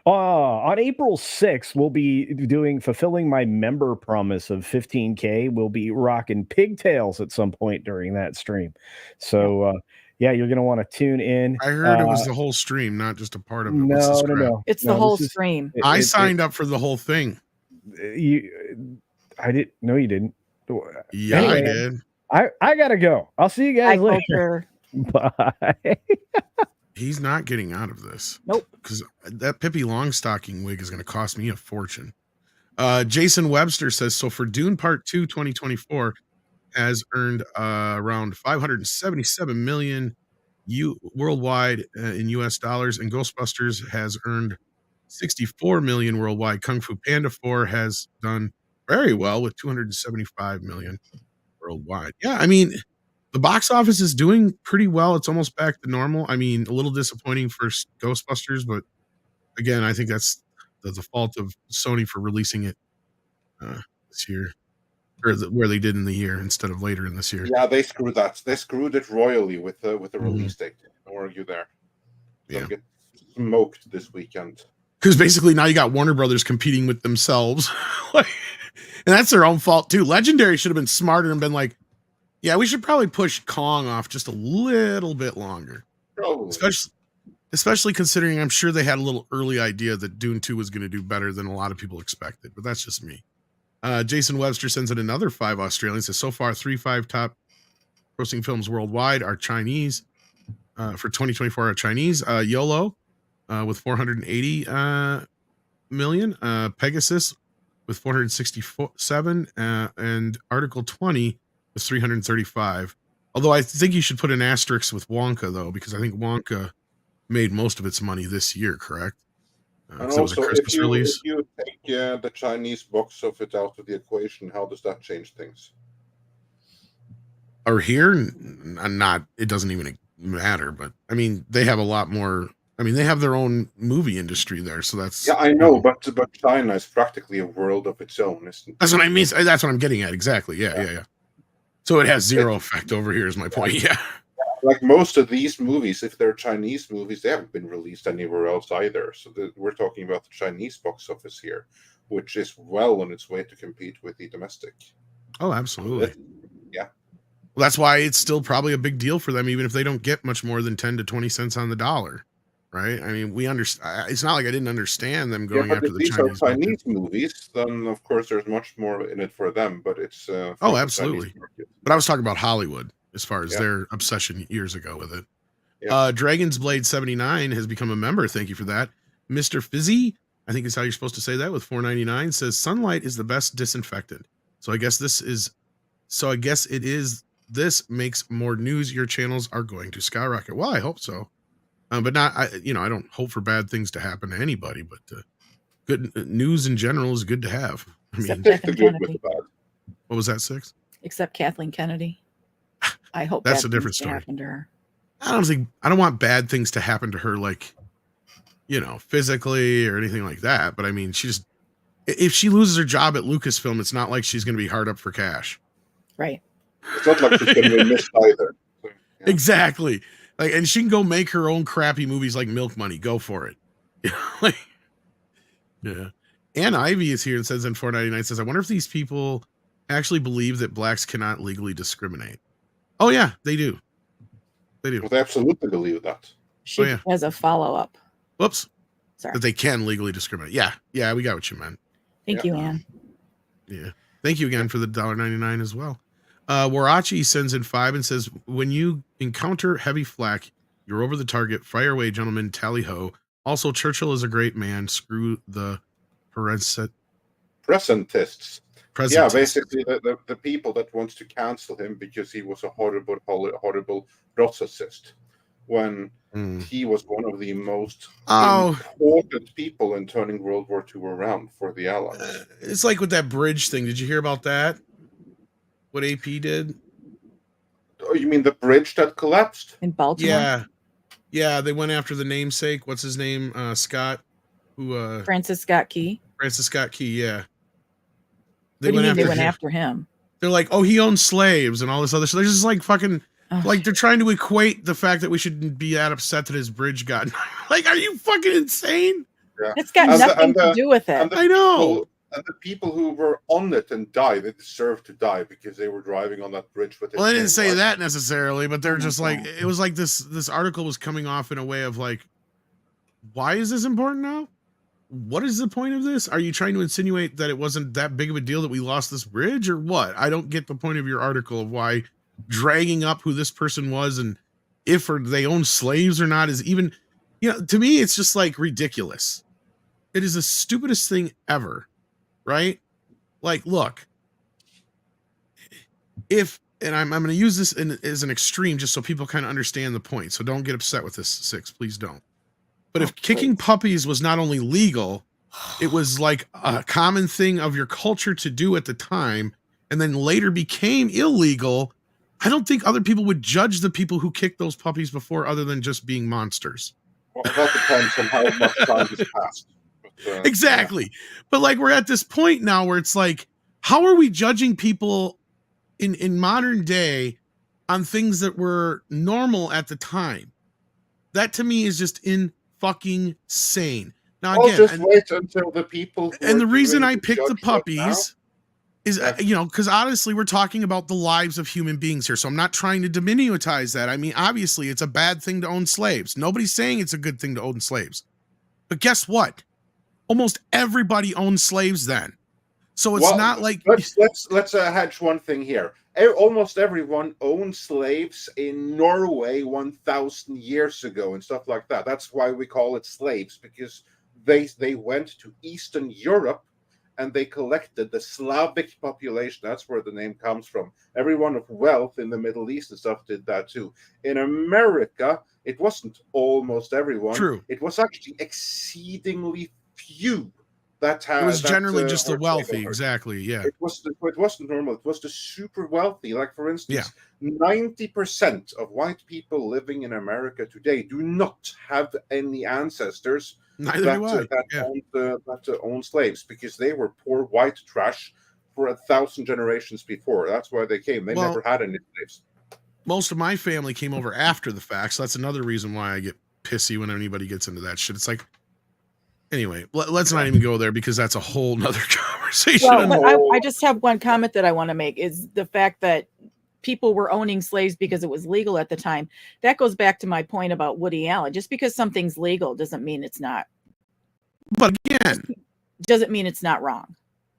On April 6th, we'll be fulfilling my member promise of 15K. We'll be rocking pigtails at some point during that stream. So, yeah, you're going to want to tune in. I heard it was the whole stream, not just a part of it. No. It's the whole stream. I signed up for the whole thing. I didn't. No, you didn't. Yeah, anyway, I did. I got to go. I'll see you guys later. Bye. He's not getting out of this. Nope. Because that Pippi Longstocking wig is going to cost me a fortune. Jason Webster says, so for Dune Part 2 2024 has earned around 577 million worldwide in US dollars, and Ghostbusters has earned 64 million worldwide. Kung Fu Panda 4 has done very well with 275 million worldwide. Yeah, I mean, the box office is doing pretty well. It's almost back to normal. I mean, a little disappointing for Ghostbusters, but again, I think that's the fault of Sony for releasing it this year, or where they did in the year instead of later in this year. Yeah, they screwed that. They screwed it royally with the release date. Don't argue there. They'll get smoked this weekend. Because basically now you got Warner Brothers competing with themselves, and that's their own fault too. Legendary should have been smarter and been like, yeah, we should probably push Kong off just a little bit longer. Probably. Especially considering I'm sure they had a little early idea that Dune 2 was going to do better than a lot of people expected, but that's just me. Jason Webster sends in another 5 Australians. Says, so far, 5 top grossing films worldwide are Chinese. For 2024 are Chinese. YOLO with 480 million. Pegasus with 467. And Article 20 with 335. Although I think you should put an asterisk with Wonka, though, because I think Wonka made most of its money this year, correct? And also, was a Christmas release. If you take the Chinese box office out of the equation, how does that change things? Or here, not, it doesn't even matter, but I mean, they have a lot more. I mean, they have their own movie industry there, so that's. Yeah, I know, but China is practically a world of its own, isn't it? That's what I mean. That's what I'm getting at. Exactly. Yeah. So it has zero effect over here, is my point. Yeah. Like most of these movies, if they're Chinese movies, they haven't been released anywhere else either. So we're talking about the Chinese box office here, which is well on its way to compete with the domestic. Oh, absolutely. Yeah. Well, that's why it's still probably a big deal for them, even if they don't get much more than 10 to 20 cents on the dollar. Right? I mean, we understand. It's not like I didn't understand them going after the Chinese. These are Chinese movies, then of course there's much more in it for them. But it's oh, absolutely. But I was talking about Hollywood as far as their obsession years ago with it. Yeah. Dragon's Blade 79 has become a member. Thank you for that, Mr. Fizzy. I think is how you're supposed to say that. With $4.99 says sunlight is the best disinfectant. So I guess this is. So I guess it is. This makes more news. Your channels are going to skyrocket. Well, I hope so. But not, I don't hope for bad things to happen to anybody, but good news in general is good to have. I mean, what was that, 6? Except Kathleen Kennedy. I hope that's a different story. To her. I don't want bad things to happen to her, like, physically or anything like that. But I mean, if she loses her job at Lucasfilm, it's not like she's going to be hard up for cash. Right. It's not like she's going to be missed either. Yeah. Exactly. Like, and she can go make her own crappy movies like Milk Money. Go for it. Yeah. Ann Ivy is here and says in 499 says, I wonder if these people actually believe that blacks cannot legally discriminate. Oh yeah, they do. They do. But I absolutely believe that. She yeah. has a follow-up. Whoops. Sorry. That they can legally discriminate. Yeah. Yeah, we got what you meant. Thank you, Ann. Yeah. Thank you again for the $1.99 as well. Warachi sends in 5 and says, when you encounter heavy flack, you're over the target. Fire away, gentlemen. Tally ho. Also, Churchill is a great man. Screw the presentists. Yeah, basically the people that wants to cancel him because he was a horrible processist when he was one of the most important people in turning World War II around for the Allies. It's like with that bridge thing. Did you hear about that? What AP did? Oh, you mean the bridge that collapsed? In Baltimore? Yeah. Yeah, they went after the namesake. What's his name? Scott. Francis Scott Key. Francis Scott Key, yeah. They went after him? They're like, oh, he owns slaves and all this other stuff. They're just like fucking, like they're trying to equate the fact that we shouldn't be that upset that his bridge got. Like, are you fucking insane? Yeah. It's got nothing to do with it. I know. And the people who were on it and died, they deserve to die because they were driving on that bridge with it. Well, I didn't say that necessarily, but they're just like, it was like this article was coming off in a way of like, why is this important now? What is the point of this? Are you trying to insinuate that it wasn't that big of a deal that we lost this bridge or what? I don't get the point of your article of why dragging up who this person was and if or they own slaves or not is even, to me, it's just like ridiculous. It is the stupidest thing ever. Right? Like, look, and I'm going to use this as an extreme just so people kind of understand the point. So don't get upset with this, Six. Please don't. But if kicking puppies was not only legal, it was like a common thing of your culture to do at the time, and then later became illegal, I don't think other people would judge the people who kicked those puppies before other than just being monsters. Well, that depends on how much time has passed. Exactly. Yeah. But like we're at this point now where it's like, how are we judging people in modern day on things that were normal at the time? That to me is just fucking sane. Now again, just wait until the people. And the reason I picked the puppies is, because honestly, we're talking about the lives of human beings here. So I'm not trying to diminutize that. I mean, obviously, it's a bad thing to own slaves. Nobody's saying it's a good thing to own slaves. But guess what? Almost everybody owned slaves then. So it's not like let's hedge one thing here. Almost everyone owned slaves in Norway 1,000 years ago and stuff like that. That's why we call it slaves, because they went to Eastern Europe and they collected the Slavic population. That's where the name comes from. Everyone of wealth in the Middle East and stuff did that too. In America, it wasn't almost everyone. True. It was actually exceedingly few. It was generally just the wealthy, exactly. Yeah, it wasn't normal. It was the super wealthy. Like for instance, 90% of white people living in America today do not have any ancestors that own slaves, because they were poor white trash for 1,000 generations before. That's why they came. They never had any slaves. Most of my family came over after the fact, so that's another reason why I get pissy when anybody gets into that shit. It's like, anyway, let's not even go there because that's a whole nother conversation. Well, I just have one comment that I want to make is the fact that people were owning slaves because it was legal at the time. That goes back to my point about Woody Allen. Just because something's legal doesn't mean it's not. But again, doesn't mean it's not wrong.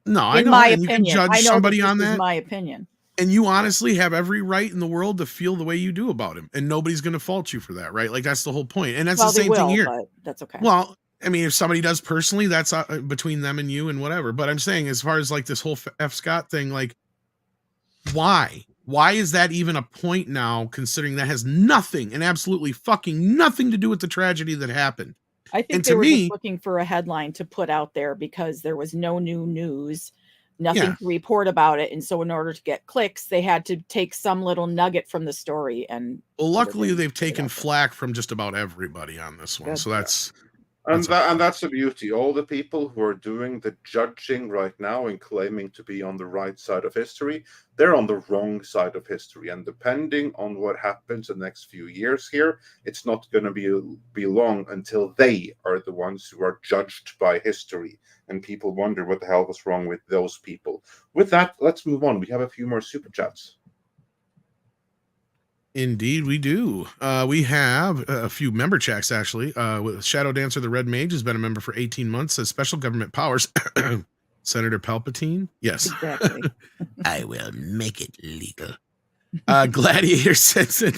No, I know. In my and opinion, you can judge somebody on that. My opinion. And you honestly have every right in the world to feel the way you do about him, and nobody's going to fault you for that, right? Like that's the whole point. And that's the same thing here. But that's okay. Well, I mean, if somebody does personally, that's between them and you and whatever. But I'm saying, as far as like this whole F. Scott thing, like, why? Why is that even a point now, considering that has nothing and absolutely fucking nothing to do with the tragedy that happened? I think they were just looking for a headline to put out there because there was no new news, nothing to report about it. And so in order to get clicks, they had to take some little nugget from the story. And well, luckily they've taken flack from just about everybody on this one. So that's... And that's the beauty. All the people who are doing the judging right now and claiming to be on the right side of history, they're on the wrong side of history. And depending on what happens in the next few years here, it's not going to be long until they are the ones who are judged by history. And people wonder what the hell was wrong with those people. With that, let's move on. We have a few more super chats. Indeed, we do. We have a few member checks, actually. With Shadow Dancer, the Red Mage, has been a member for 18 months, says special government powers. Senator Palpatine? Yes. Exactly. I will make it legal. Gladiator sends in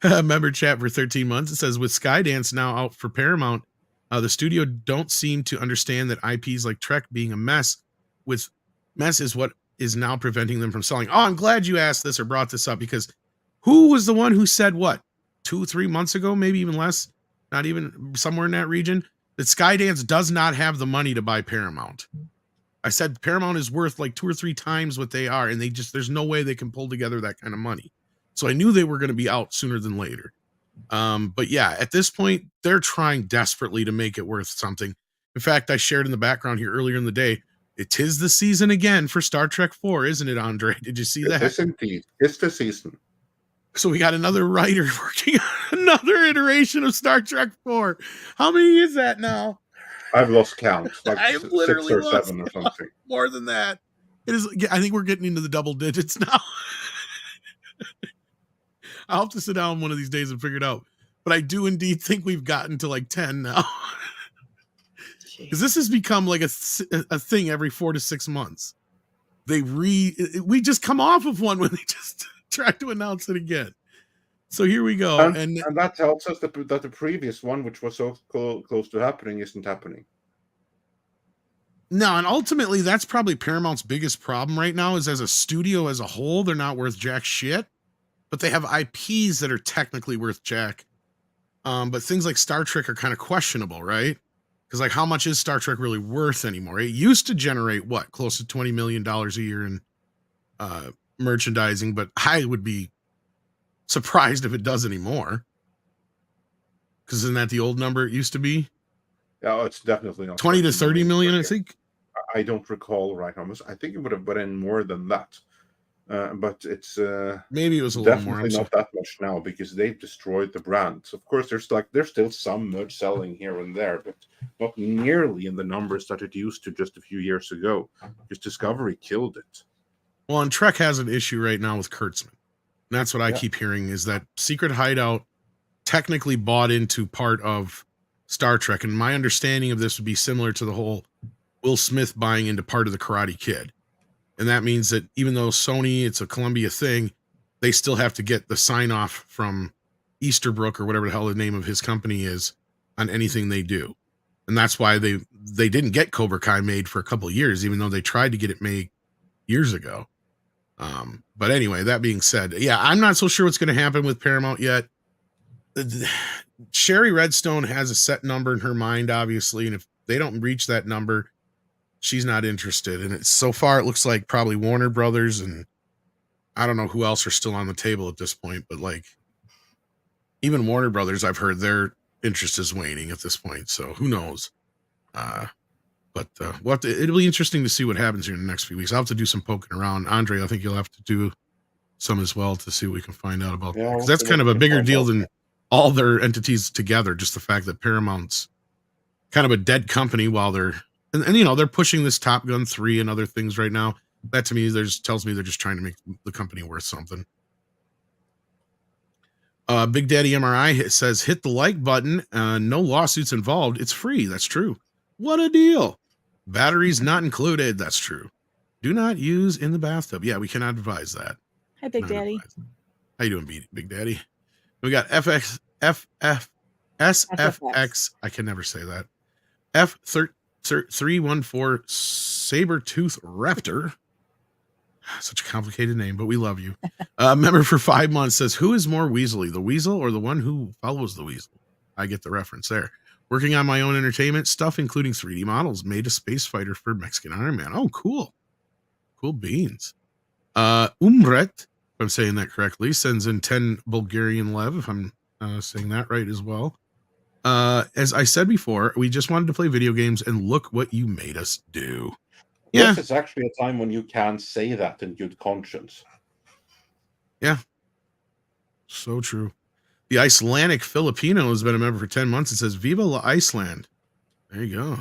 a member chat for 13 months. It says, with Skydance now out for Paramount, the studio don't seem to understand that IPs like Trek being a mess is what is now preventing them from selling. Oh, I'm glad you asked this or brought this up, because who was the one who said what 2-3 months ago, maybe even less, not even somewhere in that region, that Skydance does not have the money to buy Paramount? I said Paramount is worth like 2 or 3 times what they are, and there's no way they can pull together that kind of money. So I knew they were going to be out sooner than later. But yeah, at this point, they're trying desperately to make it worth something. In fact, I shared in the background here earlier in the day, it is the season again for Star Trek 4, isn't it, Andre? Did you see that? Yes, indeed. It's the season. So we got another writer working on another iteration of Star Trek 4. How many is that now? I've lost count. Like I've literally 6 or 7 or something. More than that. It is. I think we're getting into the double digits now. I'll have to sit down one of these days and figure it out. But I do indeed think we've gotten to like 10 now. Because this has become like a thing every 4 to 6 months. We just come off of one when they just try to announce it again. So here we go. And that tells us that the previous one, which was so close to happening, isn't happening. No, and ultimately that's probably Paramount's biggest problem right now, is as a studio as a whole, they're not worth jack shit, but they have IPs that are technically worth jack. But things like Star Trek are kind of questionable, right? Because like, how much is Star Trek really worth anymore? It used to generate close to $20 million a year in merchandising, but I would be surprised if it does anymore. Because isn't that the old number it used to be? Yeah, it's definitely not 20 to 30 million, I think. I don't recall right now. I think it would have been in more than that. But it's maybe it was a little more. Definitely not that much now, because they've destroyed the brand. Of course, there's still some merch selling here and there, but not nearly in the numbers that it used to just a few years ago. Because Discovery killed it. Well, and Trek has an issue right now with Kurtzman. And that's what I keep hearing, is that Secret Hideout technically bought into part of Star Trek. And my understanding of this would be similar to the whole Will Smith buying into part of the Karate Kid. And that means that even though Sony, it's a Columbia thing, they still have to get the sign off from Easterbrook or whatever the hell the name of his company is on anything they do. And that's why they didn't get Cobra Kai made for a couple of years, even though they tried to get it made years ago. But anyway, that being said, yeah, I'm not so sure what's going to happen with Paramount yet. Sherry Redstone has a set number in her mind, obviously, and if they don't reach that number, she's not interested. And so far it looks like probably Warner Brothers, and I don't know who else are still on the table at this point, but like even Warner Brothers, I've heard their interest is waning at this point. So who knows? But it'll be interesting to see what happens here in the next few weeks. I'll have to do some poking around. Andre, I think you'll have to do some as well to see what we can find out about that. 'Cause that's kind of a bigger deal than all their entities together. Just the fact that Paramount's kind of a dead company while they're, and you know, they're pushing this Top Gun 3 and other things right now. That to me, tells me they're just trying to make the company worth something. Big Daddy MRI says, hit the like button. No lawsuits involved. It's free. That's true. What a deal. Batteries not included. That's true. Do not use in the bathtub. Yeah, we cannot advise that. Hi, Big Daddy. How you doing, Big Daddy? We got SFX. I can never say that. F314 Sabertooth Raptor. Such a complicated name, but we love you. Member for 5 months says, who is more Weasley, the Weasel or the one who follows the Weasel? I get the reference there. Working on my own entertainment stuff, including 3D models. Made a space fighter for Mexican Iron Man. Oh, cool. Cool beans. Umret, if I'm saying that correctly, sends in 10 Bulgarian lev, if I'm saying that right as well. As I said before, we just wanted to play video games, and look what you made us do. Yeah. This is actually a time when you can say that in good conscience. Yeah. So true. The Icelandic Filipino has been a member for 10 months. It says, Viva la Iceland. There you go. And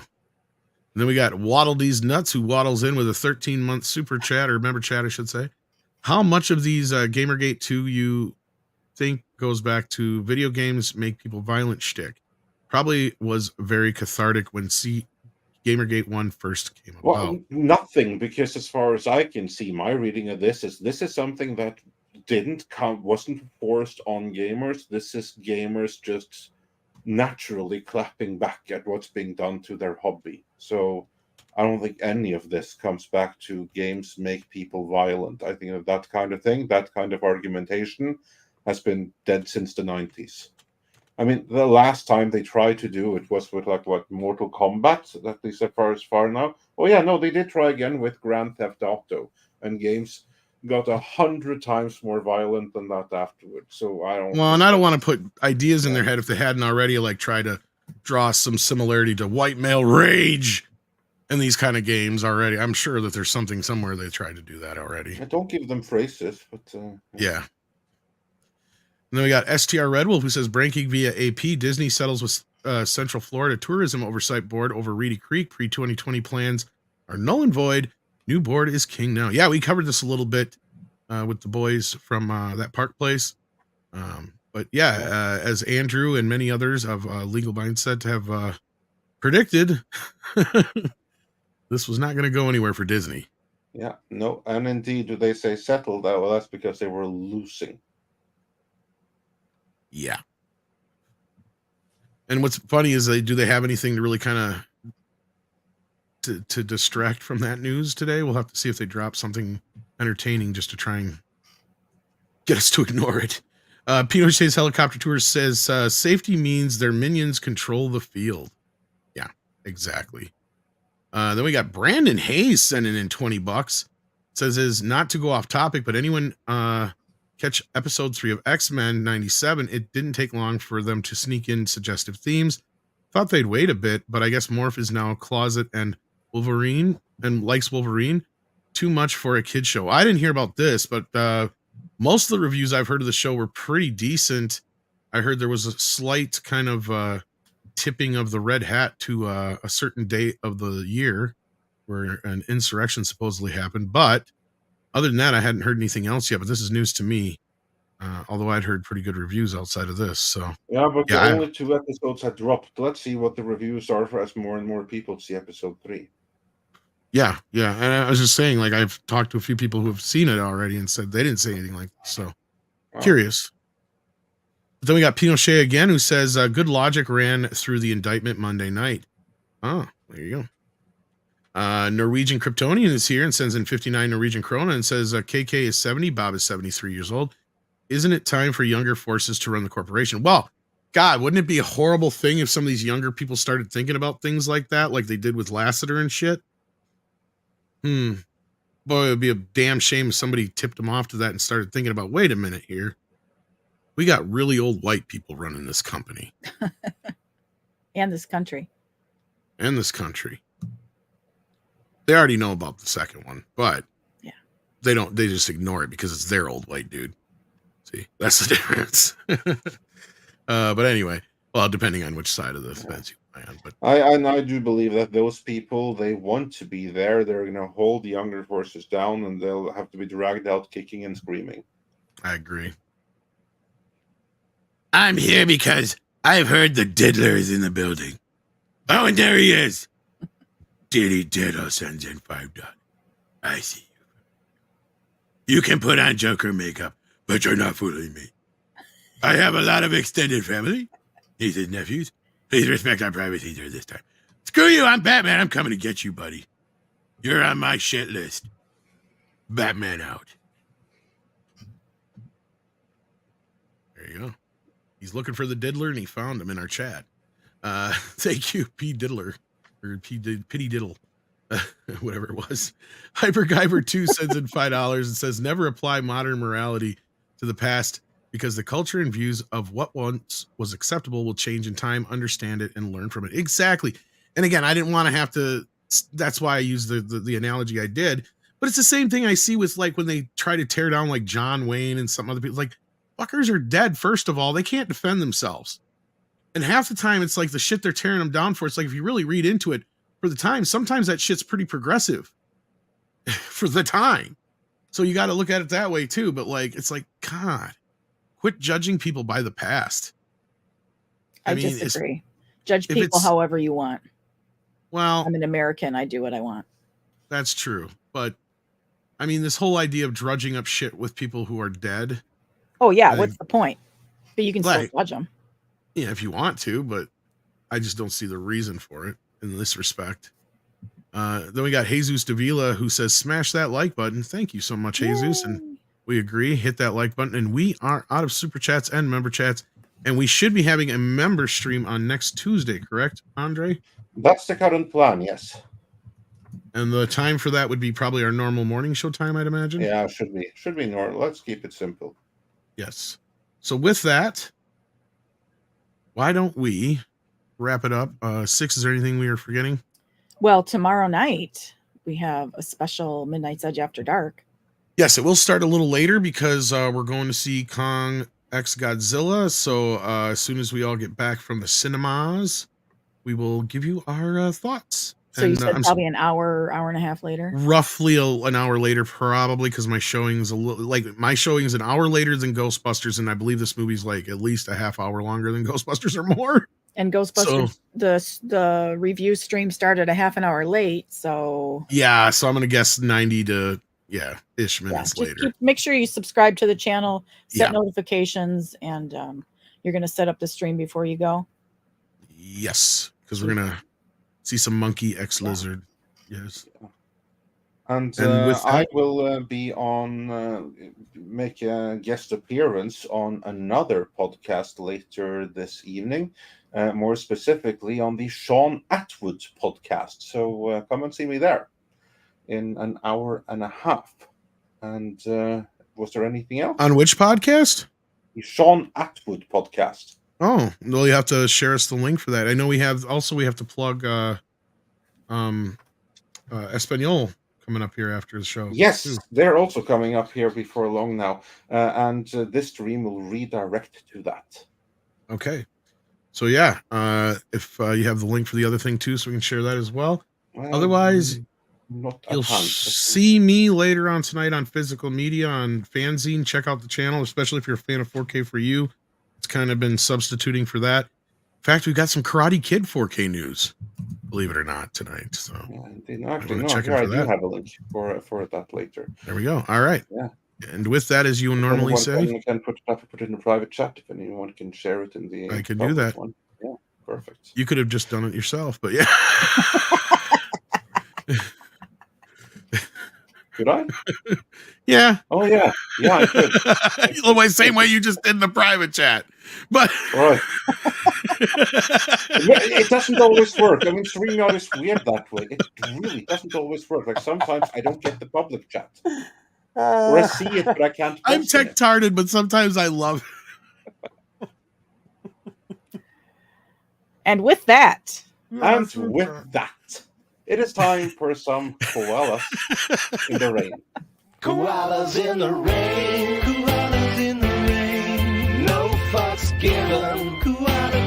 then we got Waddle These Nuts, who waddles in with a 13-month super chat, or member chat, I should say. How much of these Gamergate 2 you think goes back to video games make people violent shtick? Probably was very cathartic when Gamergate 1 first came about. Well, nothing, because as far as I can see, my reading of this is something that wasn't forced on gamers. This is gamers just naturally clapping back at what's being done to their hobby. So I don't think any of this comes back to games make people violent. I think that kind of thing, that kind of argumentation has been dead since the 90s. I mean, the last time they tried to do it was with Mortal Kombat, at least as far now. Oh yeah, no, they did try again with Grand Theft Auto, and games got 100 times more violent than that afterwards. So I don't. Well, and I don't want to put ideas in their head if they hadn't already, like try to draw some similarity to white male rage in these kind of games already. I'm sure that there's something somewhere they tried to do that already. I don't give them phrases, but yeah. And then we got STR Red Wolf, who says, breaking via AP, Disney settles with Central Florida Tourism Oversight Board over Reedy Creek. Pre-2020 plans are null and void. New board is king now. Yeah, we covered this a little bit with the boys from that park place. But yeah, as Andrew and many others of Legal Mindset have predicted, this was not going to go anywhere for Disney. Yeah, no. And indeed, do they say settled? Well, that's because they were losing. Yeah. And what's funny is do they have anything to really kind of to distract from that news today? We'll have to see if they drop something entertaining just to try and get us to ignore it. Pinochet's Helicopter Tour says safety means their minions control the field. Yeah, exactly. Then we got Brandon Hayes sending in $20. Says is not to go off topic, but anyone catch episode 3 of X-Men 97, it didn't take long for them to sneak in suggestive themes. Thought they'd wait a bit, but I guess Morph is now closet and Wolverine and likes Wolverine. Too much for a kid show. I didn't hear about this, but most of the reviews I've heard of the show were pretty decent. I heard there was a slight kind of tipping of the red hat to a certain date of the year where an insurrection supposedly happened, but other than that, I hadn't heard anything else yet, but this is news to me. Although I'd heard pretty good reviews outside of this. So yeah, but only 2 episodes had dropped. Let's see what the reviews are for as more and more people see episode 3. Yeah. And I was just saying, like, I've talked to a few people who have seen it already and said they didn't say anything like this. So curious. But then we got Pinochet again, who says good logic ran through the indictment Monday night. Oh, there you go. Norwegian Kryptonian is here and sends in 59 Norwegian krona and says KK is 70, Bob is 73 years old. Isn't it time for younger forces to run the corporation? Well, God, wouldn't it be a horrible thing if some of these younger people started thinking about things like that, like they did with Lassiter and shit? Boy, it would be a damn shame if somebody tipped them off to that and started thinking about, wait a minute here. We got really old white people running this company. And this country. They already know about the second one, but yeah, they just ignore it because it's their old white dude. See, that's the difference. But anyway, well, depending on which side of the fence you play on. But I do believe that those people, they want to be there. They're going to hold the younger forces down, and they'll have to be dragged out kicking and screaming. I agree. I'm here because I've heard the diddler is in the building. Oh, and there he is. Diddy Diddle sends in $5. I see you. You can put on Joker makeup, but you're not fooling me. I have a lot of extended family. He's his nephews. Please respect our privacy during this time. Screw you, I'm Batman. I'm coming to get you, buddy. You're on my shit list. Batman out. There you go. He's looking for the diddler, and he found him in our chat. Thank you, P Diddler. Or Pity Diddle, whatever it was. Hyper Guyver 2 sends in $5 and says, never apply modern morality to the past because the culture and views of what once was acceptable will change in time. Understand it and learn from it. Exactly. And again, I didn't want to have to. That's why I used the analogy I did. But it's the same thing I see with like when they try to tear down like John Wayne and some other people. Like, fuckers are dead. First of all, they can't defend themselves. And half the time, it's like the shit they're tearing them down for. It's like if you really read into it for the time, sometimes that shit's pretty progressive for the time. So you got to look at it that way too. But like, it's like, God, quit judging people by the past. I mean, disagree. Judge if people it's- however you want. Well, I'm an American. I do what I want. that's true. But I mean, this whole idea of drudging up shit with people who are dead. Oh yeah, I what's think- the point? But you can still Like- judge them. Yeah, if you want to, but I just don't see the reason for it in this respect. Then we got Jesus Davila who says, smash that like button. Thank you so much, Jesus. And we agree. Hit that like button. And we are out of super chats and member chats. And we should be having a member stream on next Tuesday, correct, Andre? That's the current plan, yes. And the time for that would be probably our normal morning show time, I'd imagine. Yeah, should be normal. Let's keep it simple. Yes. So with that, why don't we wrap it up? Six, is there anything we are forgetting? Well, tomorrow night we have a special Midnight's Edge After Dark. Yes, it will start a little later because we're going to see Kong X Godzilla. So as soon as we all get back from the cinemas, we will give you our thoughts. So you said probably an hour and a half later. Roughly an hour later, probably, because my showing's a little like my showing's an hour later than Ghostbusters, and I believe this movie's like at least a half hour longer than Ghostbusters or more. And Ghostbusters, the review stream started a half an hour late, so Yeah, so I'm gonna guess 90 to ish minutes just later. make sure you subscribe to the channel, set Yeah. notifications, and you're gonna set up the stream before you go. Yes, because we're gonna see some monkey X lizard. Yes. And with I that- will be on, make a guest appearance on another podcast later this evening, more specifically on the Sean Atwood podcast. So come and see me there in an hour and a half. And was there anything else? On which podcast? The Sean Atwood podcast. Oh, well, you have to share us the link for that. I know we have to plug Espanol coming up here after the show. Yes, too. they're also coming up here before long now. And this stream will redirect to that. Okay. So yeah, if you have the link for the other thing too, so we can share that as well. Otherwise, not a you'll ton. see me later on tonight on physical media on Fanzine. Check out the channel, especially if you're a fan of 4K for You. It's kind of been substituting for that. In fact, we've got some Karate Kid 4K news, believe it or not, tonight. So Actually, no, check in here I for do that. have a link for that later. There we go. All right. Yeah. And with that, as you normally say, You can put it in a private chat if anyone can share it in the. I can do public that. one. Yeah, perfect. you could have just done it yourself, but yeah. Could I? Yeah. Oh yeah, yeah, I could. The same way you just did in the private chat. But Right. It doesn't always work. I mean, StreamYard is weird that way. It really doesn't always work. Like sometimes I don't get the public chat, or I see it but I can't. I'm post in it. tech-tarded, but sometimes I love And with that, And with that, it is time for some koalas in the rain. Koalas in the rain, koalas in the rain. No fucks given, koalas